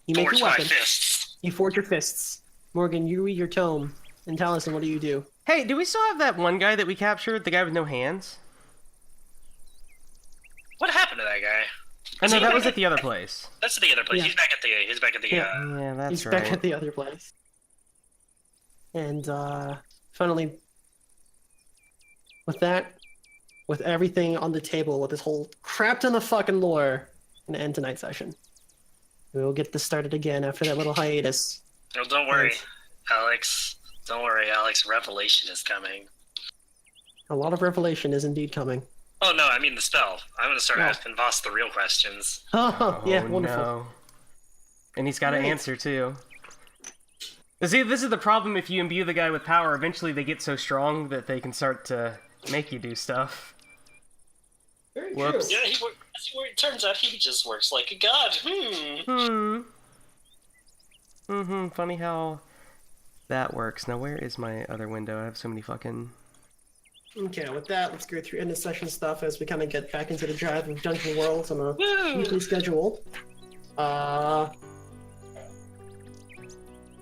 make Forge your my weapon. fists. You forge your fists. Morgan, you read your tome. And Taliesin, what do you do? Hey, do we still have that one guy that we captured? The guy with no hands? What happened to that guy? I Is know he that back was at- at the other place. That's the other place. Yeah. He's back at the. He's back at the. Yeah. Yeah, that's He's right. back at the other place. And finally, with that, with everything on the table, with this whole crap ton of fucking lore, gonna end tonight's session. We'll get this started again after that little hiatus. No, don't worry, And Alex. Don't worry, Alex. Revelation is coming. a lot of revelation is indeed coming. Oh no, I mean the spell. I'm gonna start Oh. asking Voss the real questions. Oh, yeah, wonderful. No. And he's got an Right. answer, too. See, this is the problem if you imbue the guy with power. Eventually they get so strong that they can start to make you do stuff. Very Whoops. true. Yeah, it turns out he just works like a god. Funny how that works. Now, where is my other window? I have so many fucking... Okay, with that, let's go through end of session stuff as we kind of get back into the drive of Dungeon Worlds on a Woo! weekly schedule.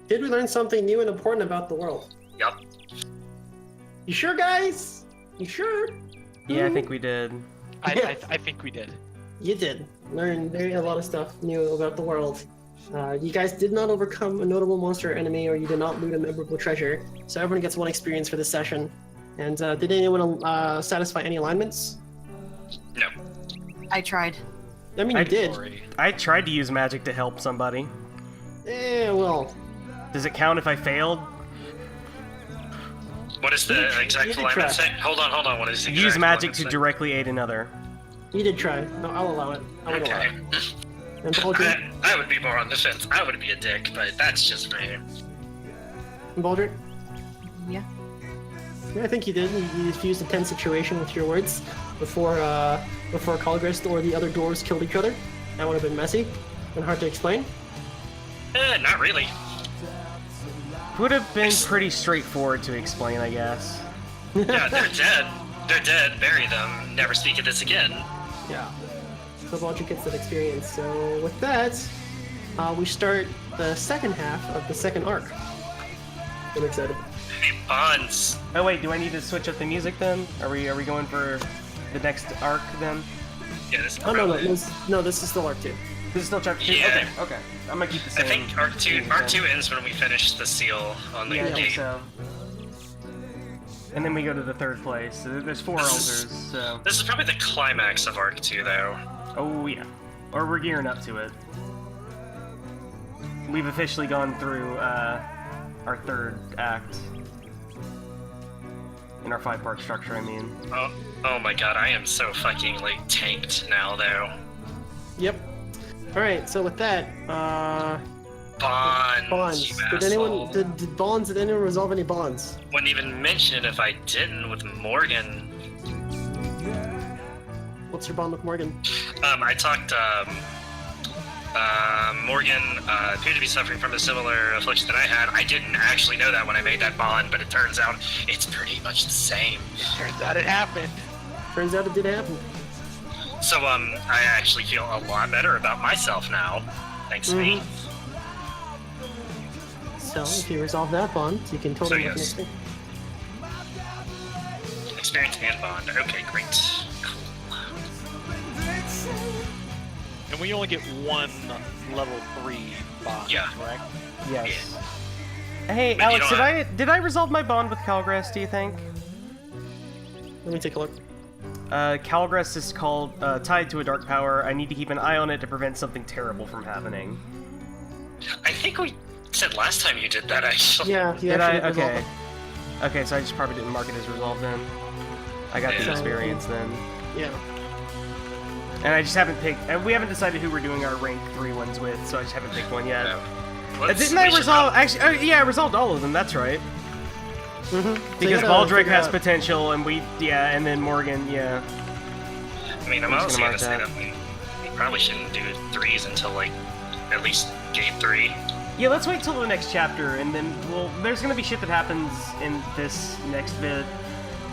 Did we learn something new and important about the world? Yup. You sure, guys? You sure? Yeah, I think we did. I think we did. You did. Learn a lot of stuff new about the world. You guys did not overcome a notable monster or enemy, or you did not loot a memorable treasure. So everyone gets one experience for this session. And did anyone satisfy any alignments? No. I tried. I mean, you did. Sorry. I tried to use magic to help somebody. Well, Does it count if I failed? What is the You exact did alignment try. say? Hold on. What is the Use exact magic alignment to say? directly aid another. you did try. No, I'll allow it. I would allow Okay. it. And Baldric? I would be more on the fence. I would be a dick, but that's just me. And Baldric? Yeah. Yeah, I think you did. You diffused a tense situation with your words before Khalgrast or the other dwarves killed each other. That would have been messy and hard to explain. Not really. Would have been pretty straightforward to explain, I guess. Yeah, they're dead. They're dead. Bury them. Never speak of this again. Yeah. So Baldric gets that experience. So with that, we start the second half of the second arc. I'm excited. Hey, Bonds. Oh wait, do I need to switch up the music then? Are we going for the next arc then? Yeah, this is Oh no, probably- this is still arc 2. This is still chapter 2? Yeah. Okay. I'm gonna keep the I same. think Arc 2 ends when we finish the seal on the Yeah, I think gate. so. And then we go to the third place. So there's 4 This is- elders, so... This is probably the climax of Arc 2, though. Oh yeah. Or we're gearing up to it. We've officially gone through our third act. In our 5-part structure, I mean. Oh my god, I am so fucking, like, tanked now, though. Yep. Alright, so with that, Bonds, bonds. you Did asshole. did anyone resolve any bonds? Wouldn't even mention it if I didn't with Morgan. What's your bond with Morgan? I talked, Morgan appeared to be suffering from a similar affliction that I had. I didn't actually know that when I made that bond, but it turns out it's pretty much the same. Turns out it happened. Turns out it did happen. So, I actually feel a lot better about myself now. Thanks to me. So if you resolve that bond, you can totally So, look yes. next thing. Experience and bond. Okay, great. Cool. And we only get one level 3 bond, Yeah. correct? Yes. Hey, But you Alex, don't did I resolve my bond with Khalgrast, do you think? Let me take a look. Khalgrast is called tied to a dark power. I need to keep an eye on it to prevent something terrible from happening. I think we said last time you did that, actually. Yeah, you Did actually I? resolve Okay. it. Okay, so I just probably didn't mark it as resolved then. I got the Yeah. experience then. Yeah. And I just haven't picked... we haven't decided who we're doing our rank 3 ones with, so I just haven't picked one yet. No. Didn't I resolve... Actually, oh, yeah, I resolved all of them, that's right. Because Baldric has potential, and we... Yeah, and then Morgan, yeah. I mean, I'm I'm just also gonna gonna say mark that we probably shouldn't do 3s until, like, at least Gate 3. Yeah, let's wait till the next chapter, and then there's gonna be shit that happens in this next bit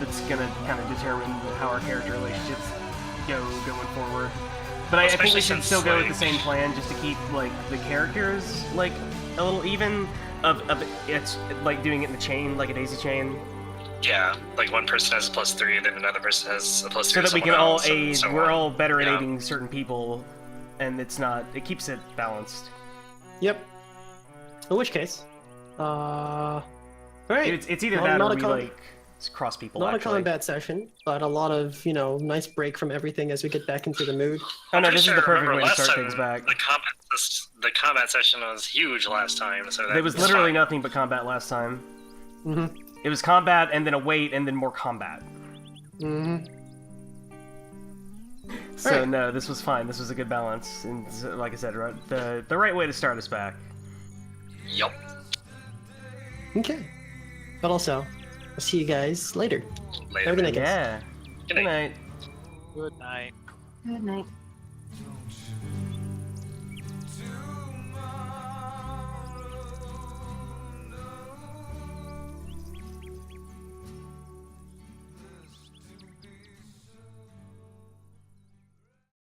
that's gonna kind of determine how our character relationships go going forward. But I think we Especially should since, still go with like- the same plan, just to keep like the characters like a little even. Of it's like doing it in the chain, like a daisy chain, Yeah, like one person has a +3, then another person has a +3. so that we can someone all else, and aid. so We're on. all better at Yeah. aiding certain people, and it keeps it balanced. Yep. In which case, all right. It's either Well, that not or a we com- like cross people. Not a actually. combat session, but a lot of, nice break from everything as we get back into the mood. Oh no, I'm this is pretty the sure I perfect way remember to last start time things back. The combat session was huge last time, so that There was literally fine. nothing but combat last time. Mm-hmm. It was combat and then a wait and then more combat. Mm-hmm. So Alright. no, this was fine. This was a good balance, and like I said, the right way to start us back. Yup. Okay. But also, I'll see you guys later. Later. Have a good night, guys. Yeah. Good Good night. night. Good night. Good night.